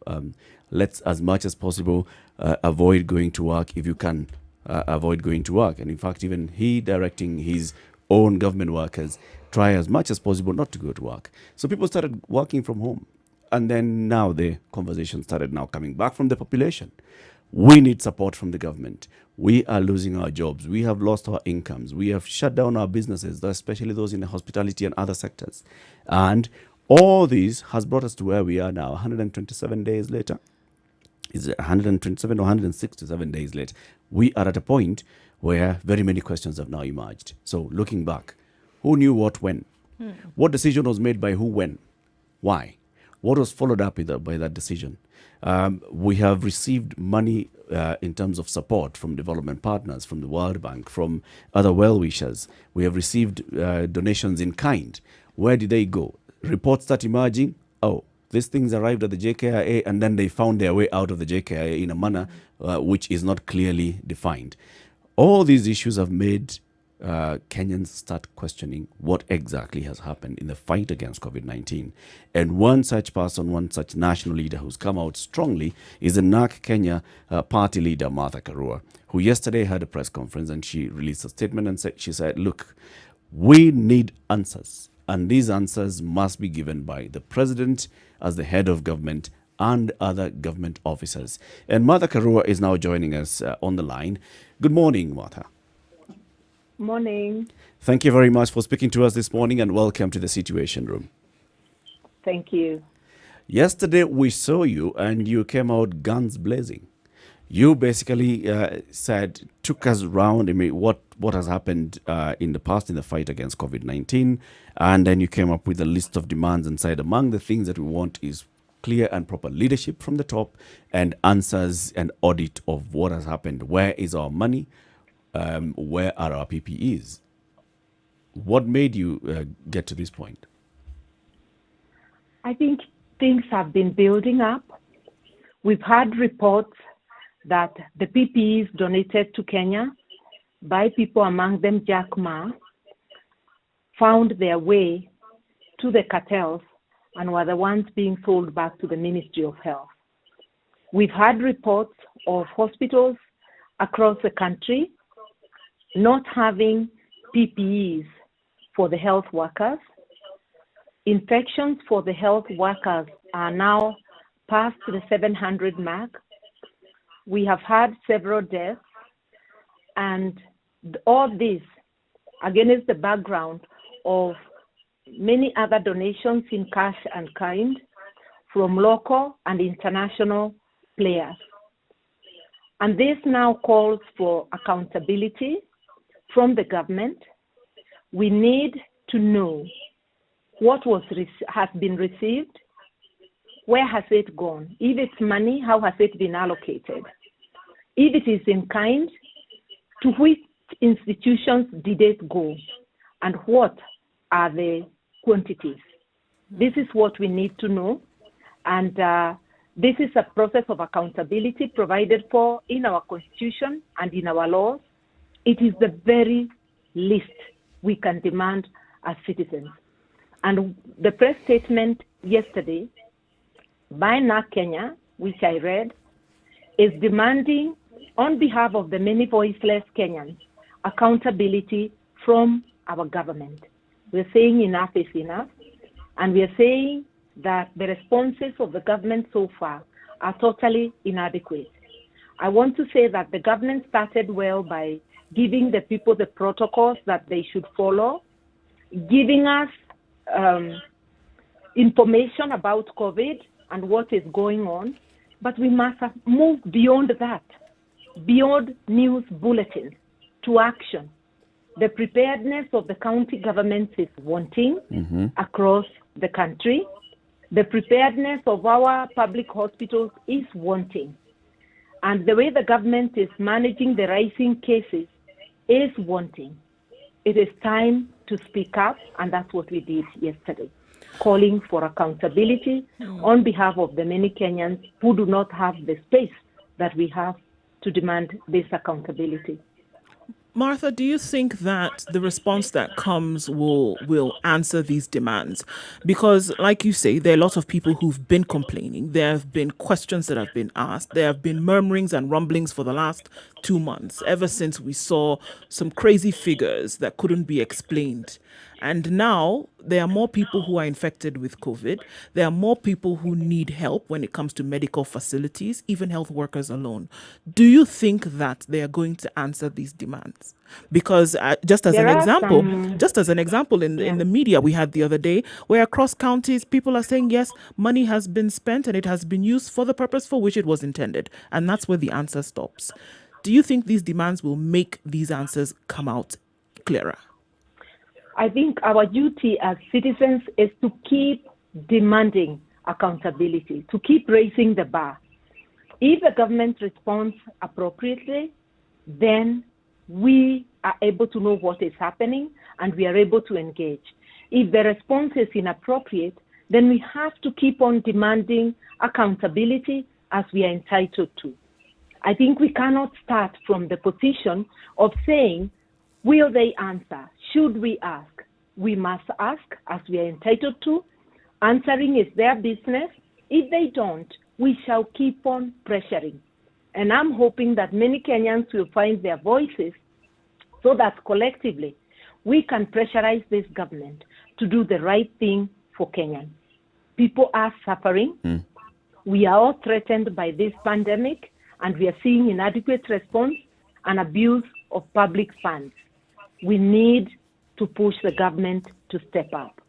let's as much as possible avoid going to work if you can avoid going to work. And in fact, even he directing his own government workers, try as much as possible not to go to work. So people started working from home. And then now the conversation started now coming back from the population. We need support from the government. We are losing our jobs. We have lost our incomes. We have shut down our businesses, especially those in the hospitality and other sectors. And all this has brought us to where we are now, 127 days later. Is it 127 or 167 days later? We are at a point where very many questions have now emerged. So looking back, who knew what when? What decision was made by who when? Why? What was followed up by that decision? We have received money in terms of support from development partners, from the World Bank, from other well-wishers. We have received donations in kind. Where did they go? Reports start emerging. Oh, these things arrived at the JKIA and then they found their way out of the JKIA in a manner which is not clearly defined. All these issues have made Kenyans start questioning what exactly has happened in the fight against COVID-19. And one such person, one such national leader who's come out strongly is the NARC Kenya party leader, Martha Karua, who yesterday had a press conference and she released a statement and she said, look, we need answers. And these answers must be given by the president as the head of government and other government officers. And Martha Karua is now joining us on the line. Good morning, Martha. Morning. Thank you very much for speaking to us this morning and welcome to the Situation Room. Thank you. Yesterday we saw you and you came out guns blazing. You basically took us around what has happened in the past in the fight against COVID-19, and then you came up with a list of demands and said among the things that we want is clear and proper leadership from the top and answers and audit of what has happened. Where is our money? Where are our PPEs? What made you get to this point? I think things have been building up. We've had reports that the PPEs donated to Kenya by people, among them Jack Ma, found their way to the cartels and were the ones being sold back to the Ministry of Health. We've had reports of hospitals across the country not having PPEs for the health workers. Infections for the health workers are now past the 700 mark. We have had several deaths, and all this against the background of many other donations in cash and kind from local and international players. And this now calls for accountability from the government. We need to know what has been received, where has it gone? If it's money, how has it been allocated? If it is in kind, to which institutions did it go? And what are the quantities? This is what we need to know. And this is a process of accountability provided for in our Constitution and in our laws. It is the very least we can demand as citizens. And the press statement yesterday by NARC Kenya, which I read, is demanding on behalf of the many voiceless Kenyans accountability from our government. We're saying enough is enough, and we are saying that the responses of the government so far are totally inadequate. I want to say that the government started well by giving the people the protocols that they should follow, giving us information about COVID and what is going on, but we must have moved beyond that, beyond news bulletins to action. The preparedness of the county governments is wanting across the country. The preparedness of our public hospitals is wanting. And the way the government is managing the rising cases is wanting. It is time to speak up, and that's what we did yesterday, calling for accountability on behalf of the many Kenyans who do not have the space that we have to demand this accountability. Martha, do you think that the response that comes will answer these demands? Because, like you say, there are a lot of people who've been complaining. There have been questions that have been asked. There have been murmurings and rumblings for the last 2 months, ever since we saw some crazy figures that couldn't be explained. And now there are more people who are infected with COVID. There are more people who need help when it comes to medical facilities, even health workers alone. Do you think that they are going to answer these demands? Because just as There an are example, some- in the media we had the other day, where across counties people are saying yes, money has been spent and it has been used for the purpose for which it was intended, and that's where the answer stops. Do you think these demands will make these answers come out clearer? I think our duty as citizens is to keep demanding accountability, to keep raising the bar. If the government responds appropriately, then we are able to know what is happening and we are able to engage. If the response is inappropriate, then we have to keep on demanding accountability as we are entitled to. I think we cannot start from the position of saying, will they answer? Should we ask? We must ask as we are entitled to. Answering is their business. If they don't, we shall keep on pressuring. And I'm hoping that many Kenyans will find their voices so that collectively we can pressurize this government to do the right thing for Kenyans. People are suffering. We are all threatened by this pandemic, and we are seeing inadequate response and abuse of public funds. We need to push the government to step up.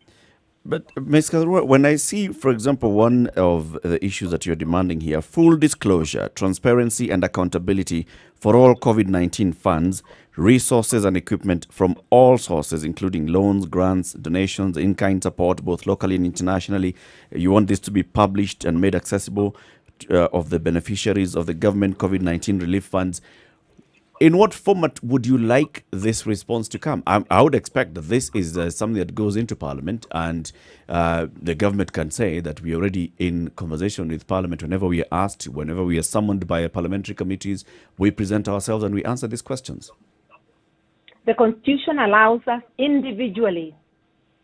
But, Ms. Karua, when I see, for example, one of the issues that you're demanding here, full disclosure, transparency and accountability for all COVID-19 funds, resources and equipment from all sources, including loans, grants, donations, in-kind support, both locally and internationally. You want this to be published and made accessible of the beneficiaries of the government COVID-19 relief funds. In what format would you like this response to come? I would expect that this is something that goes into Parliament, and the government can say that we are already in conversation with Parliament whenever we are asked, whenever we are summoned by parliamentary committees, we present ourselves and we answer these questions. The Constitution allows us individually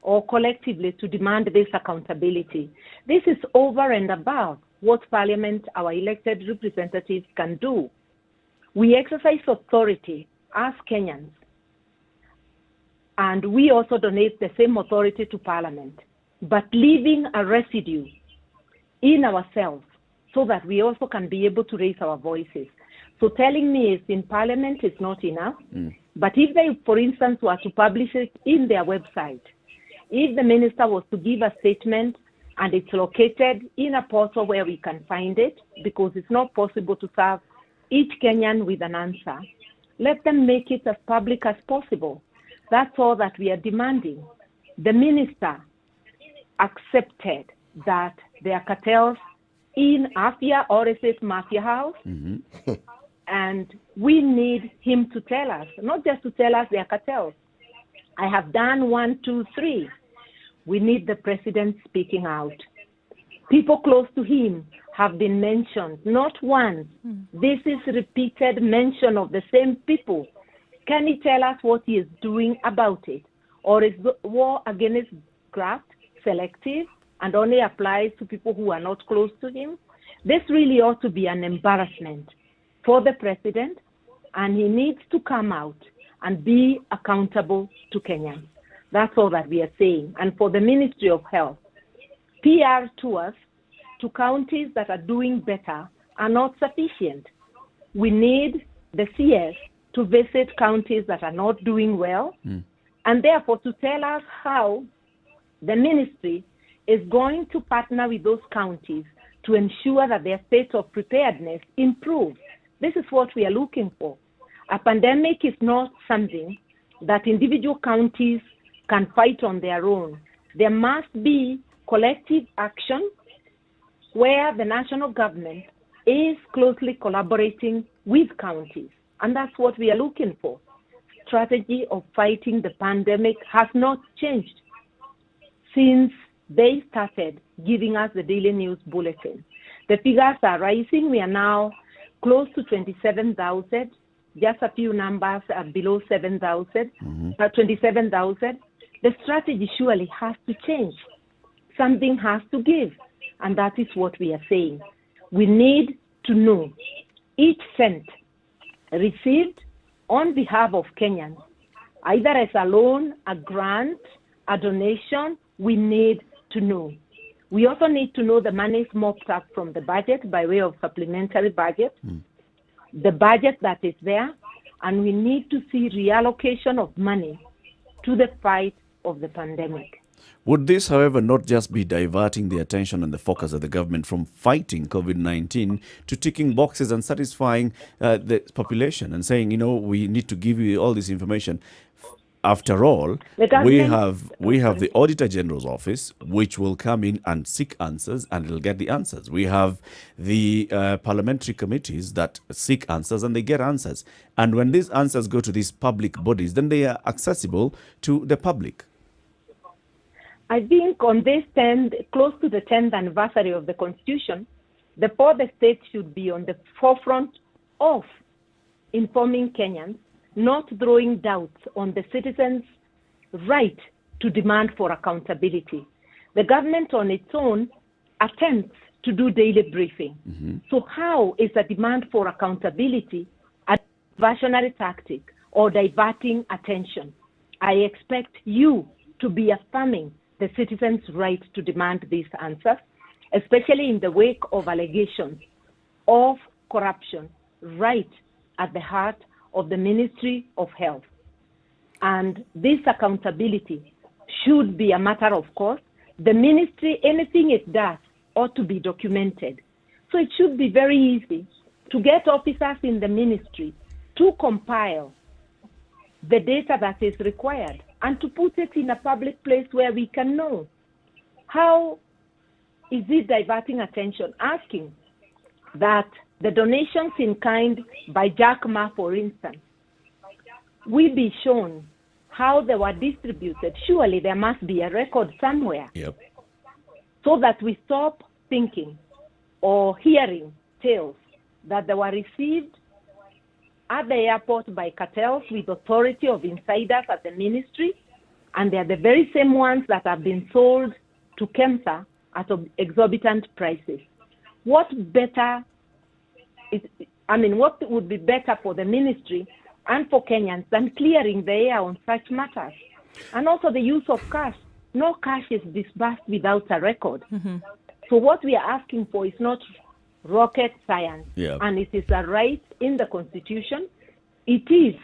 or collectively to demand this accountability. This is over and above what Parliament, our elected representatives, can do. We exercise authority as Kenyans, and we also donate the same authority to Parliament, but leaving a residue in ourselves so that we also can be able to raise our voices. So telling me it's in Parliament is not enough, but if they, for instance, were to publish it in their website, if the minister was to give a statement and it's located in a portal where we can find it, because it's not possible to serve each Kenyan with an answer, let them make it as public as possible. That's all that we are demanding. The minister accepted that there are cartels in Afia, or is it Mafia House? And we need him to tell us, not just to tell us there are cartels. I have done 1, 2, 3. We need the president speaking out. People close to him have been mentioned, not once. This is repeated mention of the same people. Can he tell us what he is doing about it? Or is the war against graft selective and only applies to people who are not close to him? This really ought to be an embarrassment for the president, and he needs to come out and be accountable to Kenyans. That's all that we are saying. And for the Ministry of Health, PR tours to counties that are doing better are not sufficient. We need the CS to visit counties that are not doing well, and therefore to tell us how the ministry is going to partner with those counties to ensure that their state of preparedness improves. This is what we are looking for. A pandemic is not something that individual counties can fight on their own. There must be collective action where the national government is closely collaborating with counties. And that's what we are looking for. Strategy of fighting the pandemic has not changed since they started giving us the daily news bulletin. The figures are rising. We are now close to 27,000. Just a few numbers are below 7,000, 27,000. The strategy surely has to change. Something has to give. And that is what we are saying. We need to know each cent received on behalf of Kenyans, either as a loan, a grant, a donation. We need to know. We also need to know the money is mopped up from the budget by way of supplementary budget, the budget that is there, and we need to see reallocation of money to the fight of the pandemic. Would this, however, not just be diverting the attention and the focus of the government from fighting COVID-19 to ticking boxes and satisfying the population and saying, we need to give you all this information? After all, we have the Auditor General's office, which will come in and seek answers, and it'll get the answers. We have the parliamentary committees that seek answers, and they get answers. And when these answers go to these public bodies, then they are accessible to the public. I think on this close to the 10th anniversary of the Constitution, the fourth estate should be on the forefront of informing Kenyans, not throwing doubts on the citizens' right to demand for accountability. The government on its own attempts to do daily briefing. So how is a demand for accountability a diversionary tactic or diverting attention? I expect you to be affirming the citizens' right to demand these answers, especially in the wake of allegations of corruption right at the heart of the Ministry of Health. And this accountability should be a matter of course. The ministry, anything it does ought to be documented. So it should be very easy to get officers in the ministry to compile the data that is required and to put it in a public place where we can know. How is it diverting attention? Asking that the donations in kind by Jack Ma, for instance, will be shown how they were distributed. Surely there must be a record somewhere. Yep. So that we stop thinking or hearing tales that they were received at the airport by cartels with authority of insiders at the ministry, and they are the very same ones that have been sold to KEMSA at exorbitant prices. What would be better for the ministry and for Kenyans than clearing the air on such matters? And also the use of cash. No cash is disbursed without a record. So what we are asking for is not rocket science, and it is a right in the Constitution. It is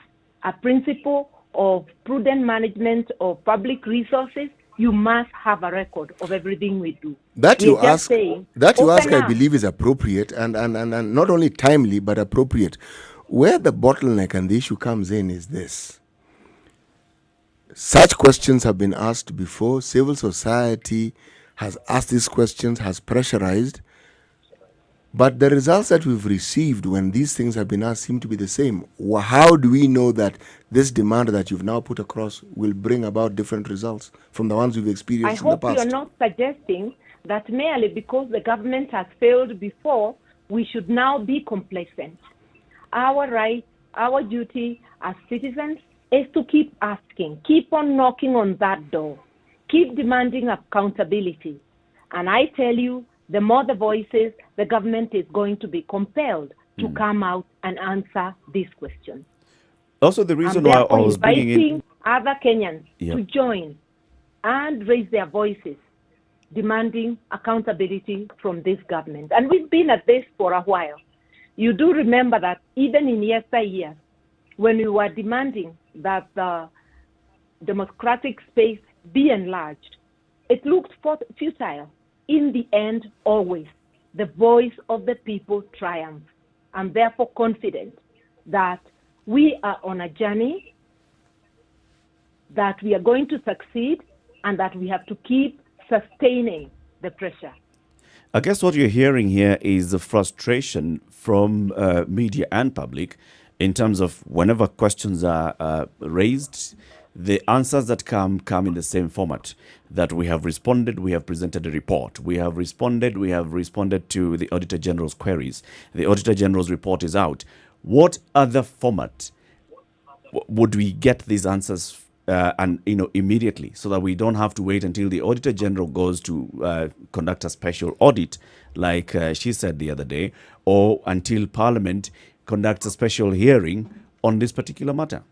a principle of prudent management of public resources. You must have a record of everything we do. That you ask, I believe, is appropriate and not only timely but appropriate. Where the bottleneck and the issue comes in is this. Such questions have been asked before. Civil society has asked these questions, has pressurized. But the results that we've received when these things have been asked seem to be the same. How do we know that this demand that you've now put across will bring about different results from the ones we've experienced in the past? I hope you're not suggesting that merely because the government has failed before, we should now be complacent. Our right, our duty as citizens is to keep asking, keep on knocking on that door, keep demanding accountability. And I tell you, the more the voices, the government is going to be compelled to come out and answer these questions. Also, the reason why I was bringing in other Kenyans to join and raise their voices, demanding accountability from this government. And we've been at this for a while. You do remember that even in yesteryears, when we were demanding that the democratic space be enlarged, it looked futile. In the end, always, the voice of the people triumphs. I'm therefore confident that we are on a journey that we are going to succeed and that we have to keep sustaining the pressure. I guess what you're hearing here is the frustration from media and public in terms of whenever questions are raised, the answers that come in the same format. That we have responded, we have presented a report. We have responded to the Auditor General's queries. The Auditor General's report is out. What other format would we get these answers immediately, so that we don't have to wait until the Auditor General goes to conduct a special audit, like she said the other day, or until Parliament conducts a special hearing on this particular matter?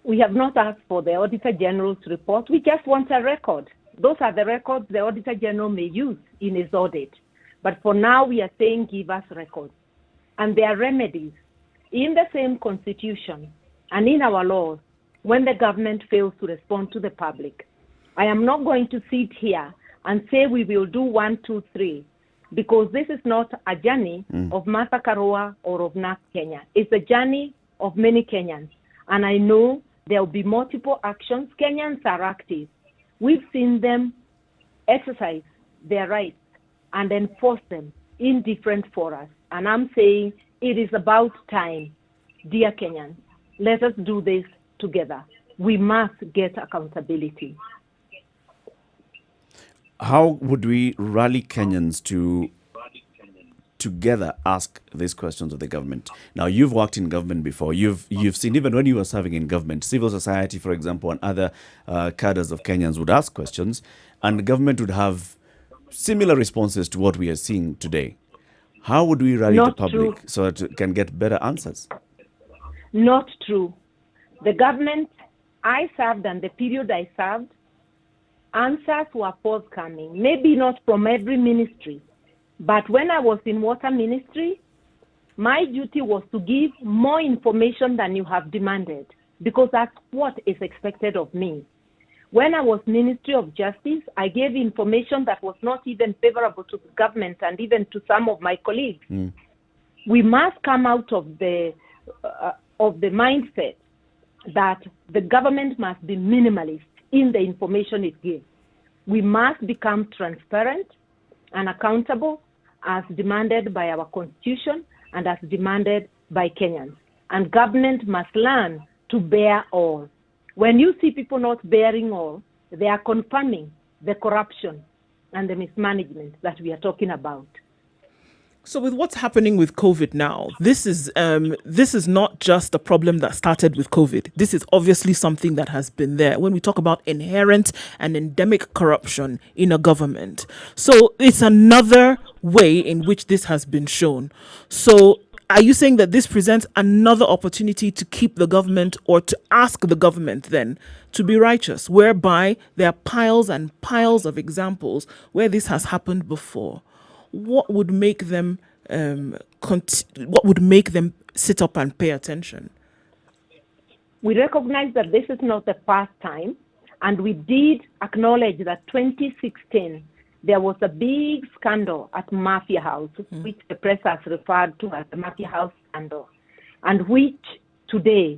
We have not asked for the Auditor General's report. We just want a record. Those are the records the Auditor General may use in his audit. But for now, we are saying give us records. And there are remedies in the same constitution and in our laws when the government fails to respond to the public. I am not going to sit here and say we will do 1, 2, 3, because this is not a journey of Martha Karua or of NAK Kenya. It's a journey of many Kenyans. And I know there will be multiple actions. Kenyans are active. We've seen them exercise their rights and enforce them in different forums. And I'm saying it is about time, dear Kenyans. Let us do this together. We must get accountability. How would we rally Kenyans to together ask these questions of the government? Now, you've worked in government before. You've seen, even when you were serving in government, civil society, for example, and other cadres of Kenyans would ask questions, and the government would have similar responses to what we are seeing today. How would we rally the public so that it can get better answers? Not true. The government I served and the period I served, answers were forthcoming. Maybe not from every ministry, but when I was in water ministry, my duty was to give more information than you have demanded, because that's what is expected of me. When I was Ministry of Justice, I gave information that was not even favorable to the government and even to some of my colleagues. We must come out of the mindset that the government must be minimalist in the information it gives. We must become transparent and accountable as demanded by our constitution and as demanded by Kenyans. And government must learn to bear all. When you see people not bearing all, they are confirming the corruption and the mismanagement that we are talking about. So with what's happening with COVID now, this is not just a problem that started with COVID. This is obviously something that has been there when we talk about inherent and endemic corruption in a government. So it's another way in which this has been shown. So are you saying that this presents another opportunity to keep the government, or to ask the government then to be righteous, whereby there are piles and piles of examples where this has happened before? What would make them sit up and pay attention? We recognize that this is not the first time, and we did acknowledge that 2016 there was a big scandal at Mafia House, which the press has referred to as the Mafia House scandal, and which today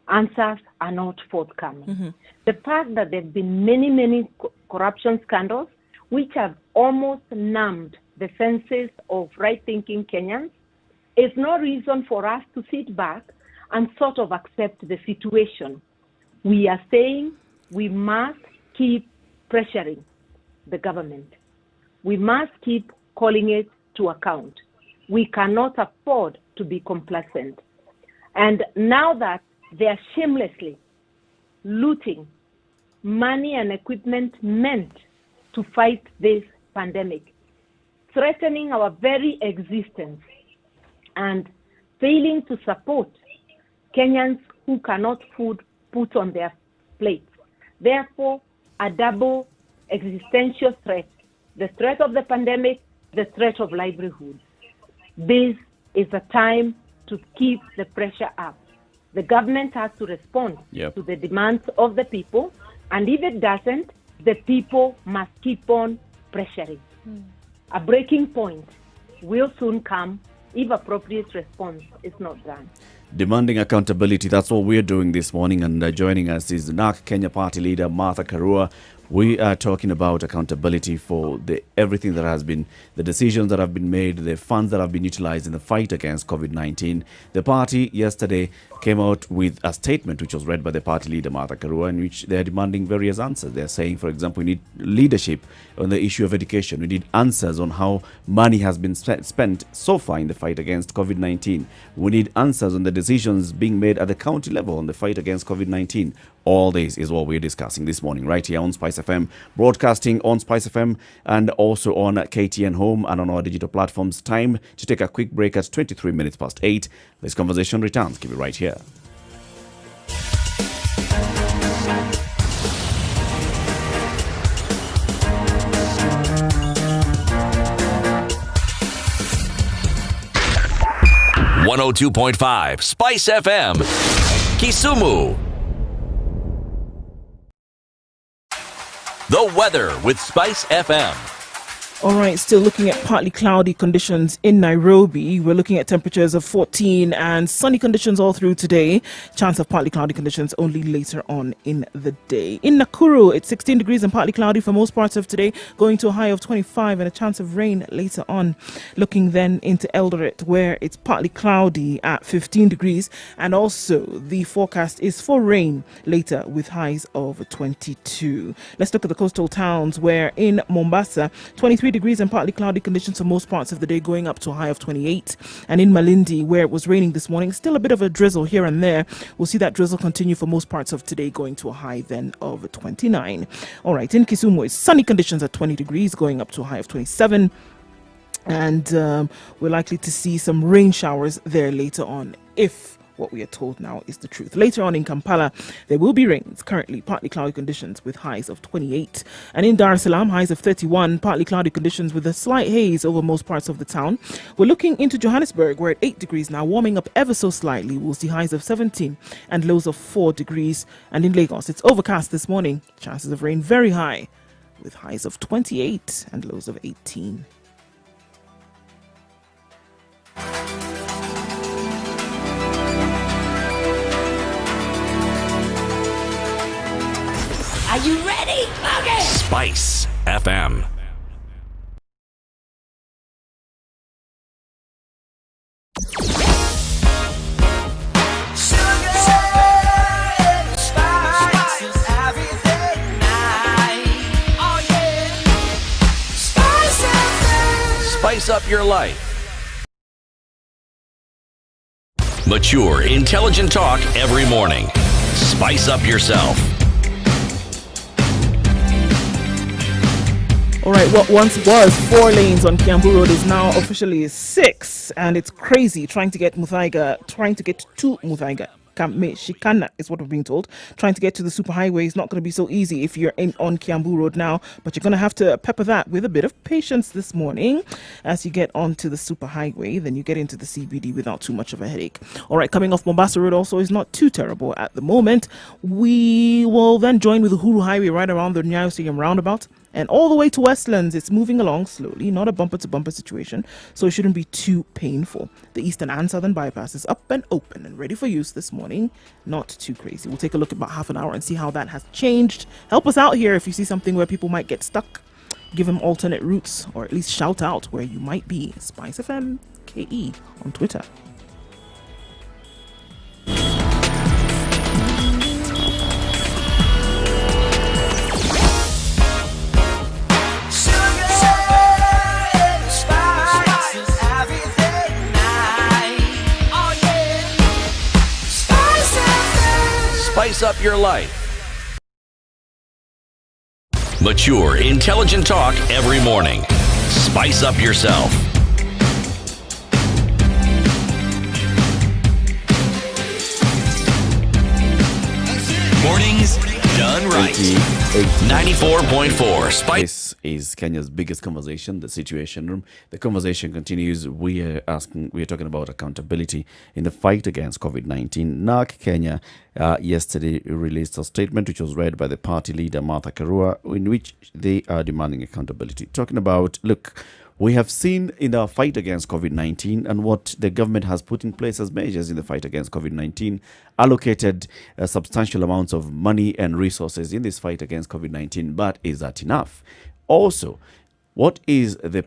answers are not forthcoming. The fact that there have been many corruption scandals which have almost numbed the senses of right-thinking Kenyans is no reason for us to sit back and sort of accept the situation. We are saying we must keep pressuring the government. We must keep calling it to account. We cannot afford to be complacent. And now that they are shamelessly looting money and equipment meant to fight this pandemic, threatening our very existence, and failing to support Kenyans who cannot put on their plates. Therefore, a double existential threat: the threat of the pandemic, the threat of livelihood. This is a time to keep the pressure up. The government has to respond to the demands of the people, and if it doesn't, the people must keep on pressuring. A breaking point will soon come if appropriate response is not done. demanding accountability. That's what we're doing this morning. And joining us is NARC Kenya Party leader Martha Karua. We are talking about accountability for everything that has been, the decisions that have been made, the funds that have been utilized in the fight against COVID-19. The party yesterday came out with a statement which was read by the party leader Martha Karua, in which they are demanding various answers. They're saying, for example, we need leadership on the issue of education. We need answers on how money has been spent so far in the fight against COVID-19. We need answers on the decisions being made at the county level on the fight against COVID-19. All this is what we're discussing this morning right here on Spice FM, broadcasting on Spice FM and also on KTN Home and on our digital platforms. Time to take a quick break at 23 minutes past 8. This conversation returns. Keep it right here. .5 Spice FM, Kisumu. The weather with Spice FM. All right, still looking at partly cloudy conditions in Nairobi. We're looking at temperatures of 14 and sunny conditions all through today. Chance of partly cloudy conditions only later on in the day. In Nakuru, it's 16 degrees and partly cloudy for most parts of today, going to a high of 25 and a chance of rain later on. Looking then into Eldoret, where it's partly cloudy at 15 degrees. And also the forecast is for rain later with highs of 22. Let's look at the coastal towns, where in Mombasa, 23 degrees and partly cloudy conditions for most parts of the day, going up to a high of 28. And in Malindi, where it was raining this morning, still a bit of a drizzle here and there. We'll see that drizzle continue for most parts of today, going to a high then of 29. All right, in Kisumu, it's sunny conditions at 20 degrees, going up to a high of 27. And we're likely to see some rain showers there later on, if what we are told now is the truth. Later on in Kampala, there will be rains. Currently, partly cloudy conditions with highs of 28. And in Dar es Salaam, highs of 31, partly cloudy conditions with a slight haze over most parts of the town. We're looking into Johannesburg, where at 8 degrees now, warming up ever so slightly. We'll see highs of 17 and lows of 4 degrees. And in Lagos, it's overcast this morning. Chances of rain very high, with highs of 28 and lows of 18. Are you ready? Okay. Spice FM. Spice up your life. Mature, intelligent talk every morning. Spice up yourself. All right, what once was 4 lanes on Kiambu Road is now officially 6, and it's crazy trying to get to Muthaiga. Shikana is what we're being told. Trying to get to the superhighway is not going to be so easy if you're on Kiambu Road now, but you're going to have to pepper that with a bit of patience this morning as you get onto the superhighway. Then you get into the CBD without too much of a headache. All right, coming off Mombasa Road also is not too terrible at the moment. We will then join with the Uhuru Highway right around the Nyayo Stadium roundabout. And all the way to Westlands, it's moving along slowly, not a bumper-to-bumper situation, so it shouldn't be too painful. The eastern and southern bypass is up and open and ready for use this morning. Not too crazy. We'll take a look at about half an hour and see how that has changed. Help us out here if you see something where people might get stuck. Give them alternate routes, or at least shout out where you might be. Spice FM KE on Twitter. Spice up your life. Mature, intelligent talk every morning. Spice up yourself. Mornings done right. 94.4 Spice. This is Kenya's biggest conversation, the Situation Room. The conversation continues. We are talking about accountability in the fight against COVID-19. NARC Kenya yesterday released a statement which was read by the party leader Martha Karua, in which they are demanding accountability. Talking about, look, We have seen in our fight against COVID-19 and what the government has put in place as measures in the fight against COVID-19, allocated substantial amounts of money and resources in this fight against COVID-19. But is that enough? Also, what is the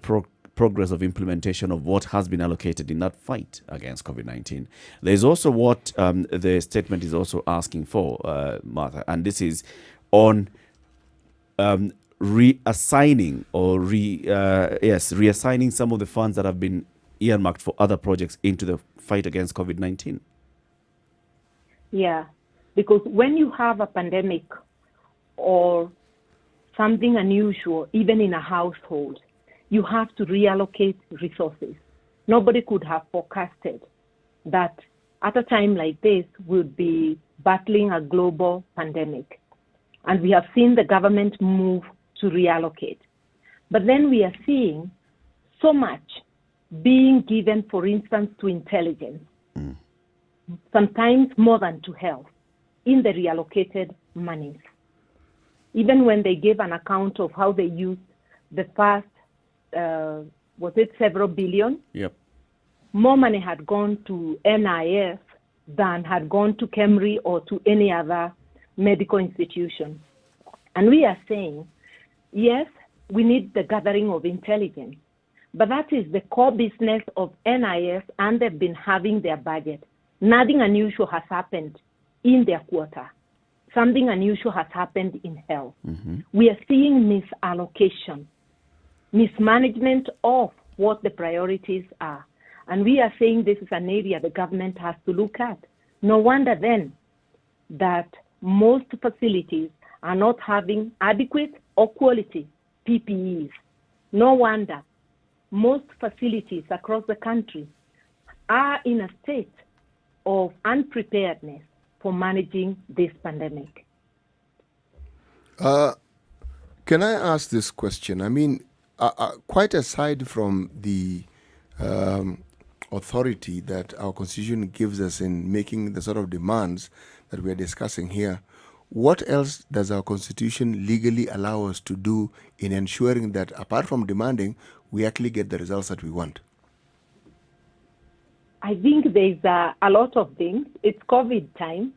progress of implementation of what has been allocated in that fight against COVID-19? There's also what the statement is also asking for, Martha, and this is on reassigning or reassigning some of the funds that have been earmarked for other projects into the fight against COVID-19. Yeah, because when you have a pandemic or something unusual, even in a household, you have to reallocate resources. Nobody could have forecasted that at a time like this, we'll be battling a global pandemic. And we have seen the government move to reallocate. But then we are seeing so much being given, for instance, to intelligence, sometimes more than to health, in the reallocated monies. Even when they gave an account of how they used the first, was it several billion? Yep. More money had gone to NIS than had gone to KEMRI or to any other medical institution. And we are saying, yes, we need the gathering of intelligence, but that is the core business of NIS, and they've been having their budget. Nothing unusual has happened in their quarter. Something unusual has happened in health. We are seeing misallocation, mismanagement of what the priorities are. And we are saying this is an area the government has to look at. No wonder then that most facilities are not having adequate or quality PPEs. No wonder most facilities across the country are in a state of unpreparedness for managing this pandemic. Can I ask this question? I mean, quite aside from the authority that our constitution gives us in making the sort of demands that we are discussing here, what else does our constitution legally allow us to do in ensuring that, apart from demanding, we actually get the results that we want? I think there's a lot of things. It's COVID time.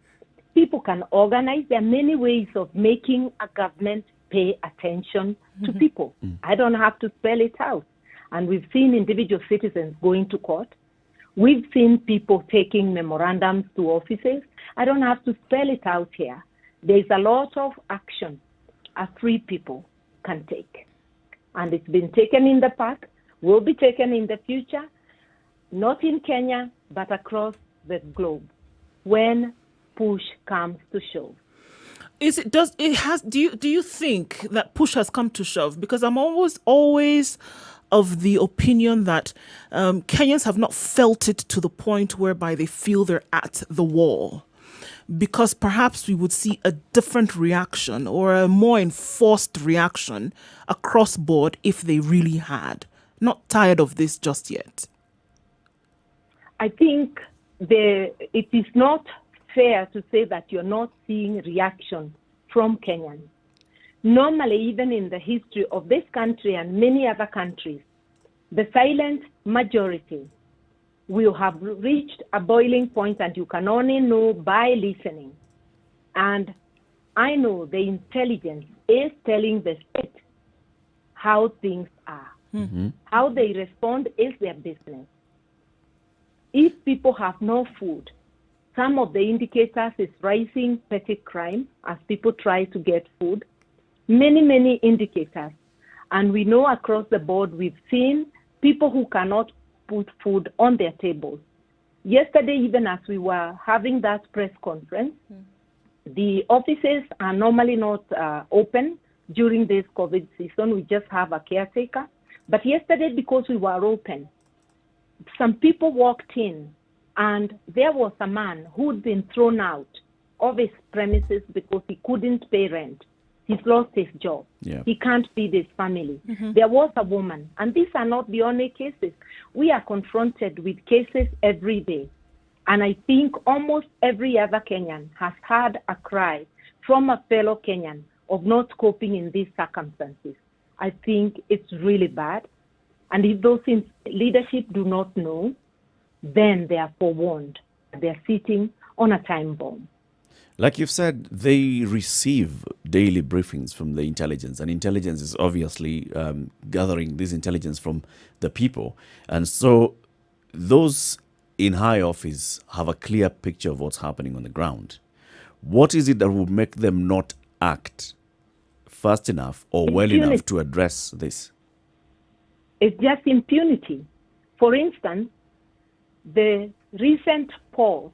People can organize. There are many ways of making a government pay attention to people. I don't have to spell it out. And we've seen individual citizens going to court. We've seen people taking memorandums to offices. I don't have to spell it out here. There's a lot of action a free people can take. And it's been taken in the past, will be taken in the future, not in Kenya, but across the globe, when push comes to shove. Do you think that push has come to shove? Because I'm always of the opinion that Kenyans have not felt it to the point whereby they feel they're at the wall. Because perhaps we would see a different reaction or a more enforced reaction across board if they really had. Not tired of this just yet. I think it is not fair to say that you're not seeing reaction from Kenyans. Normally, even in the history of this country and many other countries, the silent majority will have reached a boiling point, and you can only know by listening. And I know the intelligence is telling the state how things are. How they respond is their business. If people have no food, some of the indicators is rising petty crime as people try to get food. Many indicators. And we know across the board, we've seen people who cannot put food on their tables. Yesterday, even as we were having that press conference, the offices are normally not open during this COVID season. We just have a caretaker. But yesterday, because we were open, some people walked in, and there was a man who'd been thrown out of his premises because he couldn't pay rent. He's lost his job. Yeah. He can't feed his family. There was a woman, and these are not the only cases. We are confronted with cases every day. And I think almost every other Kenyan has had a cry from a fellow Kenyan of not coping in these circumstances. I think it's really bad. And if those in leadership do not know, then they are forewarned. They're sitting on a time bomb. Like you've said, they receive daily briefings from the intelligence, and intelligence is obviously gathering this intelligence from the people. And so those in high office have a clear picture of what's happening on the ground. What is it that would make them not act fast enough or well enough Impunity. to address this? It's just impunity. For instance, the recent polls,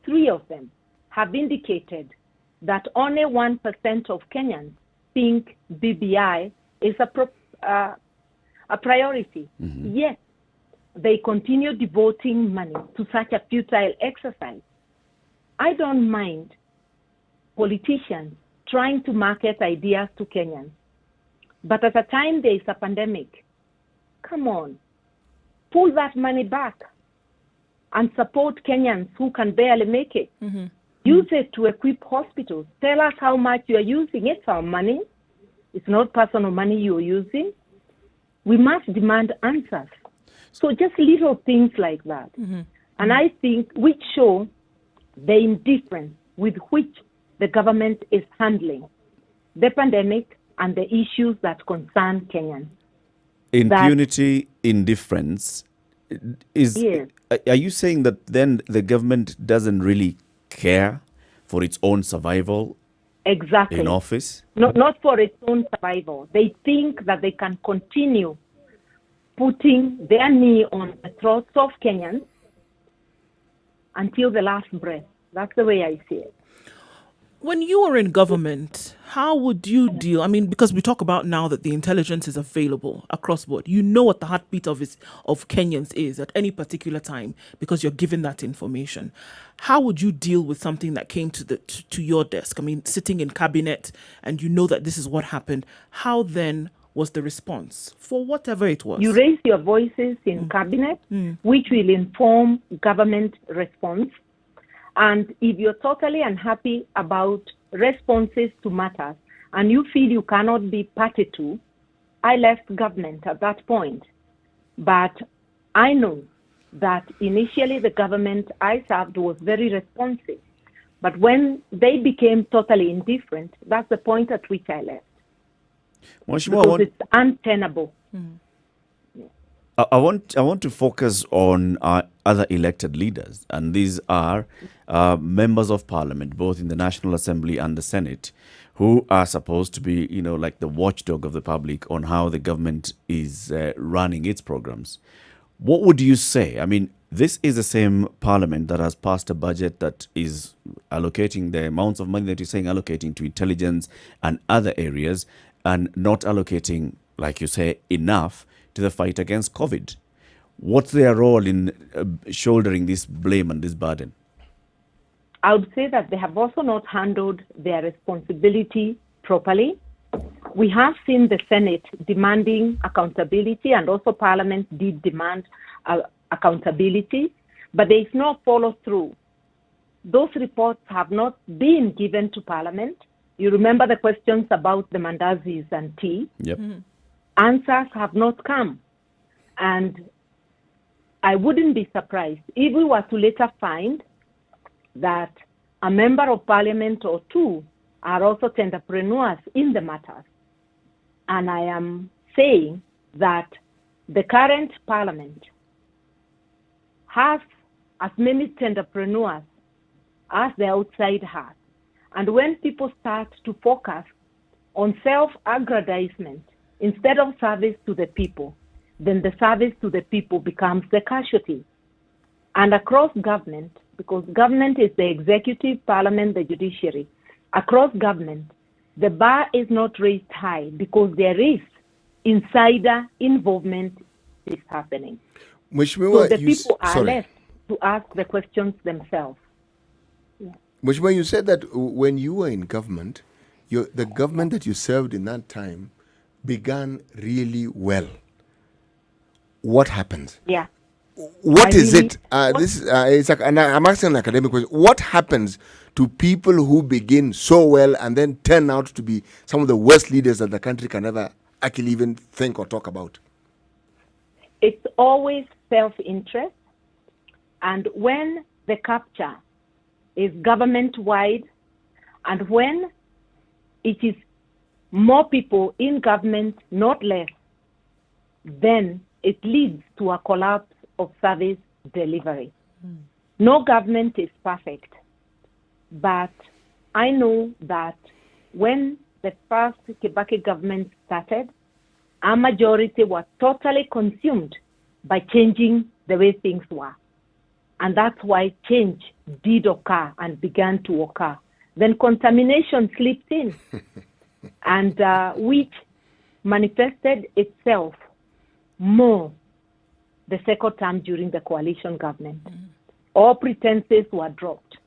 3 of them, have indicated that only 1% of Kenyans think BBI is a priority. Yet, they continue devoting money to such a futile exercise. I don't mind politicians trying to market ideas to Kenyans. But at a time there is a pandemic, come on, pull that money back and support Kenyans who can barely make it. Use it to equip hospitals. Tell us how much you are using. It's our money. It's not personal money you're using. We must demand answers. So just little things like that. And I think which show the indifference with which the government is handling the pandemic and the issues that concern Kenyans. Impunity, indifference. Yes. Are you saying that then the government doesn't really care for its own survival Exactly. in office? Not for its own survival. They think that they can continue putting their knee on the throats of Kenyans until the last breath. That's the way I see it. When you are in government, how would you deal? I mean, because we talk about now that the intelligence is available across board. You know what the heartbeat of Kenyans is at any particular time because you're given that information. How would you deal with something that came to your desk? I mean, sitting in cabinet and you know that this is what happened. How then was the response for whatever it was? You raise your voices in cabinet, which will inform government response. And if you're totally unhappy about responses to matters and you feel you cannot be party to, I left government at that point. But I know that initially the government I served was very responsive. But when they became totally indifferent, that's the point at which I left. Because it's untenable. I want to focus on other elected leaders, and these are members of parliament, both in the National Assembly and the Senate, who are supposed to be, like the watchdog of the public on how the government is running its programs. What would you say? I mean, this is the same parliament that has passed a budget that is allocating the amounts of money that you're saying allocating to intelligence and other areas, and not allocating, like you say, enough to the fight against COVID. What's their role in shouldering this blame and this burden? I would say that they have also not handled their responsibility properly. We have seen the Senate demanding accountability, and also Parliament did demand accountability, but there is no follow-through. Those reports have not been given to Parliament. You remember the questions about the mandazis and tea? Yep. Answers have not come. And I wouldn't be surprised if we were to later find that a member of parliament or two are also entrepreneurs in the matters. And I am saying that the current parliament has as many entrepreneurs as the outside has. And when people start to focus on self-aggrandizement instead of service to the people, then the service to the people becomes the casualty. And across government, because government is the executive, parliament, the judiciary, across government, the bar is not raised high because there is insider involvement is happening. So the people are left to ask the questions themselves. Mheshimiwa, you said that when you were in government, the government that you served in that time began really well. What happened? Yeah. What is it? I'm asking an academic question. What happens to people who begin so well and then turn out to be some of the worst leaders that the country can ever actually even think or talk about? it's always self-interest. And when the capture is government-wide, and when it is more people in government, not less, then it leads to a collapse of service delivery. No government is perfect, but I know that when the first Kibaki government started, a majority were totally consumed by changing the way things were. And that's why change did occur and began to occur. Then contamination slipped in, and which manifested itself more the second term during the coalition government. All pretenses were dropped.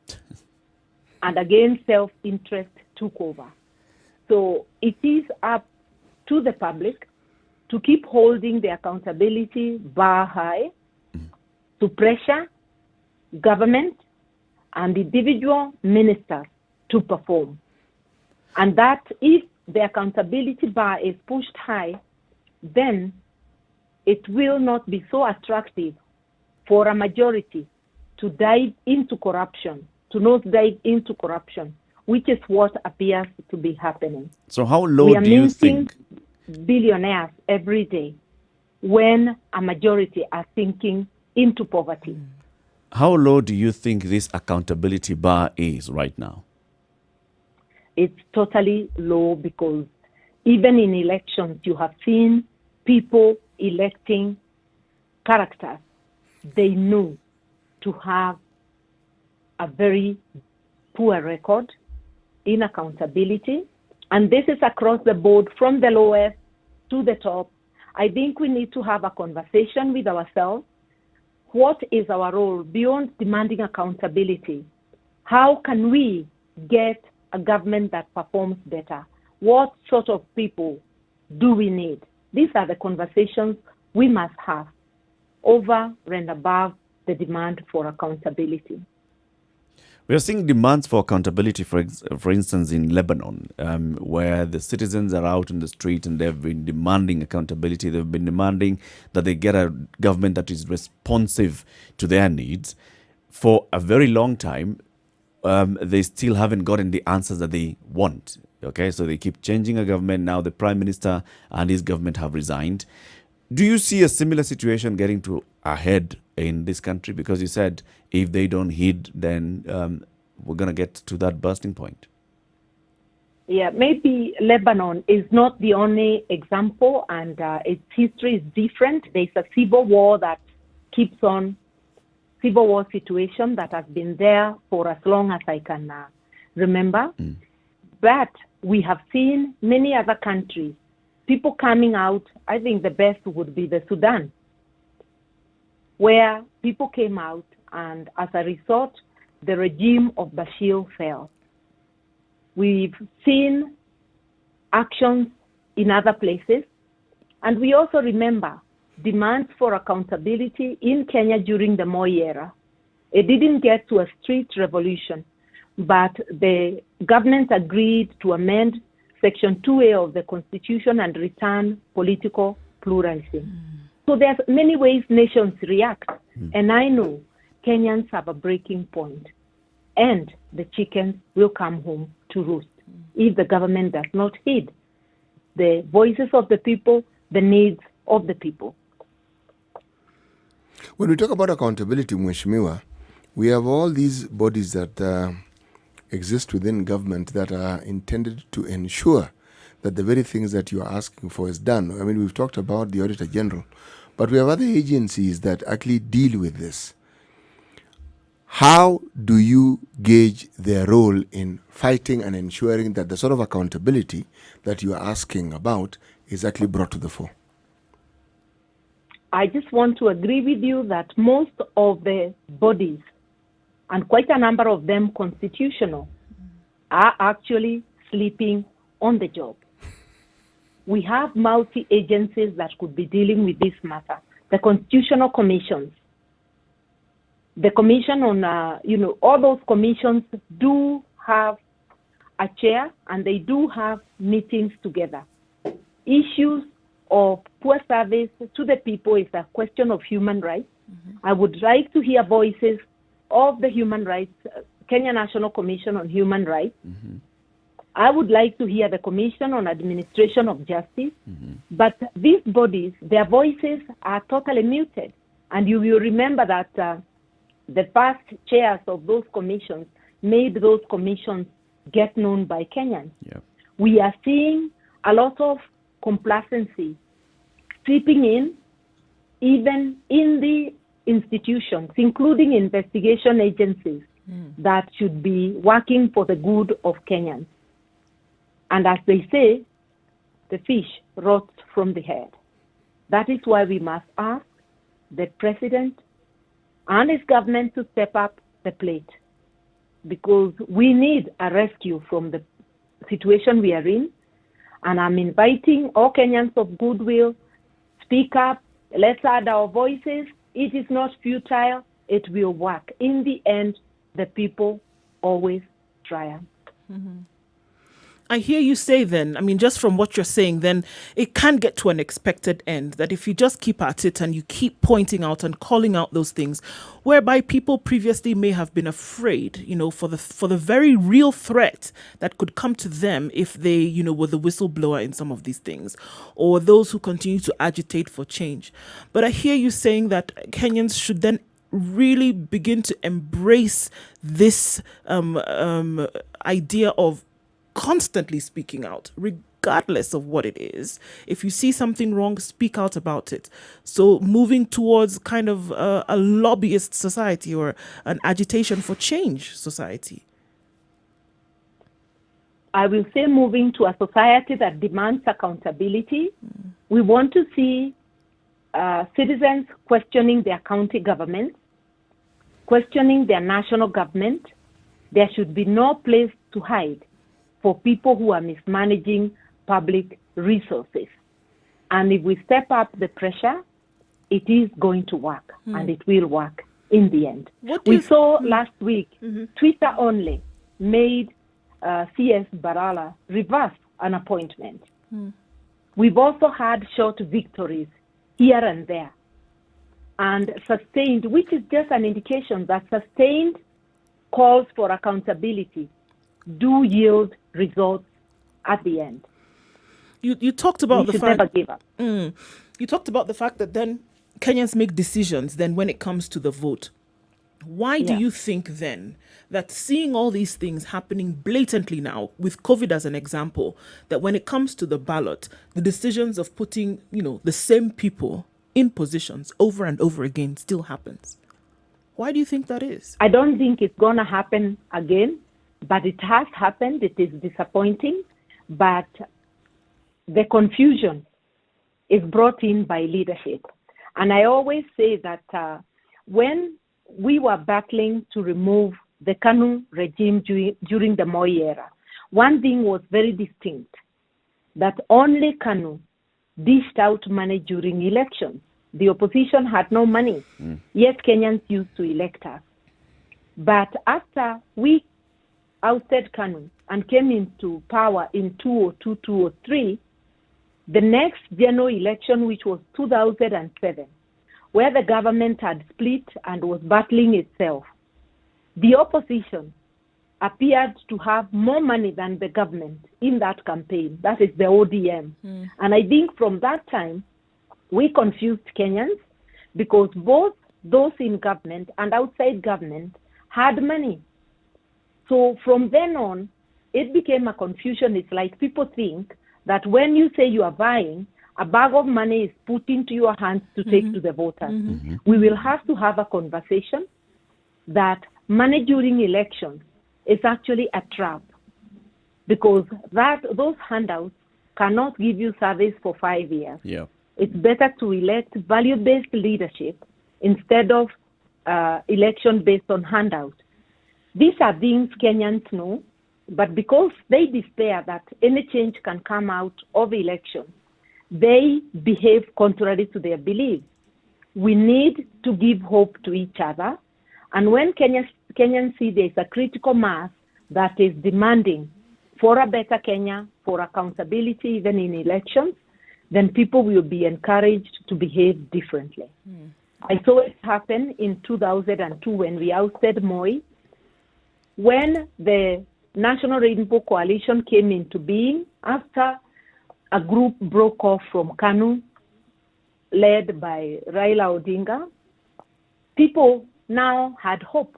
And again, self-interest took over. So it is up to the public to keep holding the accountability bar high, to pressure government and individual ministers to perform. And that if the accountability bar is pushed high, then it will not be so attractive for a majority to dive into corruption, to not dive into corruption, which is what appears to be happening. So how low We are do you minting think? billionaires every day when a majority are sinking into poverty. How low do you think this accountability bar is right now? It's totally low because even in elections, you have seen people electing characters they know to have a very poor record in accountability. And this is across the board, from the lowest to the top. I think we need to have a conversation with ourselves. What is our role beyond demanding accountability? How can we get a government that performs better? What sort of people do we need? These are the conversations we must have over and above the demand for accountability. We are seeing demands for accountability, for instance, in Lebanon, where the citizens are out in the street and they've been demanding accountability. They've been demanding that they get a government that is responsive to their needs. For a very long time, they still haven't gotten the answers that they want. Okay, so they keep changing a government. Now the prime minister and his government have resigned. Do you see a similar situation getting to a head in this country? Because you said if they don't heed, then we're going to get to that bursting point. Yeah, maybe Lebanon is not the only example, and its history is different. There's a civil war that keeps on, civil war situation that has been there for as long as I can remember. But we have seen many other countries, people coming out. I think the best would be the Sudan, where people came out, and as a result, the regime of Bashir fell. We've seen actions in other places, and we also remember demands for accountability in Kenya during the Moi era. It didn't get to a street revolution, but the government agreed to amend Section 2A of the Constitution and return political pluralism. So there's many ways nations react, and I know Kenyans have a breaking point, and the chickens will come home to roost if the government does not heed the voices of the people, the needs of the people. When we talk about accountability, Mheshimiwa, we have all these bodies that exist within government that are intended to ensure that the very things that you are asking for is done. I mean, we've talked about the Auditor General, but we have other agencies that actually deal with this. How do you gauge their role in fighting and ensuring that the sort of accountability that you are asking about is actually brought to the fore? I just want to agree with you that most of the bodies, and quite a number of them constitutional, are actually sleeping on the job. We have multi-agencies that could be dealing with this matter. The constitutional commissions, the commission on, all those commissions do have a chair and they do have meetings together. Issues of poor service to the people is a question of human rights. I would like to hear voices of the human rights, Kenya National Commission on Human Rights. I would like to hear the Commission on Administration of Justice. But these bodies, their voices are totally muted. And you will remember that the past chairs of those commissions made those commissions get known by Kenyans. Yeah. We are seeing a lot of complacency creeping in, even in the institutions, including investigation agencies that should be working for the good of Kenyans. And as they say, the fish rots from the head. That is why we must ask the president and his government to step up the plate, because we need a rescue from the situation we are in. And I'm inviting all Kenyans of goodwill, speak up, let's add our voices. It is not futile, it will work. In the end, the people always triumph. I hear you say then, I mean, just from what you're saying, then it can get to an expected end, that if you just keep at it and you keep pointing out and calling out those things, whereby people previously may have been afraid, you know, for the very real threat that could come to them if they, you know, were the whistleblower in some of these things, or those who continue to agitate for change. But I hear you saying that Kenyans should then really begin to embrace this idea of constantly speaking out, regardless of what it is. If you see something wrong, speak out about it. So moving towards kind of a lobbyist society or an agitation for change society. I will say moving to a society that demands accountability. We want to see citizens questioning their county government, questioning their national government. There should be no place to hide for people who are mismanaging public resources. And if we step up the pressure, it is going to work, and it will work in the end. We saw last week, Twitter only made CS Barala reverse an appointment. We've also had short victories here and there, and sustained, which is just an indication that sustained calls for accountability do yield results at the end. You talked about We the should never fact give up. you talked about the fact that then Kenyans make decisions then when it comes to the vote. Why do Yeah. you think then that seeing all these things happening blatantly now, with COVID as an example, that when it comes to the ballot, the decisions of putting, you know, the same people in positions over and over again still happens? Why do you think that is? I don't think it's going to happen again, but it has happened. It is disappointing, but the confusion is brought in by leadership. And I always say that when we were battling to remove the Kanu regime during the Moi era, one thing was very distinct, that only Kanu dished out money during elections. The opposition had no money, yet Kenyans used to elect us. But after we ousted Kanu and came into power in 2002, 2003, the next general election, which was 2007, where the government had split and was battling itself, the opposition appeared to have more money than the government in that campaign. That is the ODM. And I think from that time, we confused Kenyans, because both those in government and outside government had money. So from then on, it became a confusion. It's like people think that when you say you are buying, a bag of money is put into your hands to take to the voters. We will have to have a conversation that money during elections is actually a trap, because those handouts cannot give you service for 5 years. Yeah. It's better to elect value-based leadership instead of election based on handouts. These are things Kenyans know, but because they despair that any change can come out of elections, they behave contrary to their beliefs. We need to give hope to each other. And when Kenyans see there is a critical mass that is demanding for a better Kenya, for accountability even in elections, then people will be encouraged to behave differently. I saw it happen in 2002 when we ousted Moi. When the National Rainbow Coalition came into being after a group broke off from KANU, led by Raila Odinga, people now had hope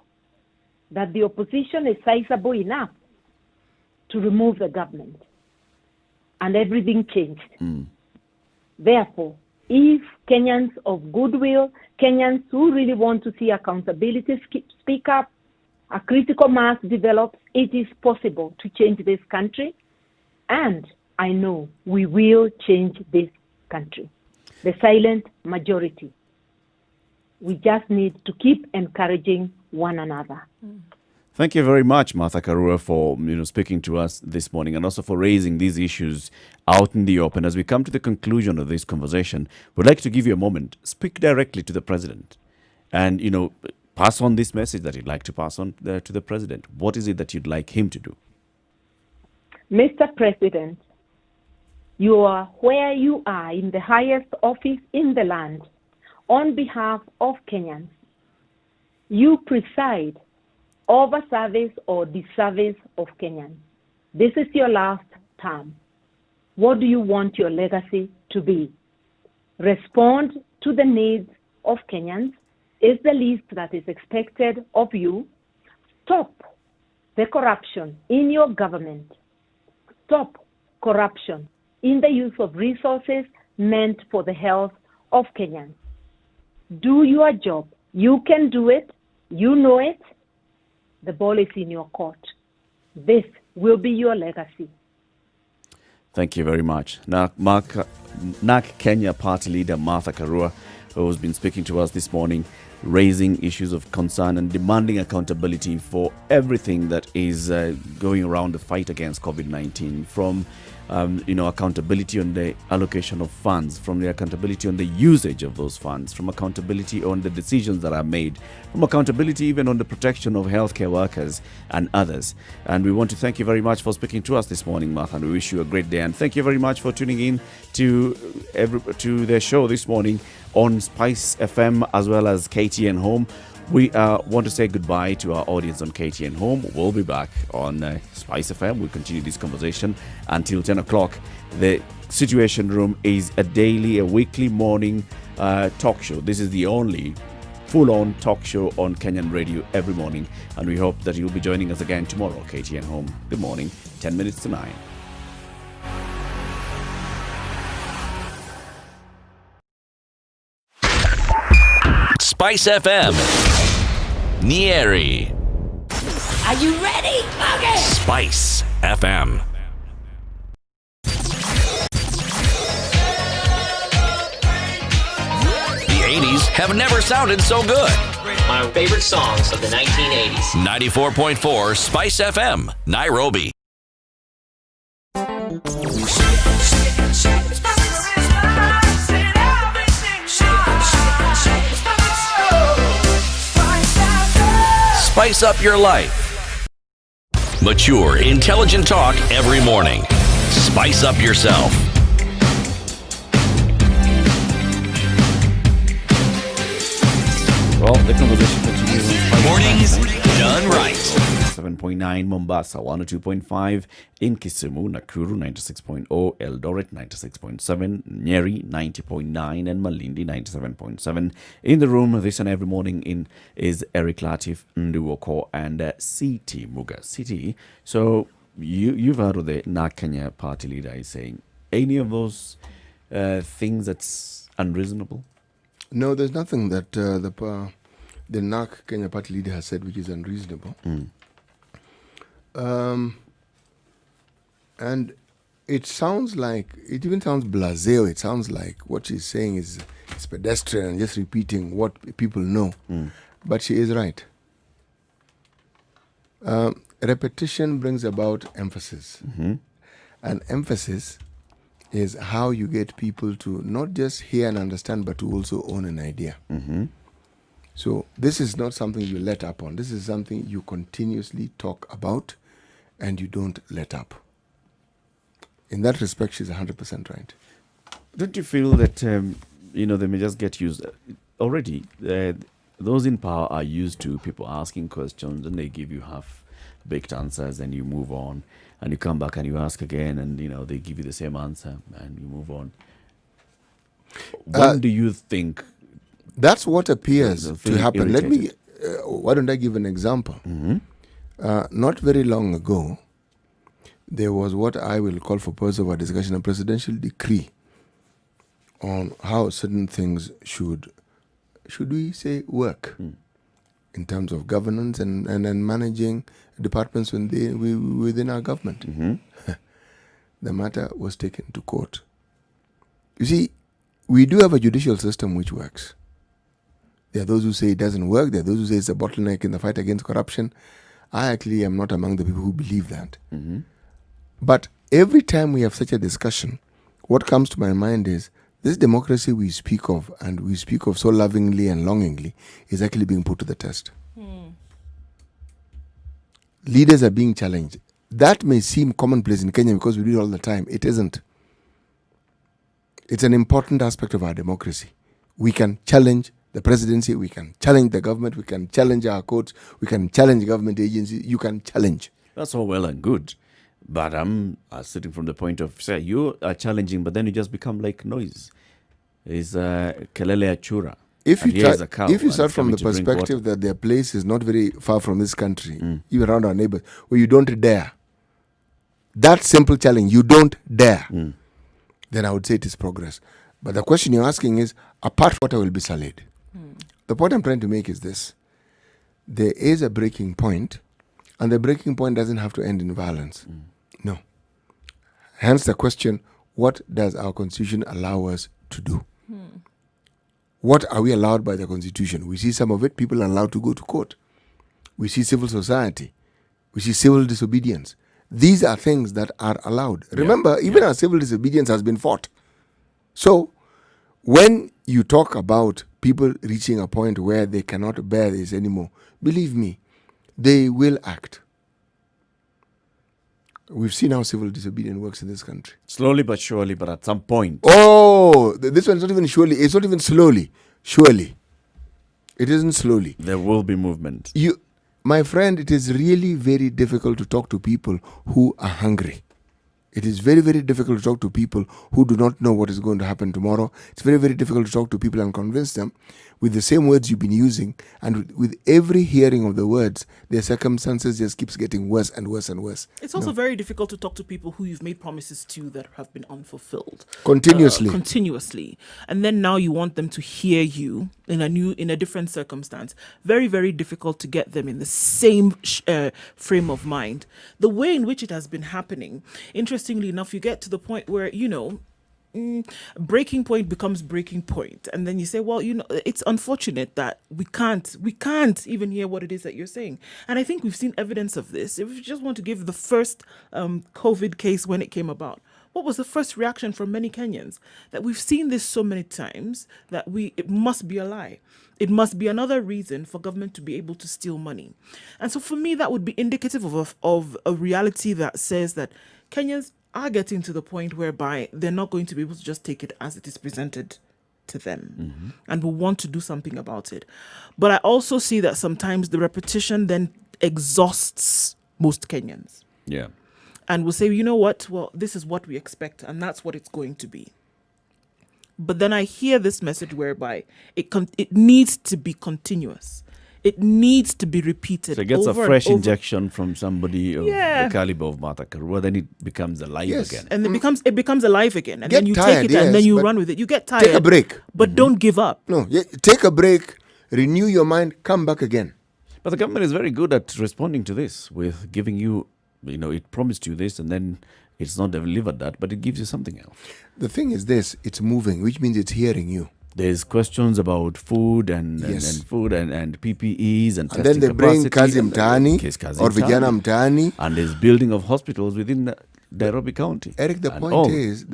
that the opposition is sizable enough to remove the government. And everything changed. Therefore, if Kenyans of goodwill, Kenyans who really want to see accountability speak up, a critical mass develops, it is possible to change this country. And I know we will change this country. The silent majority. We just need to keep encouraging one another. Thank you very much, Martha Karua, for speaking to us this morning and also for raising these issues out in the open. As we come to the conclusion of this conversation, we'd like to give you a moment. Speak directly to the president and, pass on this message that you'd like to pass on to the president. What is it that you'd like him to do? Mr. President, you are where you are in the highest office in the land on behalf of Kenyans. You preside over service or disservice of Kenyans. This is your last term. What do you want your legacy to be? Respond to the needs of Kenyans is the least that is expected of you. Stop the corruption in your government. Stop corruption in the use of resources meant for the health of Kenyans. Do your job. You can do it. You know it. The ball is in your court. This will be your legacy. Thank you very much. NAK Kenya Party leader Martha Karua, who's been speaking to us this morning, raising issues of concern and demanding accountability for everything that is going around the fight against COVID-19, from accountability on the allocation of funds, from the accountability on the usage of those funds, from accountability on the decisions that are made, from accountability even on the protection of healthcare workers and others. And we want to thank you very much for speaking to us this morning, Martha, and we wish you a great day. And thank you very much for tuning in to the show this morning on Spice FM as well as KTN Home. We want to say goodbye to our audience on KTN Home. We'll be back on Spice FM. We'll continue this conversation until 10 o'clock. The Situation Room is a weekly morning talk show. This is the only full-on talk show on Kenyan radio every morning. And we hope that you'll be joining us again tomorrow, KTN Home. Good morning, 10 minutes to 9. Spice FM, Nyeri. Are you ready? Okay. Spice FM. The 80s have never sounded so good. My favorite songs of the 1980s. 94.4 Spice FM, Nairobi. Spice up your life. Mature, intelligent talk every morning. Spice up yourself. Well, the conversation continues on Spice Mornings FM. done right. 7.9 Mombasa, 102.5 in Kisumu, Nakuru 96.0, Eldoret 96.7, Nyeri 90.9, and Malindi 97.7. In the room this and every morning is Eric Latif Nduwoko and CT Muga. CT, so you've heard of the NAK Kenya party leader is saying any of those things that's unreasonable? No, there's nothing that the NAK Kenya party leader has said which is unreasonable. And it sounds like, it even sounds blasé. It sounds like what she's saying is pedestrian and just repeating what people know. But she is right. Repetition brings about emphasis. And emphasis is how you get people to not just hear and understand, but to also own an idea. So this is not something you let up on. This is something you continuously talk about and you don't let up. In that respect, she's 100% right. Don't you feel that they may just get used already? Those in power are used to people asking questions, and they give you half-baked answers, and you move on, and you come back and you ask again, and they give you the same answer, and you move on. When do you think that's what appears to feeling happen? Let me. irritated? Why don't I give an example? Not very long ago, there was what I will call, for purpose of our discussion, a presidential decree on how certain things should we say, work in terms of governance and managing departments within our government. The matter was taken to court. You see, we do have a judicial system which works. There are those who say it doesn't work. There are those who say it's a bottleneck in the fight against corruption. I actually am not among the people who believe that. But every time we have such a discussion, what comes to my mind is this democracy we speak of, and we speak of so lovingly and longingly, is actually being put to the test. Leaders are being challenged. That may seem commonplace in Kenya because we do it all the time. It isn't. It's an important aspect of our democracy. We can challenge the presidency, we can challenge the government, we can challenge our courts, we can challenge government agencies. You can challenge. That's all well and good. But I'm sitting from the point of, say, you are challenging, but then you just become like noise. It's kelele achura. If And you here's try, a cow if you and start it's from coming the to drink perspective water. that their place is not very far from this country, even around our neighbors, where you don't dare, that simple challenge, you don't dare, then I would say it is progress. But the question you're asking is, apart from what will be solid. The point I'm trying to make is this. There is a breaking point, and the breaking point doesn't have to end in violence. No. Hence the question, what does our constitution allow us to do? What are we allowed by the constitution? We see some of it, people are allowed to go to court. We see civil society. We see civil disobedience. These are things that are allowed. Remember, even our civil disobedience has been fought. So, when you talk about people reaching a point where they cannot bear this anymore, believe me, they will act. We've seen how civil disobedience works in this country. Slowly but surely, but at some point. Oh, this one's not even surely. It's not even slowly. Surely. It isn't slowly. There will be movement. My friend, it is really very difficult to talk to people who are hungry. It is very, very difficult to talk to people who do not know what is going to happen tomorrow. It's very, very difficult to talk to people and convince them with the same words you've been using. And with every hearing of the words, their circumstances just keeps getting worse and worse and worse. It's also very difficult to talk to people who you've made promises to that have been unfulfilled. Continuously. And then now you want them to hear you in a different circumstance. Very, very difficult to get them in the same frame of mind. The way in which it has been happening, interestingly enough, you get to the point where, breaking point becomes breaking point, and then you say, well, it's unfortunate that we can't even hear what it is that you're saying. And I think we've seen evidence of this. If you just want to give the first COVID case when it came about, what was the first reaction from many Kenyans? That we've seen this so many times that it must be a lie. It must be another reason for government to be able to steal money. And so for me, that would be indicative of a reality that says that Kenyans are getting to the point whereby they're not going to be able to just take it as it is presented to them and will want to do something about it. But I also see that sometimes the repetition then exhausts most Kenyans. Yeah. And will say, you know what? Well, this is what we expect, and that's what it's going to be. But then I hear this message whereby it needs to be continuous. It needs to be repeated. So it gets a over fresh and over. injection from somebody of the caliber of Martha Karua, then it becomes alive again. And it becomes alive again. And Get then you tired, take it and then yes, you but run with it. You get tired. Take a break. But don't give up. No, take a break, renew your mind, come back again. But the government is very good at responding to this with giving you, it promised you this and then it's not delivered that, but it gives you something else. The thing is this, it's moving, which means it's hearing you. There's questions about food and food and PPEs and testing then they bring capacity Kazi and Mtaani or Vijana Mtaani. And there's building of hospitals within Nairobi County. Eric, the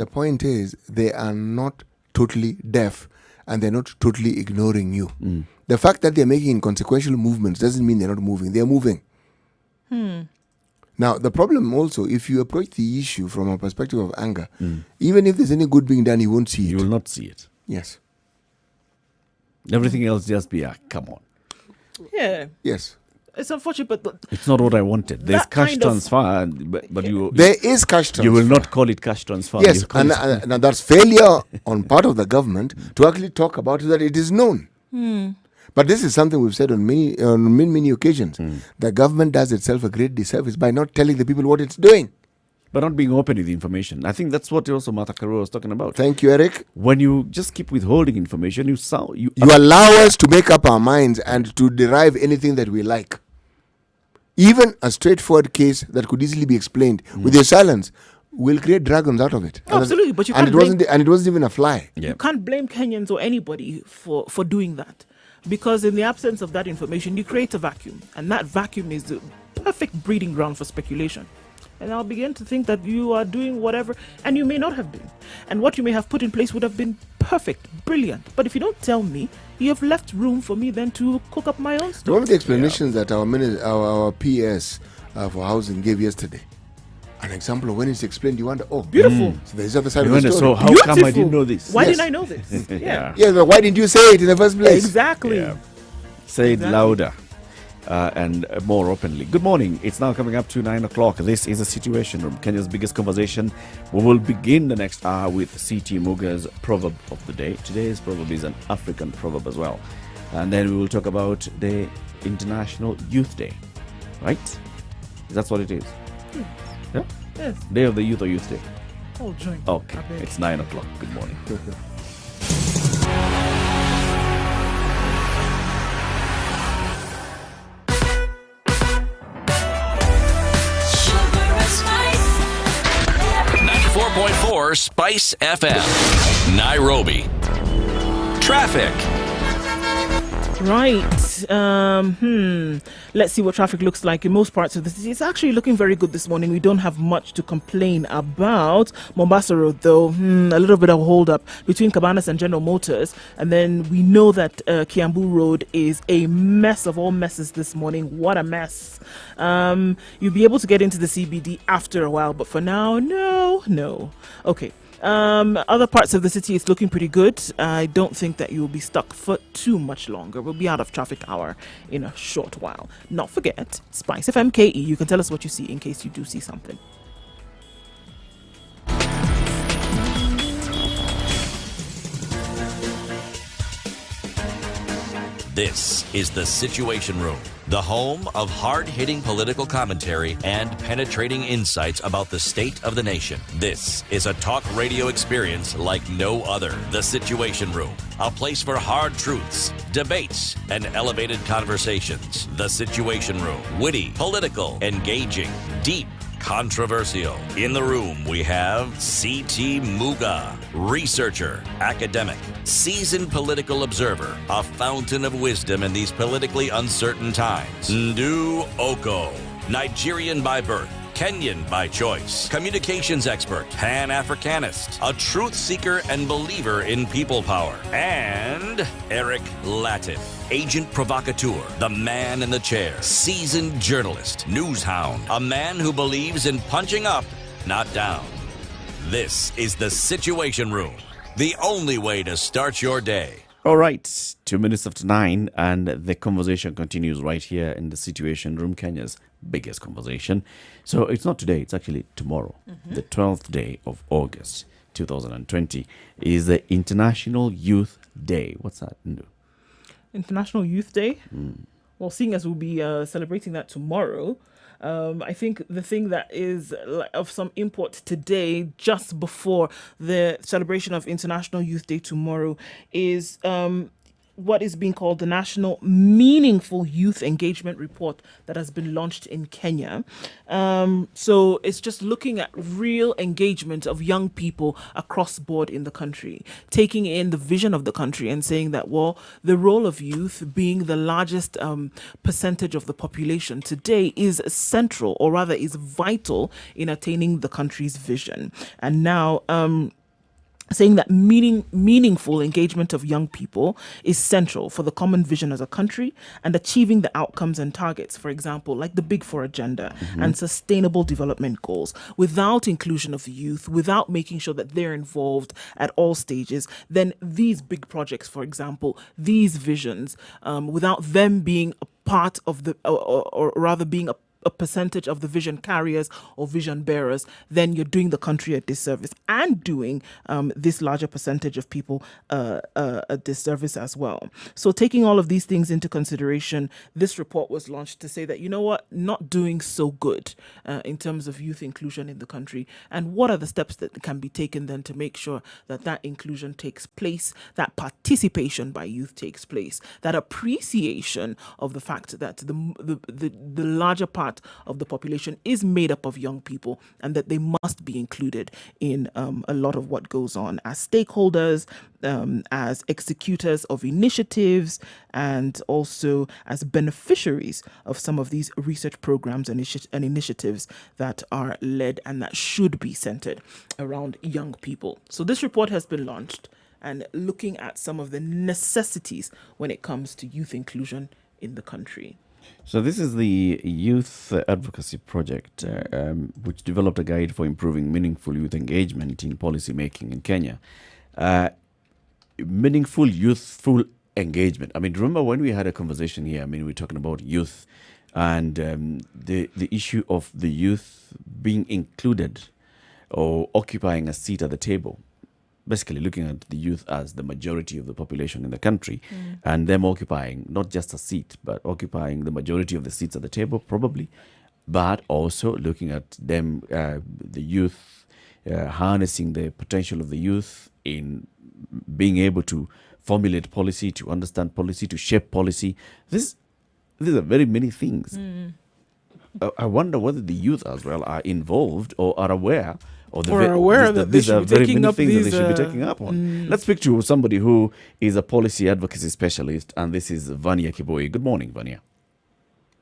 point is they are not totally deaf and they're not totally ignoring you. The fact that they're making inconsequential movements doesn't mean they're not moving. They're moving. Now, the problem also, if you approach the issue from a perspective of anger, even if there's any good being done, he won't see it. You will not see it. Yes. Everything else just be, come on. Yeah. Yes. It's unfortunate, but It's not what I wanted. There's That cash kind of- transfer, but you There is cash transfer. you will not call it cash transfer. Yes, You'll call it- and that's failure on part of the government to actually talk about it, that it is known. But this is something we've said on many occasions. The government does itself a great disservice by not telling the people what it's doing. but not being open with the information. I think that's what also Martha Karua was talking about. Thank you, Eric. When you just keep withholding information, you allow us to make up our minds and to derive anything that we like. Even a straightforward case that could easily be explained with your silence will create dragons out of it. Absolutely, but you and can't it wasn't even a fly. Yeah. you can't blame Kenyans or anybody for doing that. Because in the absence of that information, you create a vacuum. And that vacuum is the perfect breeding ground for speculation. And I'll begin to think that you are doing whatever, and you may not have been. And what you may have put in place would have been perfect, brilliant. But if you don't tell me, you have left room for me then to cook up my own stuff. One of the explanations that our PS for housing gave yesterday, an example of when it's explained, you wonder, Beautiful. So there's the other side You of the wonder, story. so how come I didn't know this? Why Yes. didn't I know this? Yeah. Yeah, but why didn't you say it in the first place? Exactly. Yeah. Say it Exactly. louder and more openly. Good morning. It's now coming up to 9 o'clock. This is a Situation Room, Kenya's biggest conversation. We will begin the next hour with CT Muga's proverb of the day. Today's proverb is an African proverb as well. And then we will talk about the International Youth Day. Right? That's what it is. Yeah? Yes. Day of the Youth or Youth Day? All joint. Okay. I beg. It's 9 o'clock. Good morning. Sugar and spice. 94.4 Spice FM. Nairobi. Traffic. Right. Let's see what traffic looks like in most parts of the city. It's actually looking very good this morning. We don't have much to complain about. Mombasa Road, though, a little bit of a hold up between Cabanas and General Motors. And then we know that Kiambu Road is a mess of all messes this morning. What a mess. You'll be able to get into the CBD after a while, but for now, no. Okay. Other parts of the city is looking pretty good. I don't think that you'll be stuck for too much longer. We'll be out of traffic hour in a short while. Not forget, Spice FM KE. You can tell us what you see in case you do see something. This is the Situation Room, the home of hard-hitting political commentary and penetrating insights about the state of the nation. This is a talk radio experience like no other. The Situation Room, a place for hard truths, debates, and elevated conversations. The Situation Room, witty, political, engaging, deep, controversial. In the room, we have C.T. Muga, researcher, academic, seasoned political observer, a fountain of wisdom in these politically uncertain times. Ndu Oko, Nigerian by birth, Kenyan by choice, communications expert, Pan-Africanist, a truth seeker and believer in people power, and Eric Latif, agent provocateur, the man in the chair, seasoned journalist, news hound, a man who believes in punching up, not down. This is the Situation Room, the only way to start your day. All right, 2 minutes after 9, and the conversation continues right here in the Situation Room, Kenya's biggest conversation. So it's not today, it's actually tomorrow, the 12th day of August 2020, is the International Youth Day. What's that? Ndu? International Youth Day. Well, seeing as we'll be celebrating that tomorrow, I think the thing that is of some import today, just before the celebration of International Youth Day tomorrow, is what is being called the National Meaningful Youth Engagement Report that has been launched in Kenya. So it's just looking at real engagement of young people across board in the country, taking in the vision of the country and saying that, well, the role of youth being the largest percentage of the population today is central, or rather is vital in attaining the country's vision. And now, saying that meaningful engagement of young people is central for the common vision as a country and achieving the outcomes and targets, for example, like the Big Four agenda and sustainable development goals. Without inclusion of the youth, without making sure that they're involved at all stages, then these big projects, for example, these visions, without them being a part of the, or rather being a percentage of the vision carriers or vision bearers, then you're doing the country a disservice and doing this larger percentage of people a disservice as well. So taking all of these things into consideration, this report was launched to say that, you know what, not doing so good in terms of youth inclusion in the country, and what are the steps that can be taken then to make sure that that inclusion takes place, that participation by youth takes place, that appreciation of the fact that the larger part of the population is made up of young people and that they must be included in a lot of what goes on as stakeholders, as executors of initiatives, and also as beneficiaries of some of these research programs and initiatives that are led and that should be centered around young people. So this report has been launched and looking at some of the necessities when it comes to youth inclusion in the country. So this is the Youth Advocacy Project, which developed a guide for improving meaningful youth engagement in policy making in Kenya. Meaningful youthful engagement. I mean, remember when we had a conversation here, I mean, we were talking about youth and the issue of the youth being included or occupying a seat at the table. Basically looking at the youth as the majority of the population in the country and them occupying not just a seat, but occupying the majority of the seats at the table, probably, but also looking at them, the youth, harnessing the potential of the youth in being able to formulate policy, to understand policy, to shape policy. These are very many things. I wonder whether the youth as well are involved or are aware that these are very many things that they should be these, taking up on. Let's speak to somebody who is a policy advocacy specialist, and this is Vania Kiboi. Good morning, Vania.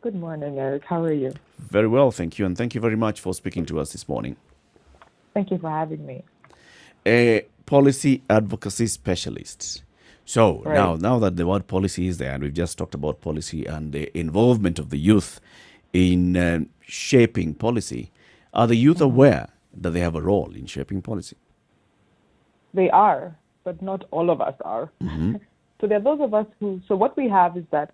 Good morning, Eric. How are you? Very well, thank you, and thank you very much for speaking to us this morning. Thank you for having me. A policy advocacy specialist. So Right. now that the word policy is there, and we've just talked about policy and the involvement of the youth in shaping policy, are the youth aware that they have a role in shaping policy? They are, but not all of us are. So there are those of us who, so what we have is that,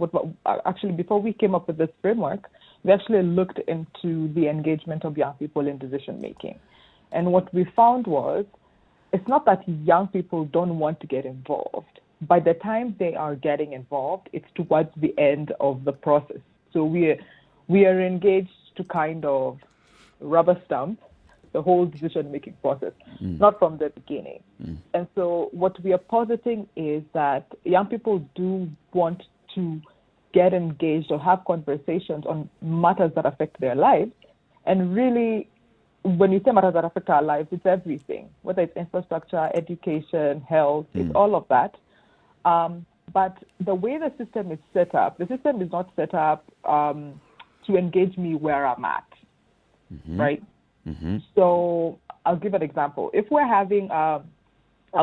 actually before we came up with this framework, we actually looked into the engagement of young people in decision making. And what we found was, it's not that young people don't want to get involved. By the time they are getting involved, it's towards the end of the process. So we are engaged to kind of rubber stamp the whole decision-making process, not from the beginning. And so what we are positing is that young people do want to get engaged or have conversations on matters that affect their lives. And really, when you say matters that affect our lives, it's everything, whether it's infrastructure, education, health, it's all of that. But the way the system is set up, the system is not set up to engage me where I'm at, right? So I'll give an example. If we're having a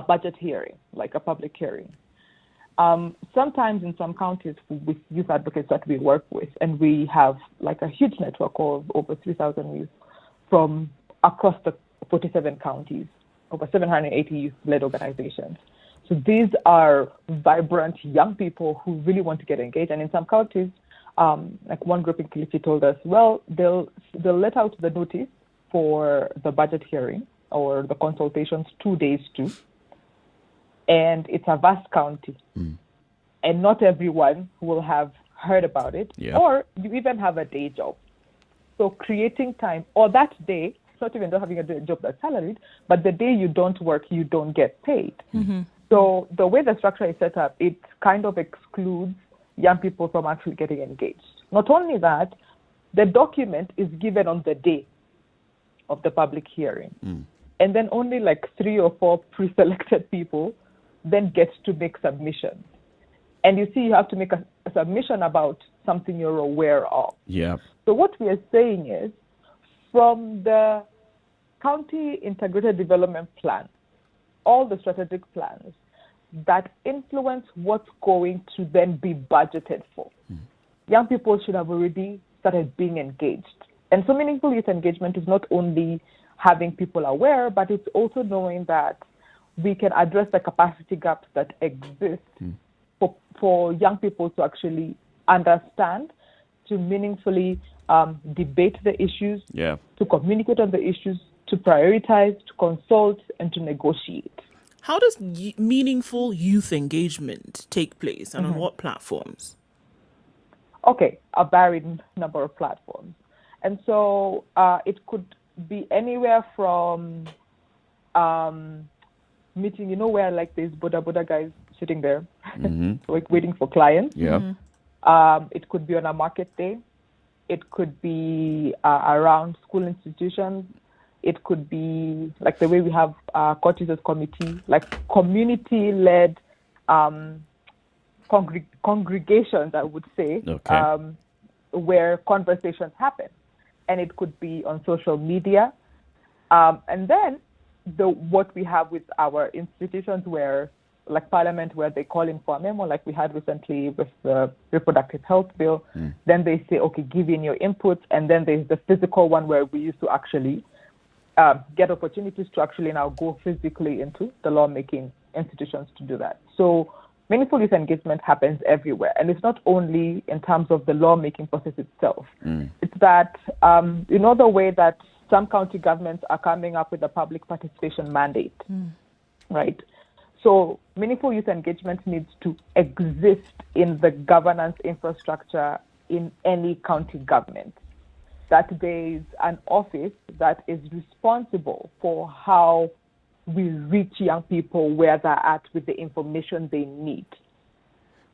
budget hearing, like a public hearing, sometimes in some counties with youth advocates that we work with, and we have like a huge network of over 3,000 youth from across the 47 counties, over 780 youth-led organizations. So these are vibrant young people who really want to get engaged. And in some counties, like one group in Kilifi told us, well, they'll let out the notice for the budget hearing or the consultations 2 days too. And it's a vast county. And not everyone will have heard about it. Or you even have a day job. So creating time, or that day, it's not even having a job that's salaried, but the day you don't work, you don't get paid. So the way the structure is set up, it kind of excludes young people from actually getting engaged. Not only that, the document is given on the day of the public hearing. And then only like 3 or 4 pre-selected people then get to make submissions. And you see, you have to make a submission about something you're aware of. So what we are saying is, from the County Integrated Development Plan all the strategic plans that influence what's going to then be budgeted for. Young people should have already started being engaged. And so meaningful youth engagement is not only having people aware, but it's also knowing that we can address the capacity gaps that exist for young people to actually understand, to meaningfully debate the issues, to communicate on the issues, to prioritize, to consult, and to negotiate. How does meaningful youth engagement take place, and on what platforms? Okay, a varied number of platforms. And so it could be anywhere from meeting, where like there's Boda guys sitting there, like waiting for clients. It could be on a market day. It could be around school institutions. It could be like the way we have courtesans committee, like community-led congregations, I would say, where conversations happen. And it could be on social media. And then what we have with our institutions where, like Parliament, where they call in for a memo, like we had recently with the reproductive health bill. Then they say, okay, give in your inputs. And then there's the physical one where we used to actually get opportunities to actually now go physically into the lawmaking institutions to do that. So meaningful youth engagement happens everywhere. And it's not only in terms of the lawmaking process itself. It's that, the way that some county governments are coming up with a public participation mandate, right? So meaningful youth engagement needs to exist in the governance infrastructure in any county government. That there is an office that is responsible for how we reach young people where they're at with the information they need.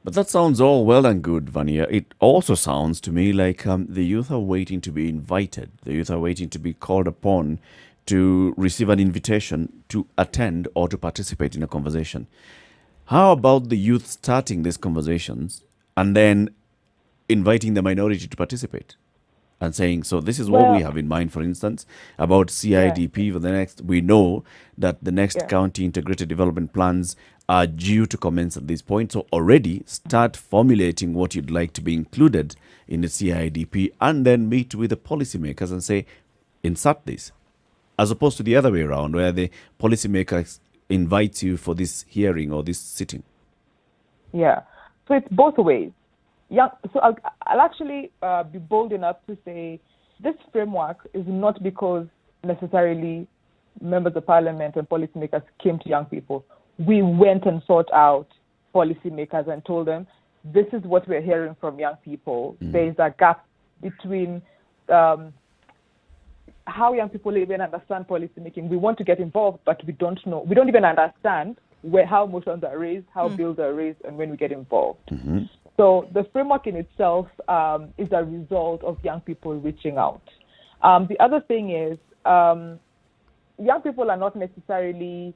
But that sounds all well and good, Vania. It also sounds to me like the youth are waiting to be invited. The youth are waiting to be called upon to receive an invitation to attend or to participate in a conversation. How about the youth starting these conversations and then inviting the minority to participate? And saying, so this is what we have in mind, for instance, about CIDP for the next, we know that the next county integrated development plans are due to commence at this point. So already start formulating what you'd like to be included in the CIDP and then meet with the policymakers and say, insert this. As opposed to the other way around, where the policymaker invites you for this hearing or this sitting. Yeah. So it's both ways. So I'll actually be bold enough to say this framework is not because necessarily members of parliament and policymakers came to young people. We went and sought out policymakers and told them, this is what we're hearing from young people. There is a gap between how young people even understand policymaking. We want to get involved, but we don't know. We don't even understand how motions are raised, how bills are raised, and when we get involved. So the framework in itself is a result of young people reaching out. The other thing is young people are not necessarily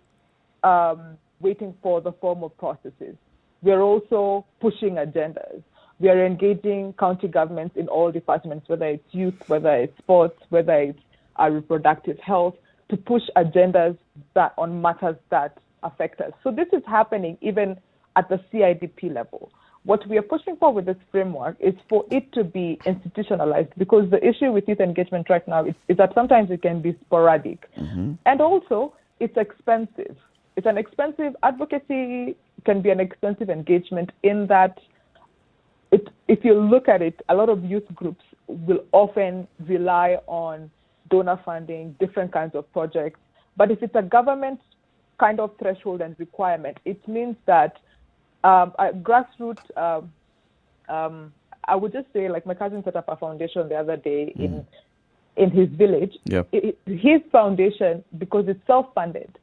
waiting for the formal processes. We're also pushing agendas. We are engaging county governments in all departments, whether it's youth, whether it's sports, whether it's reproductive health, to push agendas that on matters that affect us. So this is happening even at the CIDP level. What we are pushing for with this framework is for it to be institutionalized, because the issue with youth engagement right now is that sometimes it can be sporadic. And also, it's expensive. It's an expensive advocacy, can be an expensive engagement in that if you look at it, a lot of youth groups will often rely on donor funding, different kinds of projects. But if it's a government kind of threshold and requirement, it means that a grassroots, I would just say, like my cousin set up a foundation the other day in his village. His foundation, because it's self-funded,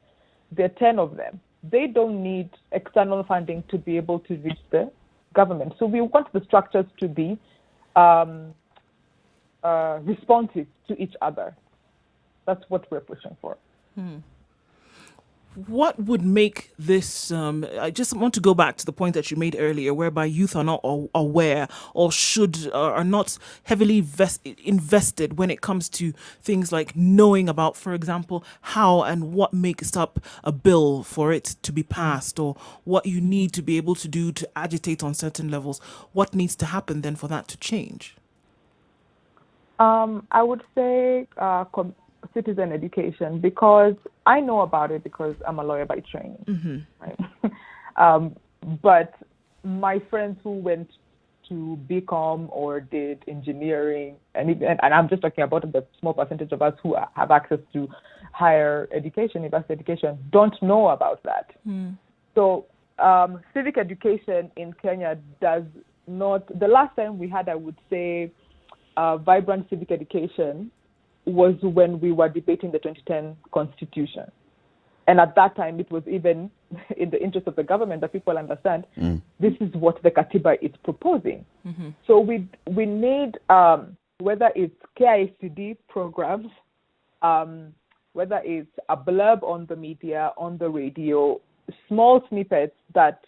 there are 10 of them. They don't need external funding to be able to reach the government. So we want the structures to be responsive to each other. That's what we're pushing for. what would make this? I just want to go back to the point that you made earlier, whereby youth are not aware or are not heavily invested when it comes to things like knowing about, for example, how and what makes up a bill for it to be passed, or what you need to be able to do to agitate on certain levels. What needs to happen then for that to change? I would say citizen education, because I know about it because I'm a lawyer by training, right? But my friends who went to BCom or did engineering, and I'm just talking about the small percentage of us who have access to higher education, university education, don't know about that. So civic education in Kenya does not. The last time we had, I would say, vibrant civic education was when we were debating the 2010 constitution. And at that time, it was even in the interest of the government that people understand this is what the Katiba is proposing. So we need, whether it's KICD programs, whether it's a blurb on the media, on the radio, small snippets that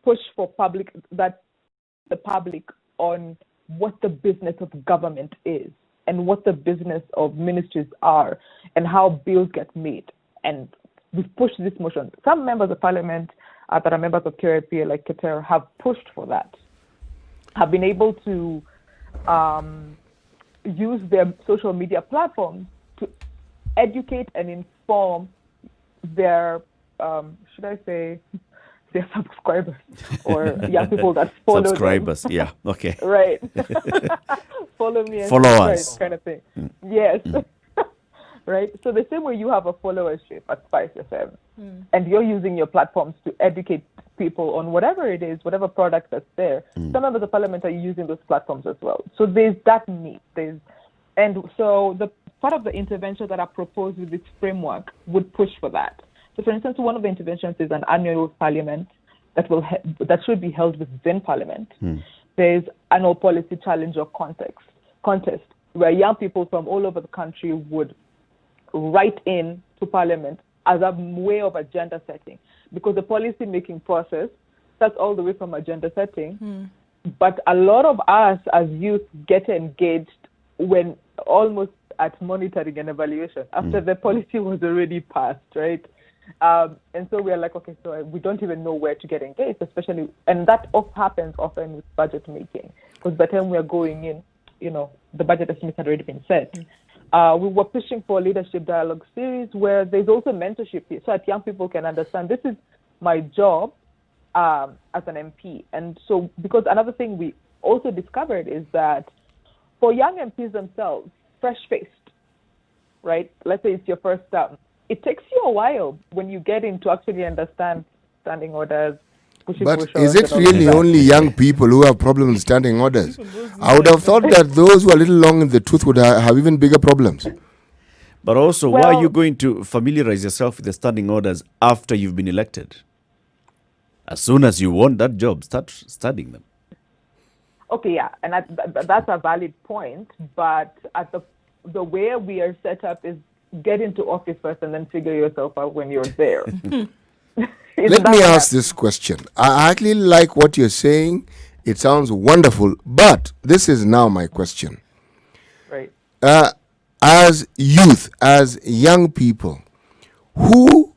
push for the public on what the business of government is, and what the business of ministries are, and how bills get made. And we've pushed this motion. Some members of parliament that are members of KRP, like Keter, have pushed for that, have been able to use their social media platforms to educate and inform their, should I say, their subscribers or young people that follow subscribers, them. yeah, okay. Right. Follow me and Followers. subscribe kind of thing. Yes. Right? So the same way you have a followership at Spice FM, and you're using your platforms to educate people on whatever it is, whatever product that's there, some members of parliament are using those platforms as well. So there's that need. And so the part of the intervention that I proposed with this framework would push for that. So, for instance, one of the interventions is an annual parliament that should be held within parliament. There's annual policy challenge or contest where young people from all over the country would write in to parliament as a way of agenda setting, because the policy making process starts all the way from agenda setting. But a lot of us as youth get engaged when almost at monitoring and evaluation after the policy was already passed, right? And so we are like, okay, so we don't even know where to get engaged, especially, and that happens often with budget making, because by the time we are going in, the budget estimates had already been set. We were pushing for a leadership dialogue series where there's also mentorship, so that young people can understand this is my job as an MP. And so, because another thing we also discovered is that for young MPs themselves, fresh-faced, right? Let's say it's your first term. It takes you a while when you get in to actually understand standing orders. But is it really only young people who have problems with standing orders? I would have thought that those who are a little long in the tooth would have even bigger problems. But also, why are you going to familiarize yourself with the standing orders after you've been elected? As soon as you want that job, start studying them. Okay, yeah, and that's a valid point. But at the way we are set up is get into office first and then figure yourself out when you're there. Let me ask this question. I actually like what you're saying. It sounds wonderful, but this is now my question. Right. As youth, as young people, who,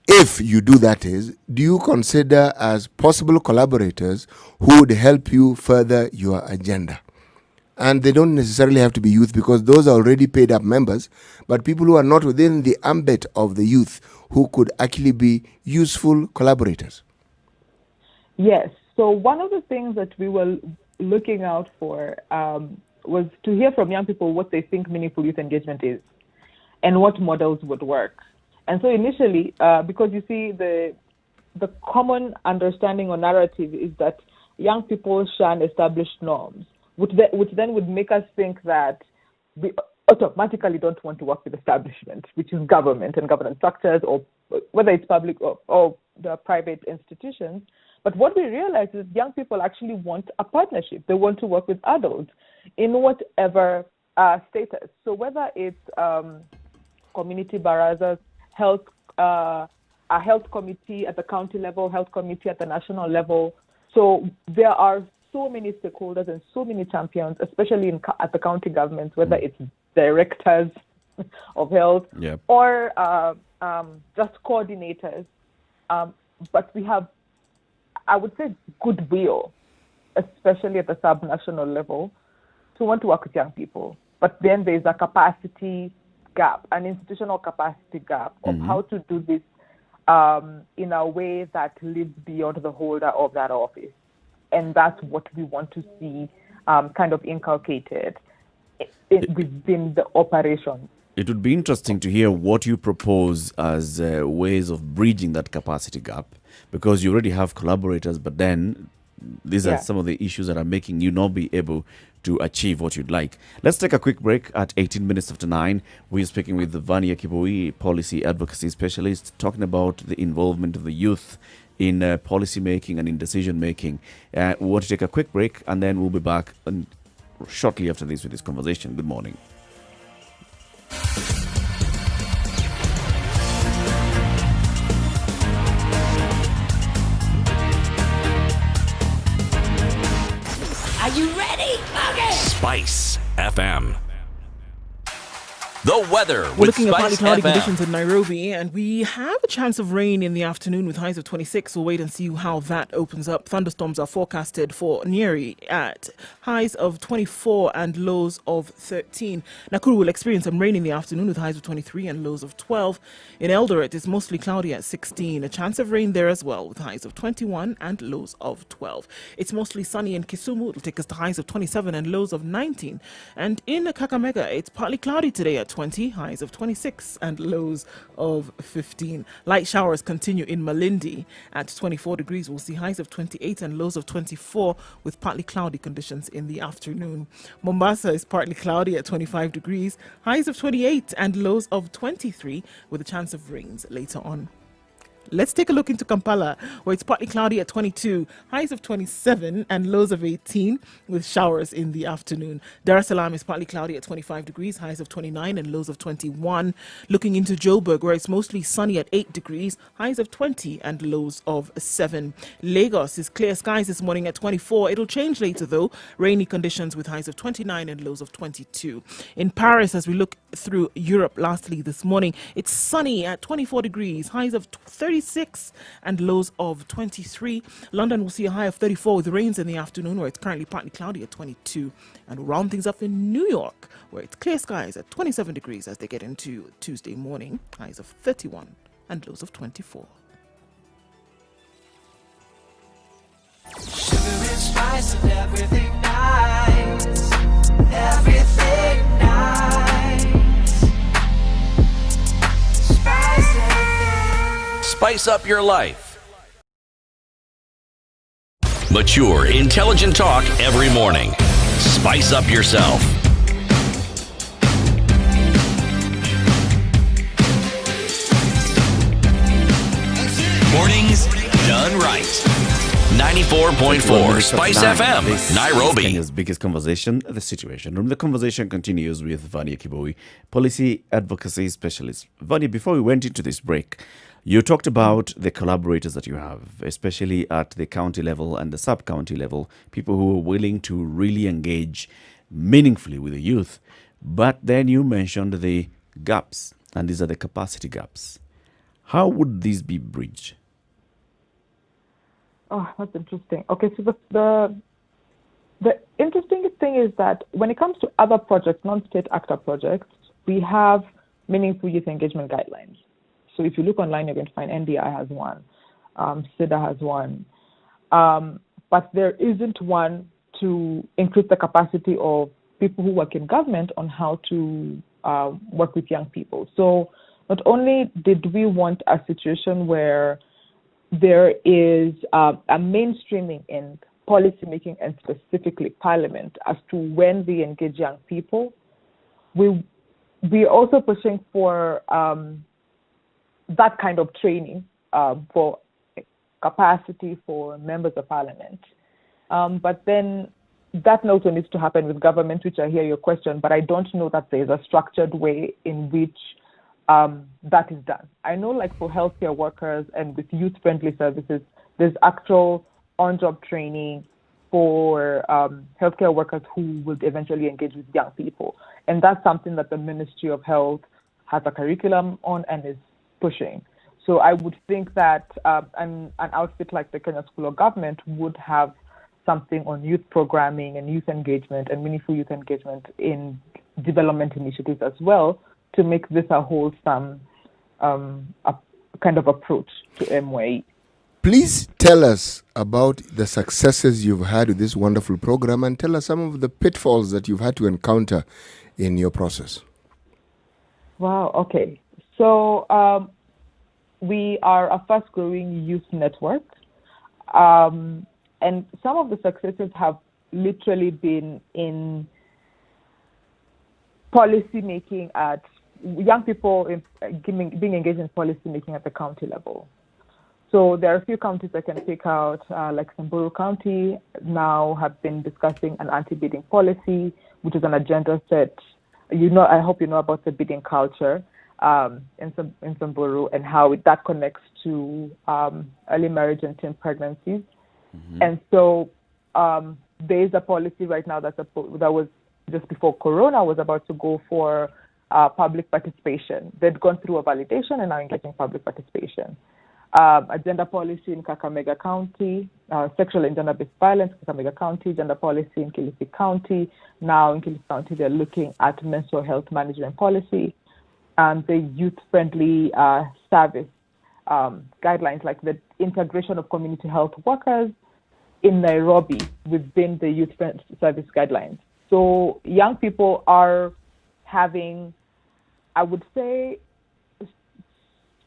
if you do that do you consider as possible collaborators who would help you further your agenda? And they don't necessarily have to be youth, because those are already paid up members, but people who are not within the ambit of the youth who could actually be useful collaborators. Yes. So one of the things that we were looking out for was to hear from young people what they think meaningful youth engagement is and what models would work. And so initially, because you see the common understanding or narrative is that young people shun established norms, which then would make us think that we automatically don't want to work with establishment, which is government and governance structures, or whether it's public or the private institutions. But what we realize is young people actually want a partnership. They want to work with adults in whatever status. So whether it's community barazas, health, a health committee at the county level, health committee at the national level. So there are so many stakeholders and so many champions, especially at the county governments, whether it's directors of health or just coordinators. But we have, I would say, goodwill, especially at the sub-national level, to want to work with young people. But then there's a capacity gap, an institutional capacity gap of how to do this in a way that lives beyond the holder of that office. And that's what we want to see kind of inculcated within the operation. It would be interesting to hear what you propose as ways of bridging that capacity gap, because you already have collaborators, but then these are some of the issues that are making you not be able to achieve what you'd like. Let's take a quick break at 18 minutes after 9. We're speaking with Vania Kiboi, policy advocacy specialist, talking about the involvement of the youth in policy making and in decision making. We want to take a quick break, and then we'll be back shortly after this with this conversation. Good morning. Are you ready? Okay. Spice FM. The weather We're with looking at partly Spice cloudy FM. conditions in Nairobi, and we have a chance of rain in the afternoon with highs of 26. We'll wait and see how that opens up. Thunderstorms are forecasted for Nyeri at highs of 24 and lows of 13. Nakuru will experience some rain in the afternoon with highs of 23 and lows of 12. In Eldoret, it's mostly cloudy at 16. A chance of rain there as well with highs of 21 and lows of 12. It's mostly sunny in Kisumu. It'll take us to highs of 27 and lows of 19. And in Kakamega, it's partly cloudy today at 20, highs of 26 and lows of 15. Light showers continue in Malindi at 24 degrees. We'll see highs of 28 and lows of 24 with partly cloudy conditions in the afternoon. Mombasa is partly cloudy at 25 degrees, highs of 28 and lows of 23 with a chance of rains later on. Let's take a look into Kampala, where it's partly cloudy at 22, highs of 27 and lows of 18 with showers in the afternoon. Dar es Salaam is partly cloudy at 25 degrees, highs of 29 and lows of 21. Looking into Joburg, where it's mostly sunny at 8 degrees, highs of 20 and lows of 7. Lagos is clear skies this morning at 24. It'll change later though, rainy conditions with highs of 29 and lows of 22. In Paris, as we look through Europe lastly this morning, it's sunny at 24 degrees, highs of 36 and lows of 23. London will see a high of 34 with rains in the afternoon, where it's currently partly cloudy at 22. And we'll round things up in New York, where it's clear skies at 27 degrees as they get into Tuesday morning, highs of 31 and lows of 24. Sugar and spice and everything nice. Everything nice. Spice FM. Spice up your life. Mature, intelligent talk every morning. Spice up yourself. Mornings done right. 94.4 Spice FM, This is Nairobi. Kenya's biggest conversation, The Situation Room. The conversation continues with Vania Kiboi, policy advocacy specialist. Vania, before we went into this break, you talked about the collaborators that you have, especially at the county level and the sub-county level, people who are willing to really engage meaningfully with the youth. But then you mentioned the gaps, and these are the capacity gaps. How would these be bridged? Oh, that's interesting. Okay, so the interesting thing is that when it comes to other projects, non-state actor projects, we have meaningful youth engagement guidelines. So if you look online, you're going to find NDI has one, SIDA has one, but there isn't one to increase the capacity of people who work in government on how to work with young people. So not only did we want a situation where there is a mainstreaming in policy making and specifically parliament as to when they engage young people, we're also pushing for that kind of training for capacity for members of parliament. But then that also needs to happen with government, which I hear your question, but I don't know that there's a structured way in which that is done. I know, like for healthcare workers and with youth-friendly services, there's actual on-job training for healthcare workers who will eventually engage with young people. And that's something that the Ministry of Health has a curriculum on and is pushing. So I would think that an outfit like the Kenya School of Government would have something on youth programming and youth engagement and meaningful youth engagement in development initiatives as well, to make this a wholesome a kind of approach to MYE. Please tell us about the successes you've had with this wonderful program, and tell us some of the pitfalls that you've had to encounter in your process. Wow, okay. So we are a fast-growing youth network, and some of the successes have literally been in policy making at young people being engaged in policy making at the county level. So there are a few counties I can pick out, like Samburu County now have been discussing an anti-bidding policy, which is an agenda set. I hope you know about the bidding culture in Samburu and how that connects to early marriage and teen pregnancies. Mm-hmm. And so there is a policy right now that was just before Corona was about to go for public participation. They'd gone through a validation and now engaging public participation. A gender policy in Kakamega County, sexual and gender-based violence in Kakamega County, gender policy in Kilifi County. Now in Kilifi County, they're looking at menstrual health management policy and the youth-friendly service guidelines, like the integration of community health workers in Nairobi within the youth service guidelines. So young people are having, I would say,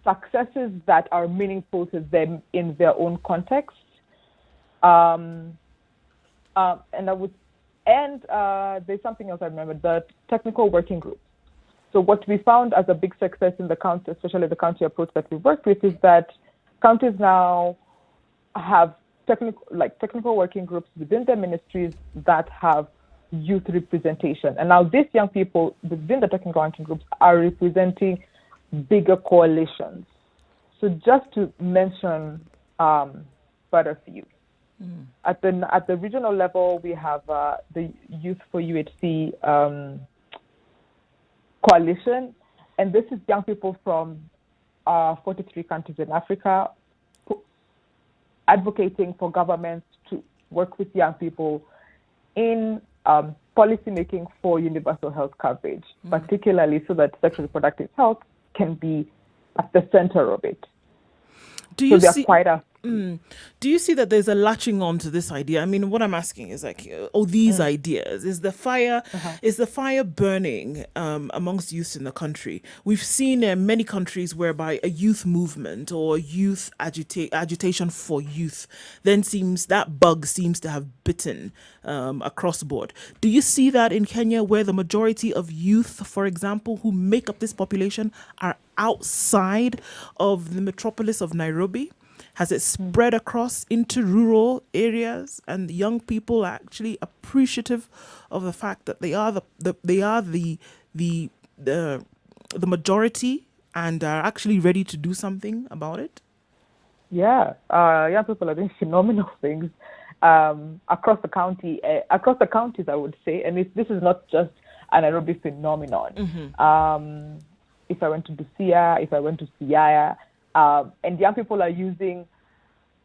successes that are meaningful to them in their own context. And there's something else I remember, the technical working group. So what we found as a big success in the county, especially the county approach that we worked with, is that counties now have technical working groups within their ministries that have youth representation. And now these young people within the technical working groups are representing bigger coalitions. So just to mention quite a few. Mm. At the regional level, we have the Youth for UHC coalition, and this is young people from 43 countries in Africa advocating for governments to work with young people in policy making for universal health coverage, particularly so that sexual reproductive health can be at the center of it. Do you see that there's a latching on to this idea? I mean, what I'm asking is like, these ideas, is the fire burning amongst youth in the country? We've seen many countries whereby a youth movement or youth agitation for youth then that bug seems to have bitten across the board. Do you see that in Kenya, where the majority of youth, for example, who make up this population are outside of the metropolis of Nairobi? Has it spread across into rural areas, and young people are actually appreciative of the fact that they are the majority and are actually ready to do something about it? Yeah, young people are doing phenomenal things across the county, across the counties, I would say. And this is not just a Nairobi phenomenon. Mm-hmm. If I went to Busia, if I went to Siaya, and young people are using,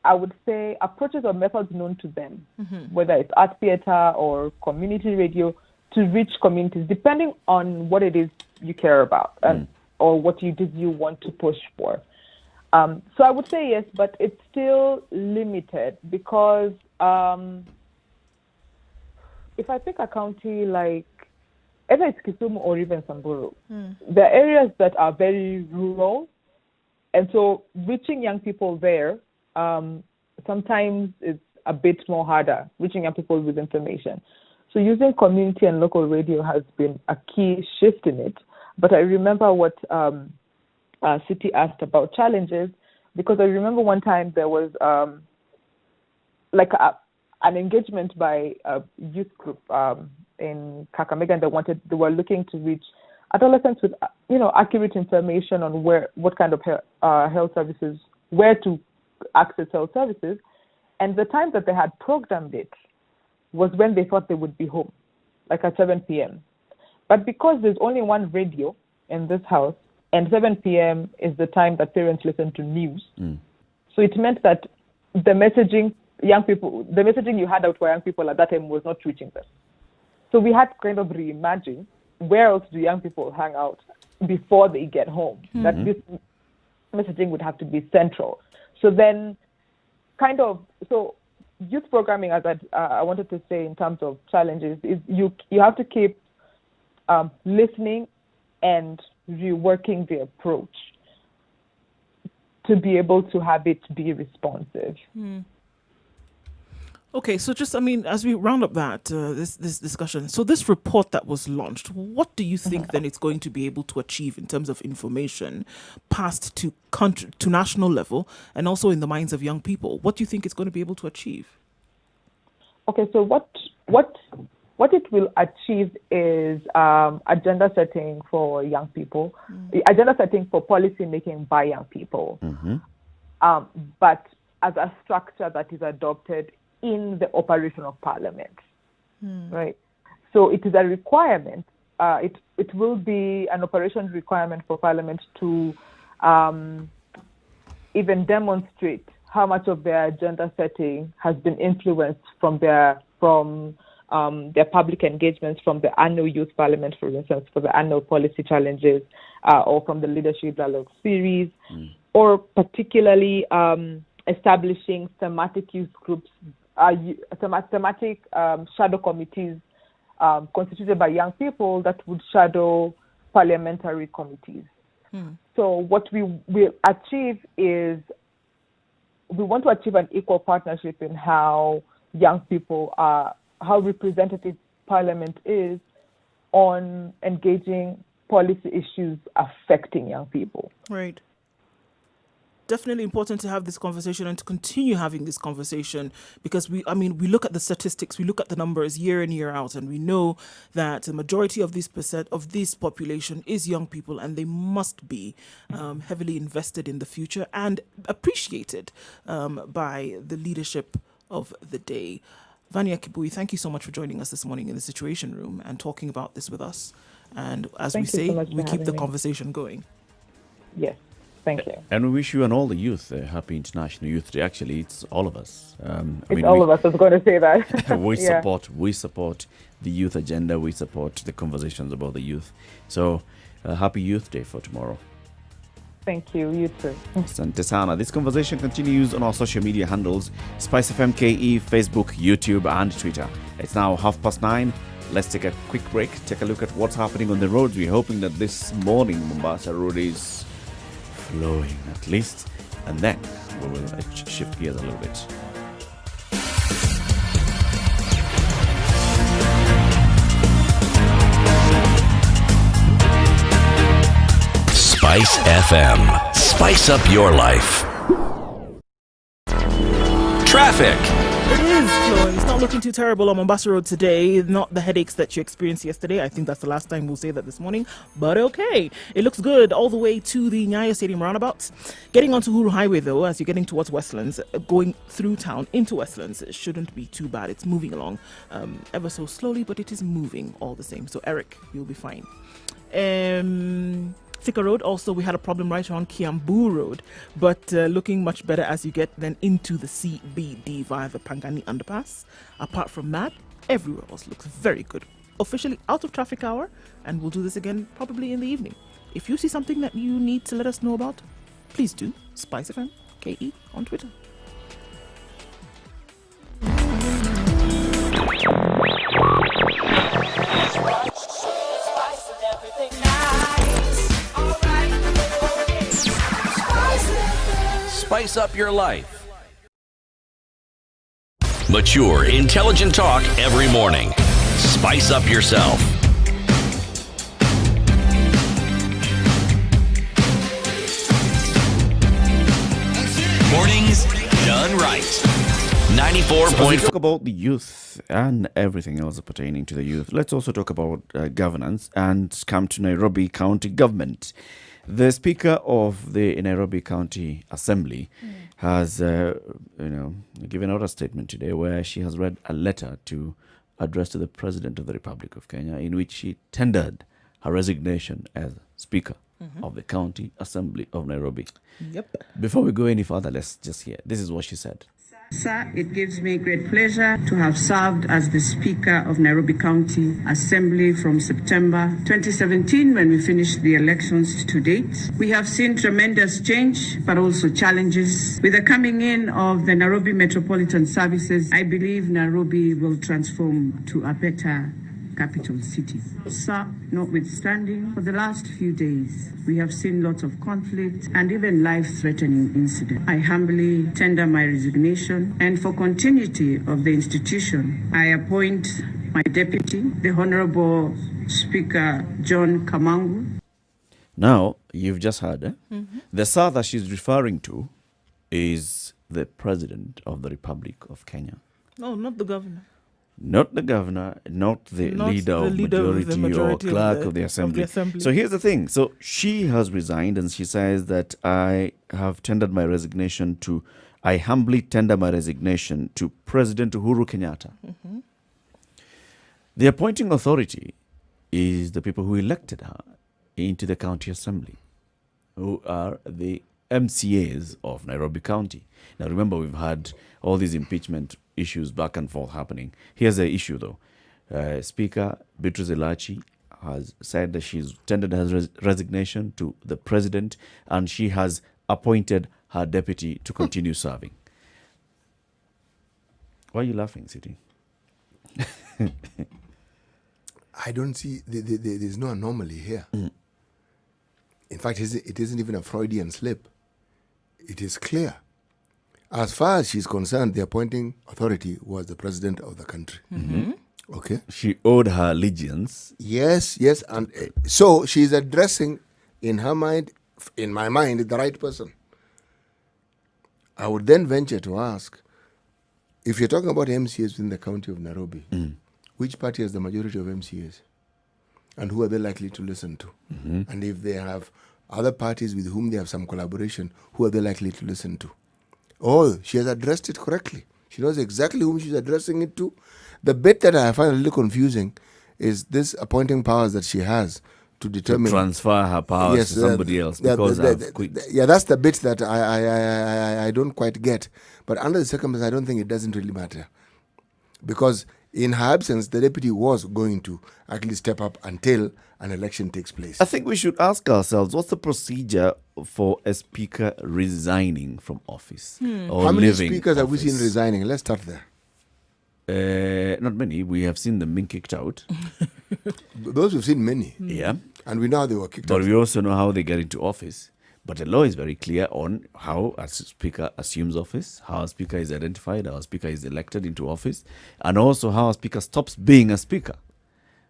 I would say, approaches or methods known to them, whether it's art theater or community radio, to reach communities, depending on what it is you care about or what you want to push for. So I would say yes, but it's still limited because if I pick a county like, either it's Kisumu or even Samburu, there are areas that are very rural. And so reaching young people there, sometimes it's a bit more harder, reaching young people with information. So using community and local radio has been a key shift in it. But I remember what City asked about challenges, because I remember one time there was an engagement by a youth group in Kakamega, and they were looking to reach adolescents with accurate information on what kind of health services, where to access health services, and the time that they had programmed it was when they thought they would be home, like at 7 p.m. But because there's only one radio in this house, and 7 p.m. is the time that parents listen to news, so it meant that the messaging you had out for young people at that time was not reaching them. So we had to kind of reimagine where else do young people hang out before they get home. That this messaging would have to be central. So then, youth programming, as I wanted to say in terms of challenges, is you have to keep listening and reworking the approach to be able to have it be responsive. Okay, so just, as we round up that, this discussion, so this report that was launched, what do you think then it's going to be able to achieve in terms of information passed to national level and also in the minds of young people? What do you think it's going to be able to achieve? Okay, so what it will achieve is agenda setting for young people, agenda setting for policy making by young people, but as a structure that is adopted in the operation of Parliament, right? So it is a requirement. It will be an operation requirement for Parliament to even demonstrate how much of their agenda setting has been influenced from their public engagements, from the annual Youth Parliament, for instance, for the annual policy challenges, or from the Leadership Dialogue series, or particularly establishing thematic youth groups, thematic shadow committees constituted by young people that would shadow parliamentary committees. So what we will achieve is we want to achieve an equal partnership in how young people are, how representative Parliament is on engaging policy issues affecting young people. Right. Definitely important to have this conversation and to continue having this conversation, because we look at the statistics, we look at the numbers year in, year out, and we know that the majority of this population is young people, and they must be heavily invested in the future and appreciated by the leadership of the day. Vania Kibui, thank you so much for joining us this morning in the Situation Room and talking about this with us. And as we say, we keep the conversation going. Yes. Thank you. And we wish you and all the youth a happy International Youth Day. Actually, it's all of us. All of us. I was going to say that. We support the youth agenda. We support the conversations about the youth. So, happy Youth Day for tomorrow. Thank you. You too. Asante sana. This conversation continues on our social media handles: Spice FM KE, Facebook, YouTube, and Twitter. It's now 9:30. Let's take a quick break. Take a look at what's happening on the roads. We're hoping that this morning Mombasa road is flowing at least, and then we will shift gears a little bit. Spice FM. Spice up your life. Traffic. It is flowing. It's not looking too terrible on Mombasa Road today. Not the headaches that you experienced yesterday. I think that's the last time we'll say that this morning. But okay. It looks good all the way to the Nyeri Stadium roundabout. Getting onto Uhuru Highway, though, as you're getting towards Westlands, going through town into Westlands, it shouldn't be too bad. It's moving along ever so slowly, but it is moving all the same. So, Eric, you'll be fine. Thika Road, also we had a problem right around Kiambu Road, but looking much better as you get then into the CBD via the Pangani underpass. Apart from that, everywhere else looks very good. Officially out of traffic hour, and we'll do this again probably in the evening. If you see something that you need to let us know about, please do. Spice FM KE on Twitter. Spice up your life. Mature, intelligent talk every morning. Spice up yourself. Mornings done right. 94 So as we point. talk about the youth and everything else pertaining to the youth, let's also talk about governance and come to Nairobi County Government. The Speaker of the Nairobi County Assembly has, given out a statement today where she has read a letter addressed to the President of the Republic of Kenya, in which she tendered her resignation as Speaker of the County Assembly of Nairobi. Yep. Before we go any further, let's just hear. This is what she said. Sir, it gives me great pleasure to have served as the Speaker of Nairobi County Assembly from September 2017 when we finished the elections to date. We have seen tremendous change, but also challenges. With the coming in of the Nairobi Metropolitan Services, I believe Nairobi will transform to a better capital city. Sir, notwithstanding, for the last few days, we have seen lots of conflict and even life-threatening incidents. I humbly tender my resignation, and for continuity of the institution, I appoint my deputy, the Honorable Speaker John Kamangu. Now, you've just heard, the sir that she's referring to is the President of the Republic of Kenya. No, not the governor. Not the governor, not the Not leader the of leader of the majority or majority of clerk the- of the assembly. assembly. So here's the thing. So she has resigned and she says that I humbly tender my resignation to President Uhuru Kenyatta. The appointing authority is the people who elected her into the county assembly, who are the MCAs of Nairobi County. Now remember, we've had all these impeachment issues back and forth happening. Here's the issue though. Speaker Beatrice Elachi has said that she's tendered her resignation to the president and she has appointed her deputy to continue serving. Why are you laughing, Siti? I don't see, there's no anomaly here. In fact, it isn't even a Freudian slip. It is clear. As far as she's concerned, the appointing authority was the president of the country. Okay? She owed her allegiance. Yes. And so she's addressing, in her mind, in my mind, the right person. I would then venture to ask, if you're talking about MCAs in the county of Nairobi, which party has the majority of MCAs? And who are they likely to listen to? And if they have other parties with whom they have some collaboration, who are they likely to listen to? Oh, she has addressed it correctly. She knows exactly whom she's addressing it to. The bit that I find a little confusing is this appointing powers that she has to determine... transfer her powers to somebody else because I've quit. That's the bit that I don't quite get. But under the circumstances, I don't think it doesn't really matter. Because in her absence, the deputy was going to actually step up until an election takes place. I think we should ask ourselves, what's the procedure for a speaker resigning from office or How many leaving speakers have we office? seen resigning? Let's start there. Not many. We have seen them being kicked out. Those we've seen many. Yeah. And we know how they were kicked But out. we also know how they get into office. But the law is very clear on how a speaker assumes office, how a speaker is identified, how a speaker is elected into office, and also how a speaker stops being a speaker.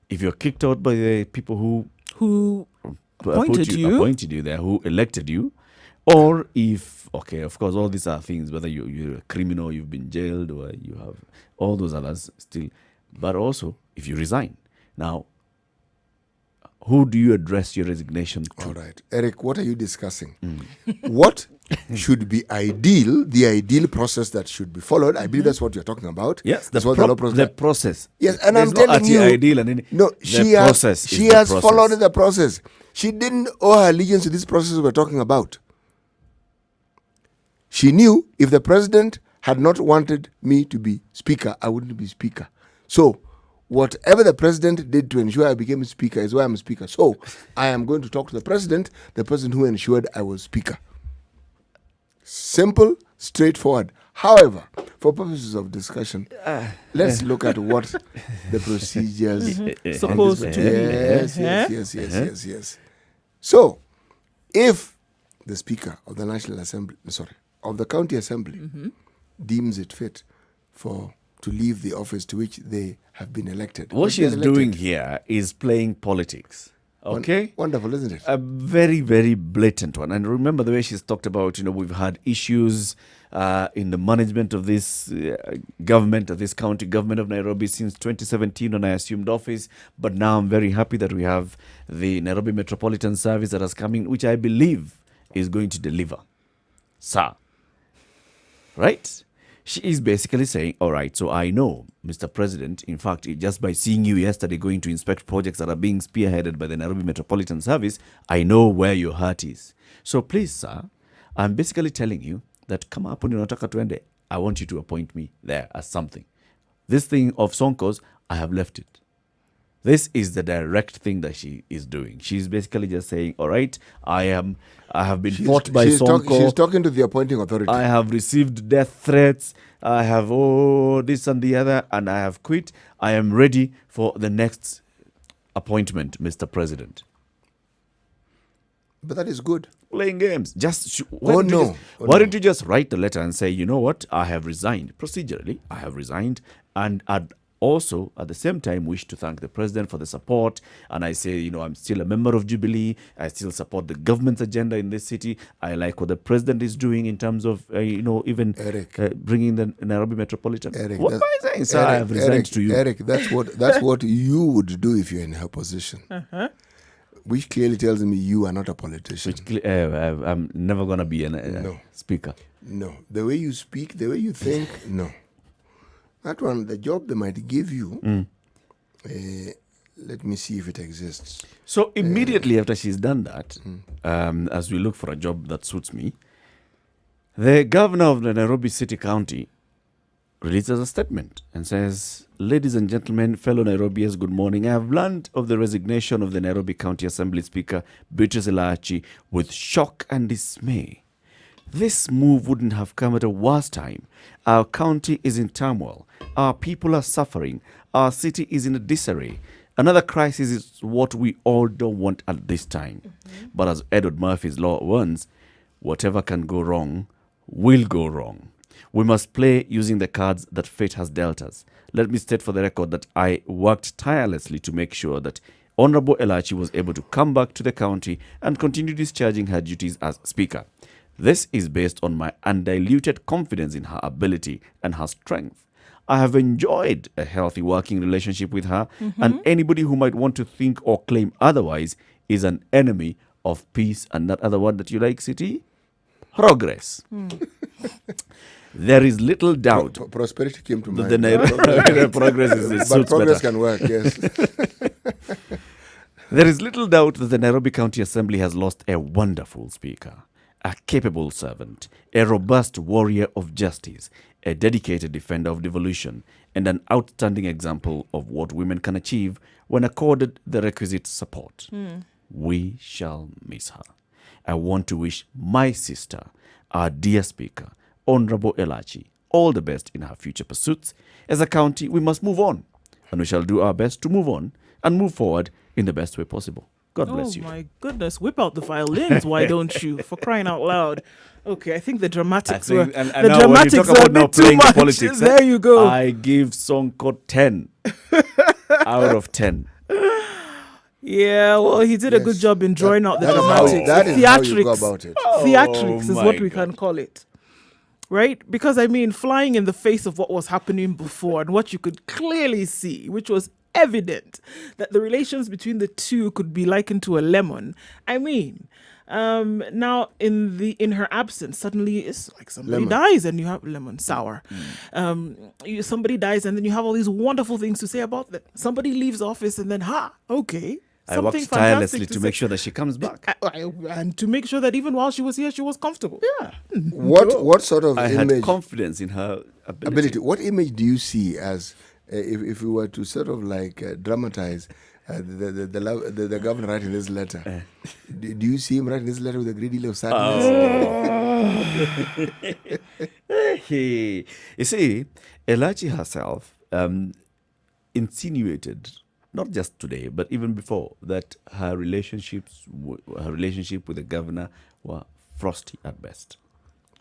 If you're kicked out by the people who appointed appointed you there, who elected you, or if, okay, of course, all these are things, whether you're a criminal, you've been jailed, or you have all those others still, but also if you resign. Now, who do you address your resignation to? All right. Eric, what are you discussing? What should be ideal, the ideal process that should be followed? I believe that's what you're talking about. Yes, that's what the law the process. Yes, and There's I'm no telling you, ideal and any, no, the she has process is the process. followed the process. She didn't owe her allegiance to this process we're talking about. She knew if the president had not wanted me to be speaker, I wouldn't be speaker. So, whatever the president did to ensure I became speaker is why I'm speaker. So, I am going to talk to the president who ensured I was speaker. Simple, straightforward. However, for purposes of discussion, let's look at what the procedures Supposed to be. Yes. So, if the speaker of the National Assembly, of the County Assembly, deems it fit to leave the office to which they have been elected. What she is doing here is playing politics. Okay? Wonderful, isn't it? A very, very blatant one. And remember the way she's talked about, we've had issues in the management of this government, of this county government of Nairobi since 2017 when I assumed office. But now I'm very happy that we have the Nairobi Metropolitan Service that has come in, which I believe is going to deliver. Sir. Right? She is basically saying, all right, so I know, Mr. President, in fact, just by seeing you yesterday going to inspect projects that are being spearheaded by the Nairobi Metropolitan Service, I know where your heart is. So please, sir, I'm basically telling you that come up when unataka tuende, I want you to appoint me there as something. This thing of Sonko's, I have left it. This is the direct thing that she is doing. She's basically just saying, all right, I have been fought by Sonko. She's talking to the appointing authority. I have received death threats. I have this and the other, and I have quit. I am ready for the next appointment, Mr. President. But that is good. Playing games. Why don't you just write the letter and say, you know what, I have resigned. Procedurally, I have resigned, and I'd also, at the same time, wish to thank the president for the support. And I say, I'm still a member of Jubilee. I still support the government's agenda in this city. I like what the president is doing in terms of, even bringing the Nairobi Metropolitan. Eric, what am I saying, sir? I have resigned to you. Eric, that's what you would do if you're in her position. Uh-huh. Which clearly tells me you are not a politician. I'm never going to be a speaker. No. The way you speak, the way you think, no. That one, the job they might give you, let me see if it exists. So immediately after she's done that, as we look for a job that suits me, the governor of the Nairobi City County releases a statement and says, ladies and gentlemen, fellow Nairobians, good morning. I have learned of the resignation of the Nairobi County Assembly Speaker, Beatrice Elachi, with shock and dismay. This move wouldn't have come at a worse time. Our county is in turmoil. Our people are suffering. Our city is in a disarray. Another crisis is what we all don't want at this time. But as Edward Murphy's law warns, whatever can go wrong will go wrong. We must play using the cards that fate has dealt us. Let me state for the record that I worked tirelessly to make sure that Honorable Elachi was able to come back to the county and continue discharging her duties as Speaker. This is based on my undiluted confidence in her ability and her strength. I have enjoyed a healthy working relationship with her, and anybody who might want to think or claim otherwise is an enemy of peace and that other word that you like, City? Progress. There is little doubt. Prosperity came to mind. The progress is but progress can work, yes. There is little doubt that the Nairobi County Assembly has lost a wonderful speaker, a capable servant, a robust warrior of justice, a dedicated defender of devolution, and an outstanding example of what women can achieve when accorded the requisite support. We shall miss her. I want to wish my sister, our dear Speaker, Honorable Elachi, all the best in her future pursuits. As a county, we must move on, and we shall do our best to move on and move forward in the best way possible. God bless you. Oh my goodness, whip out the violins, why don't you? For crying out loud. Okay, I think the dramatics were and the now when you dramatics talk were a about now bit too playing the much. politics, There you go. I give Sonko 10 out of 10. Yeah, well, he did a good job in drawing out the that is how dramatics. you- that is how you go about it. Theatrics is my what we God. can call it. Right? Because, I mean, flying in the face of what was happening before and what you could clearly see, which was evident that the relations between the two could be likened to a lemon. I mean, now in her absence, suddenly it's like somebody dies and you have lemon sour. Somebody dies and then you have all these wonderful things to say about that. Somebody leaves office and then okay. I worked Something tirelessly fantastic to make sure that she comes back. and to make sure that even while she was here, she was comfortable. Yeah. What sort of I image? had confidence in her ability. What image do you see as if we were to sort of like dramatize the governor writing this letter? Do you see him writing this letter with a great deal of sadness? You see, Elachi herself insinuated, not just today, but even before, that her relationship with the governor were frosty at best.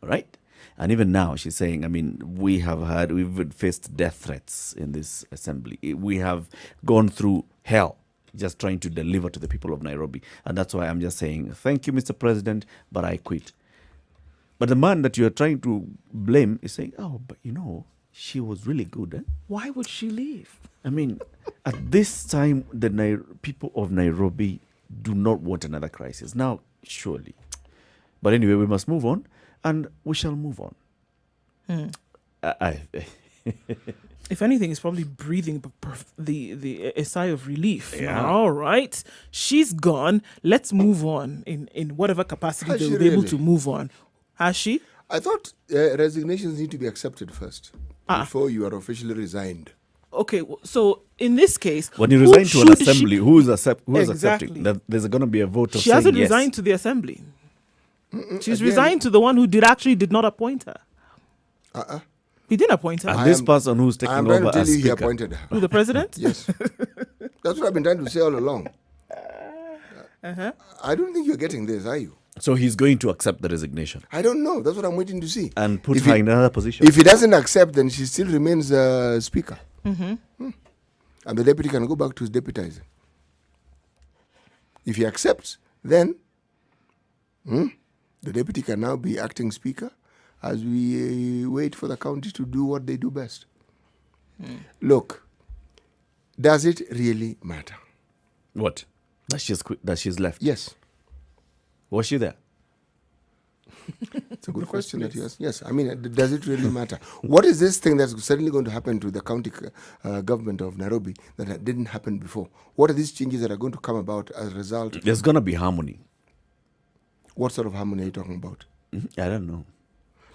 All right? And even now, she's saying, I mean, we've faced death threats in this assembly. We have gone through hell. just trying to deliver to the people of Nairobi. And that's why I'm just saying, thank you, Mr. President, but I quit. But the man that you're trying to blame is saying, oh, but she was really good. Eh? Why would she leave? I mean, at this time, the people of Nairobi do not want another crisis. Now, surely. But anyway, we must move on, and we shall move on. If anything, it's probably breathing a sigh of relief. Yeah. All right, she's gone. Let's move on in whatever capacity Has they'll she be able really? to move on. Has she? I thought resignations need to be accepted first before you are officially resigned. Okay, so in this case, when you who resign to an should assembly, she- who is Exactly. accepting? There's going to be a vote of She saying hasn't yes. resigned to the assembly. She's Again- resigned to the one who did not appoint her. He didn't appoint her. And I this am- person who's taking I'm trying over to tell as you he speaker. appointed her. Who, the president? Yes. That's what I've been trying to say all along. I don't think you're getting this, are you? So he's going to accept the resignation I don't know. That's what I'm waiting to see. and put If her he- in another position. If he doesn't accept, then she still remains speaker. And the deputy can go back to his deputizing. If he accepts, then the deputy can now be acting speaker as we wait for the county to do what they do best. Look, does it really matter? What? That she's left. Yes. Was she there? It's a good question that you asked. Yes, I mean, does it really matter? What is this thing that's suddenly going to happen to the county government of Nairobi that didn't happen before? What are these changes that are going to come about as a result? There's going to be harmony. What sort of harmony are you talking about? I don't know.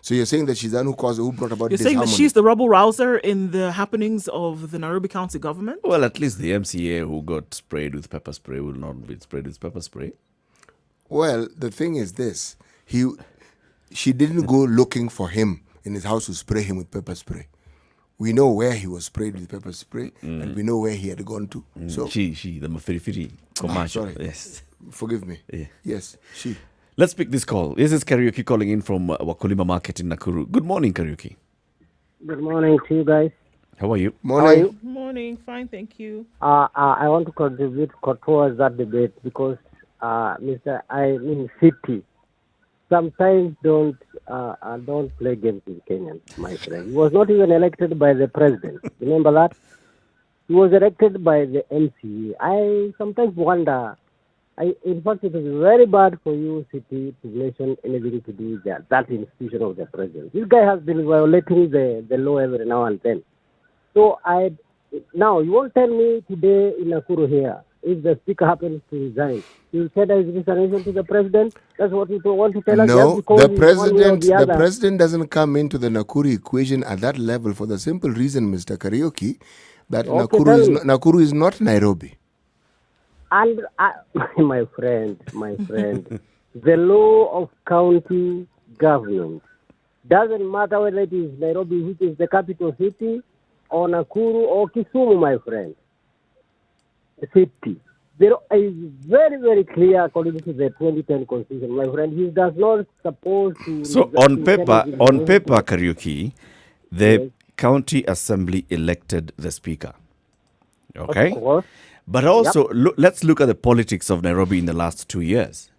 So you're saying that she's the one who brought about You're this saying that harmony? she's the rebel rouser in the happenings of the Nairobi County government? Well, at least the MCA who got sprayed with pepper spray will not be sprayed with pepper spray. Well, the thing is this. She didn't go looking for him in his house to spray him with pepper spray. We know where he was sprayed with pepper spray, and we know where he had gone to. So, She, the Mafiri commercial. sorry. Yes. forgive me. Yeah. Yes, she. Let's pick this call. This is Karaoke calling in from Wakulima Market in Nakuru. Good morning, Karaoke. Good morning to you guys. How are you? Morning. How are you? Morning, fine, thank you. I want to contribute towards that debate because, City sometimes don't play games with Kenyans, my friend. He was not even elected by the president. Remember that? He was elected by the MCA. I sometimes wonder. In fact, it is very bad for you, City, to mention anything to do with that institution of the president. This guy has been violating the law every now and then. So now you won't tell me today in Nakuru here, if the speaker happens to resign, you said there is resignation to the president. That's what you want to tell us. No, just because the he's one way or president, the the other. president doesn't come into the Nakuru equation at that level for the simple reason, Mr. Karaoke, that Okay, Nakuru is not Nairobi. And my friend, the law of county government doesn't matter whether it is Nairobi, which is the capital city, or Nakuru or Kisumu, my friend. City. There is very, very clear according to the 2010 constitution, my friend. He does not supposed to. So on paper, Karaoke, the county assembly elected the speaker. Okay? Of course. But also, let's look at the politics of Nairobi in the last 2 years.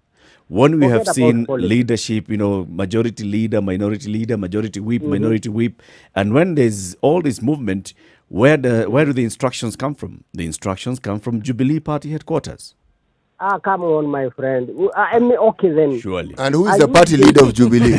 When we Forget have about seen politics. leadership, majority leader, majority whip, minority whip, and when there's all this movement, where do the instructions come from? The instructions come from Jubilee Party headquarters. Come on, my friend. Okay then. Surely. And who is the party leader of Jubilee?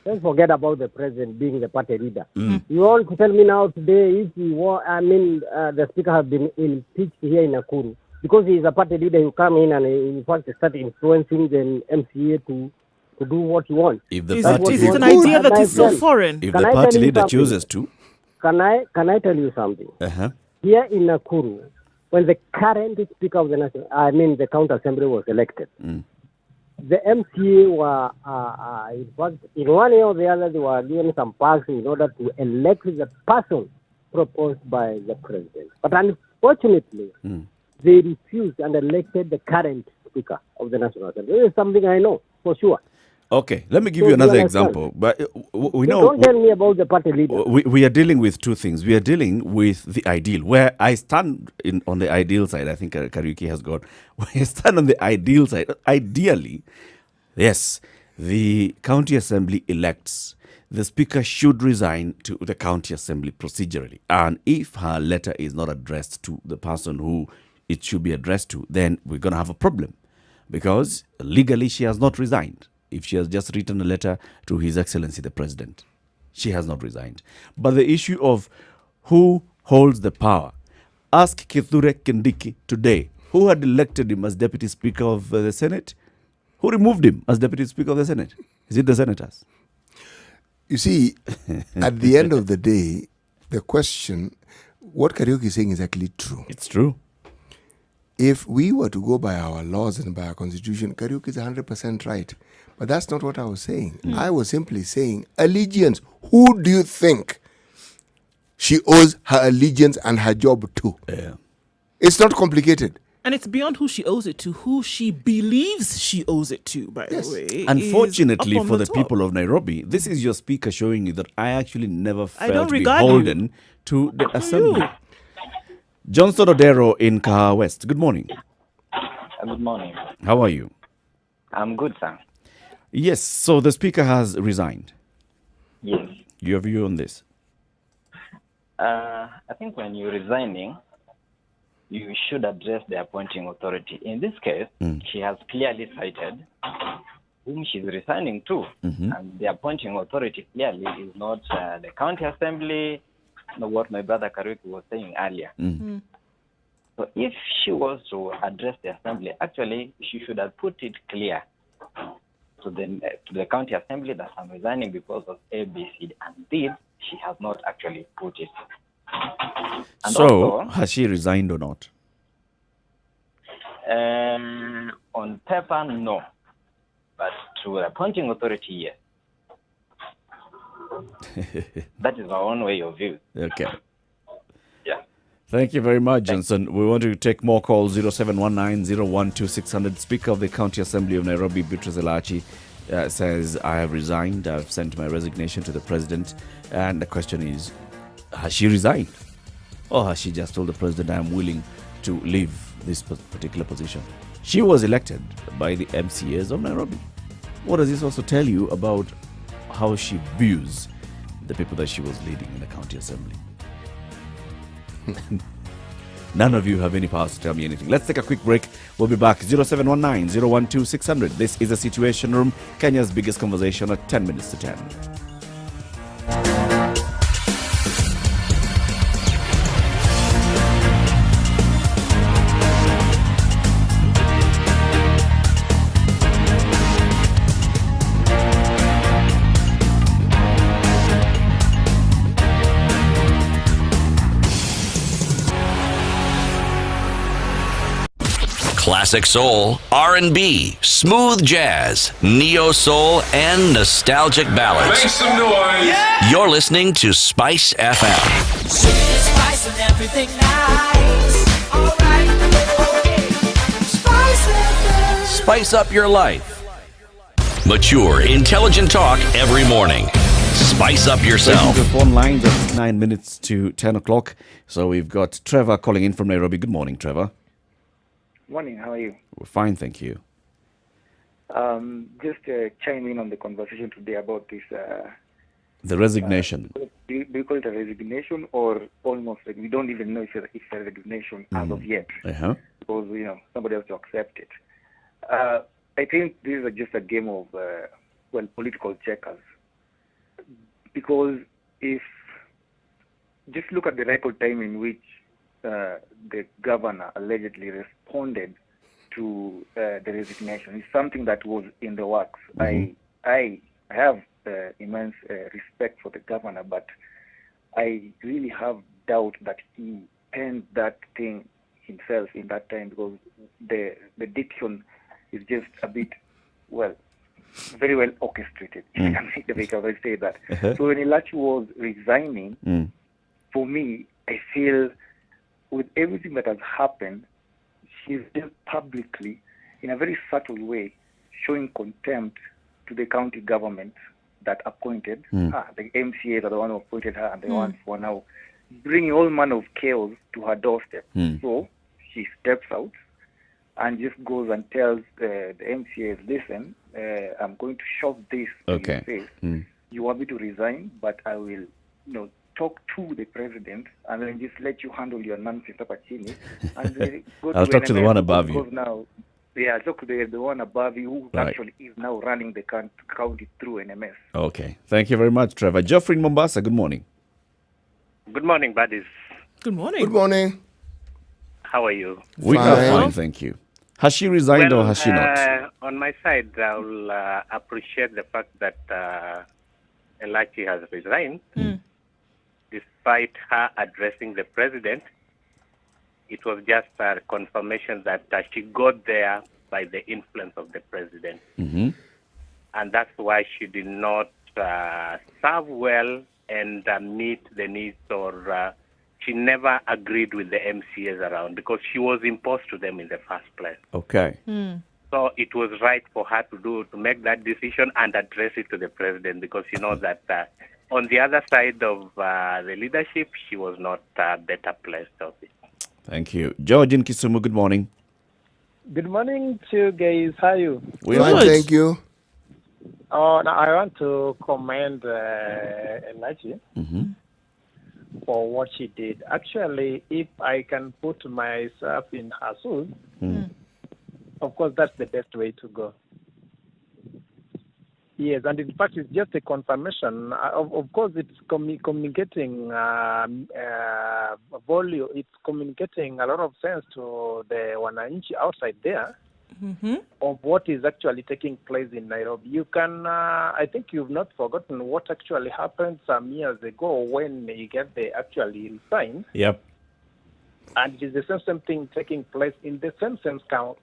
Don't forget about the president being the party leader. You want to tell me now today if the speaker has been impeached here in Nakuru because he is a party leader who come in and in fact start influencing the MCA to do what he wants. If the Is party it an leader, idea that is so foreign? if Can the I party tell you leader something? chooses to, Can I tell you something? uh-huh. Here in Nakuru, when the current speaker of the county assembly was elected, the MCA were, in fact, in one way or the other, they were given some parks in order to elect the person proposed by the president. But unfortunately, they refused and elected the current speaker of the National Assembly. This is something I know for sure. Okay, let me give So you you another understand? example. But we So know don't tell me about the party leader. we are dealing with two things. We are dealing with the ideal, where I stand on the ideal side. I think Kariuki has got. Where I stand on the ideal side. Ideally, yes, the county assembly elects. The speaker should resign to the county assembly procedurally. And if her letter is not addressed to the person who it should be addressed to, then we're going to have a problem. Because legally she has not resigned. If she has just written a letter to His Excellency the President, she has not resigned. But the issue of who holds the power, ask Kithure Kindiki today, who had elected him as Deputy Speaker of the Senate? Who removed him as Deputy Speaker of the Senate? Is it the senators? You see, at the end of the day, the question, what Karaoke is saying is actually true. It's true. If we were to go by our laws and by our constitution, Karaoke is 100% right. But that's not what I was saying. I was simply saying allegiance. Who do you think she owes her allegiance and her job to? Yeah. It's not complicated. And it's beyond who she owes it to, who she believes she owes it to, by the way. Unfortunately is up for on the top. people of Nairobi, this is your speaker showing you that I actually never I don't felt regard beholden to the assembly. Johnson Odero in Kaha West. Good morning. Good morning. How are you? I'm good, sir. Yes, so the speaker has resigned. Yes. Your view on this? I think when you're resigning, you should address the appointing authority. In this case, she has clearly cited whom she's resigning to. And the appointing authority clearly is not the county assembly, what my brother Karuki was saying earlier. So if she was to address the assembly, actually, she should have put it clear to the county assembly that I'm resigning because of ABC. And this, she has not actually put it. And So, also, has she resigned or not? on paper, no. But to the appointing authority, yes. That is my own way of view. Okay. Yeah. Thank you very much, Johnson. We want to take more calls, 0719-012-600. Speaker of the County Assembly of Nairobi, Beatrice Elachi, says, I have resigned. I've sent my resignation to the president. And the question is, has she resigned? Or has she just told the president, I am willing to leave this particular position? She was elected by the MCAs of Nairobi. What does this also tell you about how she views the people that she was leading in the county assembly? None of you have any power to tell me anything. Let's take a quick break. We'll be back. 0719-012-600. This is a Situation Room, Kenya's biggest conversation at 10 minutes to 10. Classic soul, R&B, smooth jazz, neo soul, and nostalgic ballads. Make some noise. Yeah. You're listening to Spice FM. Spice and everything nice. All right. Okay. Spice FM. Spice up your life. Mature, intelligent talk every morning. Spice up yourself. The phone lines at 9 minutes to 10 o'clock. So we've got Trevor calling in from Nairobi. Good morning, Trevor. Morning, how are you? We're fine, thank you. Just chime in on the conversation today about this. The resignation. Do you call it a resignation or almost like we don't even know if it's a resignation as of yet, because somebody has to accept it. I think this is just a game of political checkers, because if just look at the record time in which the governor allegedly responded to the resignation. It's something that was in the works. I have immense respect for the governor, but I really have doubt that he penned that thing himself in that time, because the diction is just a bit, very well orchestrated, if I can say that. So when Elachi was resigning, for me, I feel with everything that has happened, she's just publicly, in a very subtle way, showing contempt to the county government that appointed her. The MCAs are the one who appointed her, and the ones who are now bringing all manner of chaos to her doorstep. So she steps out and just goes and tells the MCAs, listen, I'm going to shove this in your face. You want me to resign, but I will, talk to the president and then just let you handle your nonsense up at Chini. And go I'll talk to the one above you. Now, I'll talk to the one above you who actually is now running the county through NMS. Okay. Thank you very much, Trevor. Geoffrey in Mombasa, good morning. Good morning, buddies. Good morning. Good morning. How are you? We are fine, thank you. Has she resigned or has she not? On my side, I'll appreciate the fact that Elachi has resigned. Despite her addressing the president, it was just a confirmation that she got there by the influence of the president. And that's why she did not serve well and meet the needs, or she never agreed with the MCAs around because she was imposed to them in the first place. Okay. So it was right for her to make that decision and address it to the president, because you know that on the other side of the leadership, she was not better placed of it. Thank you. George in Kisumu, good morning. Good morning to you guys. How are you? We're fine, thank you. Now I want to commend Elachi for what she did. Actually, if I can put myself in her shoes, of course, that's the best way to go. Yes, and in fact, it's just a confirmation. Of course, it's communicating volume. It's communicating a lot of sense to the wananchi outside there of what is actually taking place in Nairobi. You can, I think you've not forgotten what actually happened some years ago when they actually resigned. Yep. And it is the same thing taking place in the same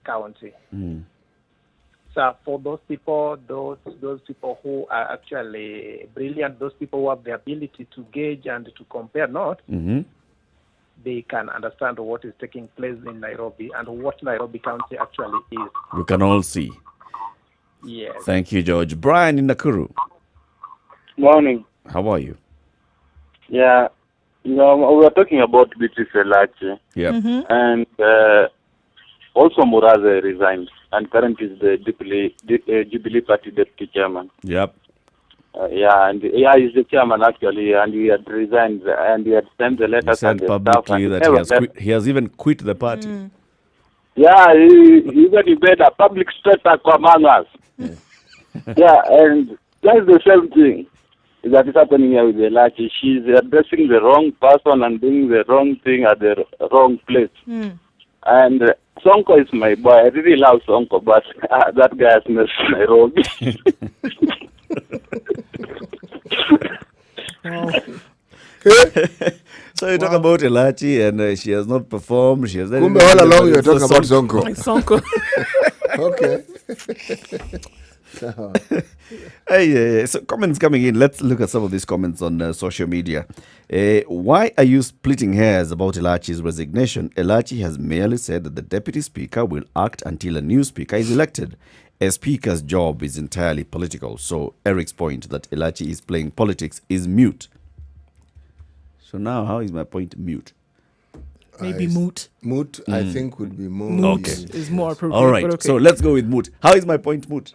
county. So for those people who are actually brilliant, those people who have the ability to gauge and to compare notes, they can understand what is taking place in Nairobi and what Nairobi County actually is. We can all see. Yes. Thank you, George. Brian in Nakuru. Morning. How are you? Yeah, we were talking about Beatrice Elachi. Yeah. And also Muraze resigned, and currently is the Jubilee Party deputy chairman. Yep. He's the chairman actually, and he had resigned, and he had sent the letters. He said publicly that he has even quit the party. Yeah, he even made a public spectacle among us. And that's the same thing that is happening here with Elachi. She's addressing the wrong person and doing the wrong thing at the wrong place. And Sonko is my boy. I really love Sonko, but that guy has messed Nairobi. So you talk about Elachi and she has not performed. She has all along you're talking about Sonko. Sonko. Okay. So comments coming in. Let's look at some of these comments on social media. Why are you splitting hairs about Elachi's resignation? Elachi has merely said that the deputy speaker will act until a new speaker is elected. A speaker's job is entirely political. So Eric's point that Elachi is playing politics is mute. So now, how is my point mute? Maybe moot. Moot, I think, would be more. Moot is more appropriate. All right. But okay. So let's go with moot. How is my point moot?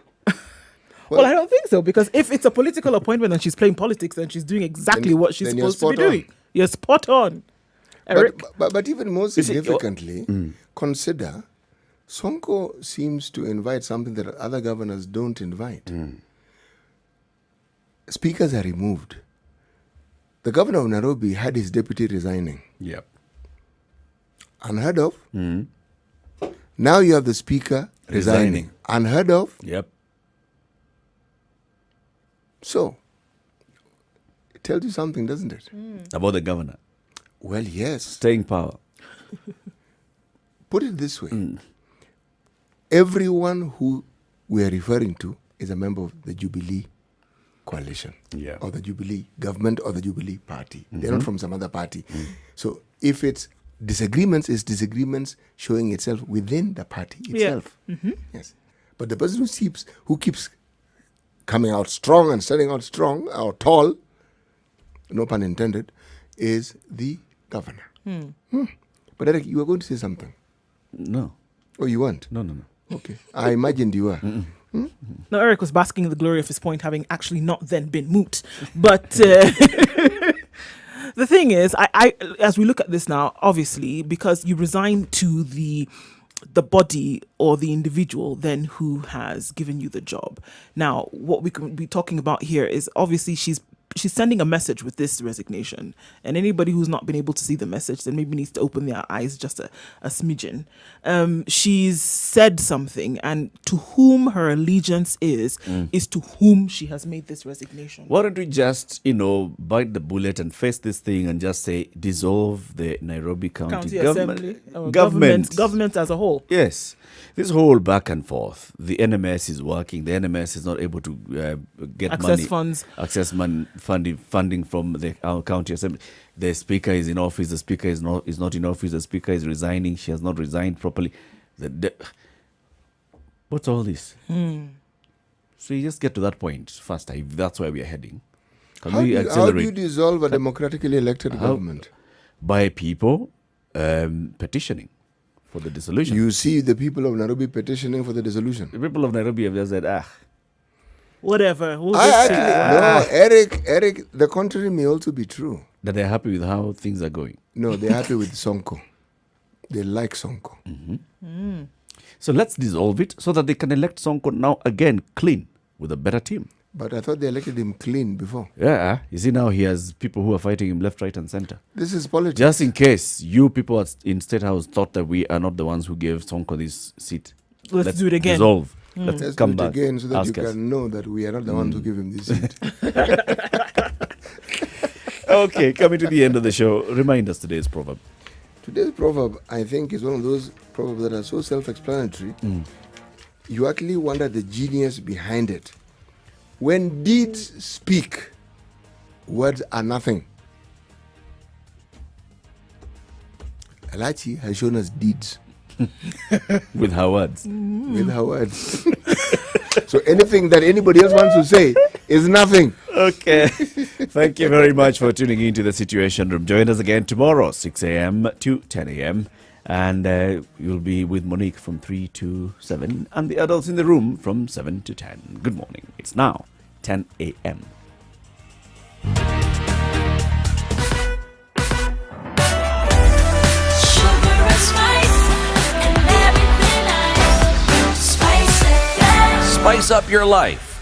Well, I don't think so, because if it's a political appointment and she's playing politics, then she's doing exactly what she's supposed to be doing. You're spot on, Eric. But even more significantly, consider Sonko seems to invite something that other governors don't invite. Speakers are removed. The governor of Nairobi had his deputy resigning. Yep. Unheard of. Now you have the speaker resigning. Unheard of. Yep. So, it tells you something, doesn't it? About the governor. Well, yes. Staying power. Put it this way. Everyone who we are referring to is a member of the Jubilee coalition. Or the Jubilee government or the Jubilee party. They're not from some other party. So, if it's disagreements, it's disagreements showing itself within the party itself. Yes. But the person who keeps coming out strong and standing out strong or tall, no pun intended, is the governor. But Eric, you were going to say something. No. Oh, you weren't? No. Okay. I imagined you were. No, Eric was basking in the glory of his point, having actually not then been moot. But the thing is, I as we look at this now, obviously, because you resign to the body or the individual then who has given you the job. Now, what we can be talking about here is obviously she's sending a message with this resignation, and anybody who's not been able to see the message then maybe needs to open their eyes just a smidgen. She's said something, and to whom her allegiance is to whom she has made this resignation. Why don't we just, bite the bullet and face this thing and just say dissolve the Nairobi County Assembly, government. Government as a whole. Yes. This whole back and forth, the NMS is working. The NMS is not able to get Access funds. Funding from the county assembly. The speaker is in office. The speaker is not in office. The speaker is resigning. She has not resigned properly. What's all this? So you just get to that point faster. If that's where we are heading. How do you dissolve a democratically elected government? By people petitioning for the dissolution. You see the people of Nairobi petitioning for the dissolution. The people of Nairobi have just said, whatever. No, Eric, the contrary may also be true. That they're happy with how things are going. No, they're happy with Sonko. They like Sonko. So let's dissolve it so that they can elect Sonko now again clean with a better team. But I thought they elected him clean before. Yeah, you see now he has people who are fighting him left, right and center. This is politics. Just in case you people in State House thought that we are not the ones who gave Sonko this seat. Let's do it again. Dissolve. Let's come back again so that you can know that we are not the ones who give him this seat. Okay, coming to the end of the show, remind us today's proverb. Today's proverb, I think, is one of those proverbs that are so self-explanatory. You actually wonder the genius behind it. When deeds speak, words are nothing. Alachi has shown us deeds. With her words. With her words. So anything that anybody else wants to say is nothing. Okay. Thank you very much for tuning into the Situation Room. Join us again tomorrow, 6 a.m. to 10 a.m. And you'll be with Monique from 3 to 7 and the adults in the room from 7 to 10. Good morning. It's now 10 a.m. Spice Spice up your life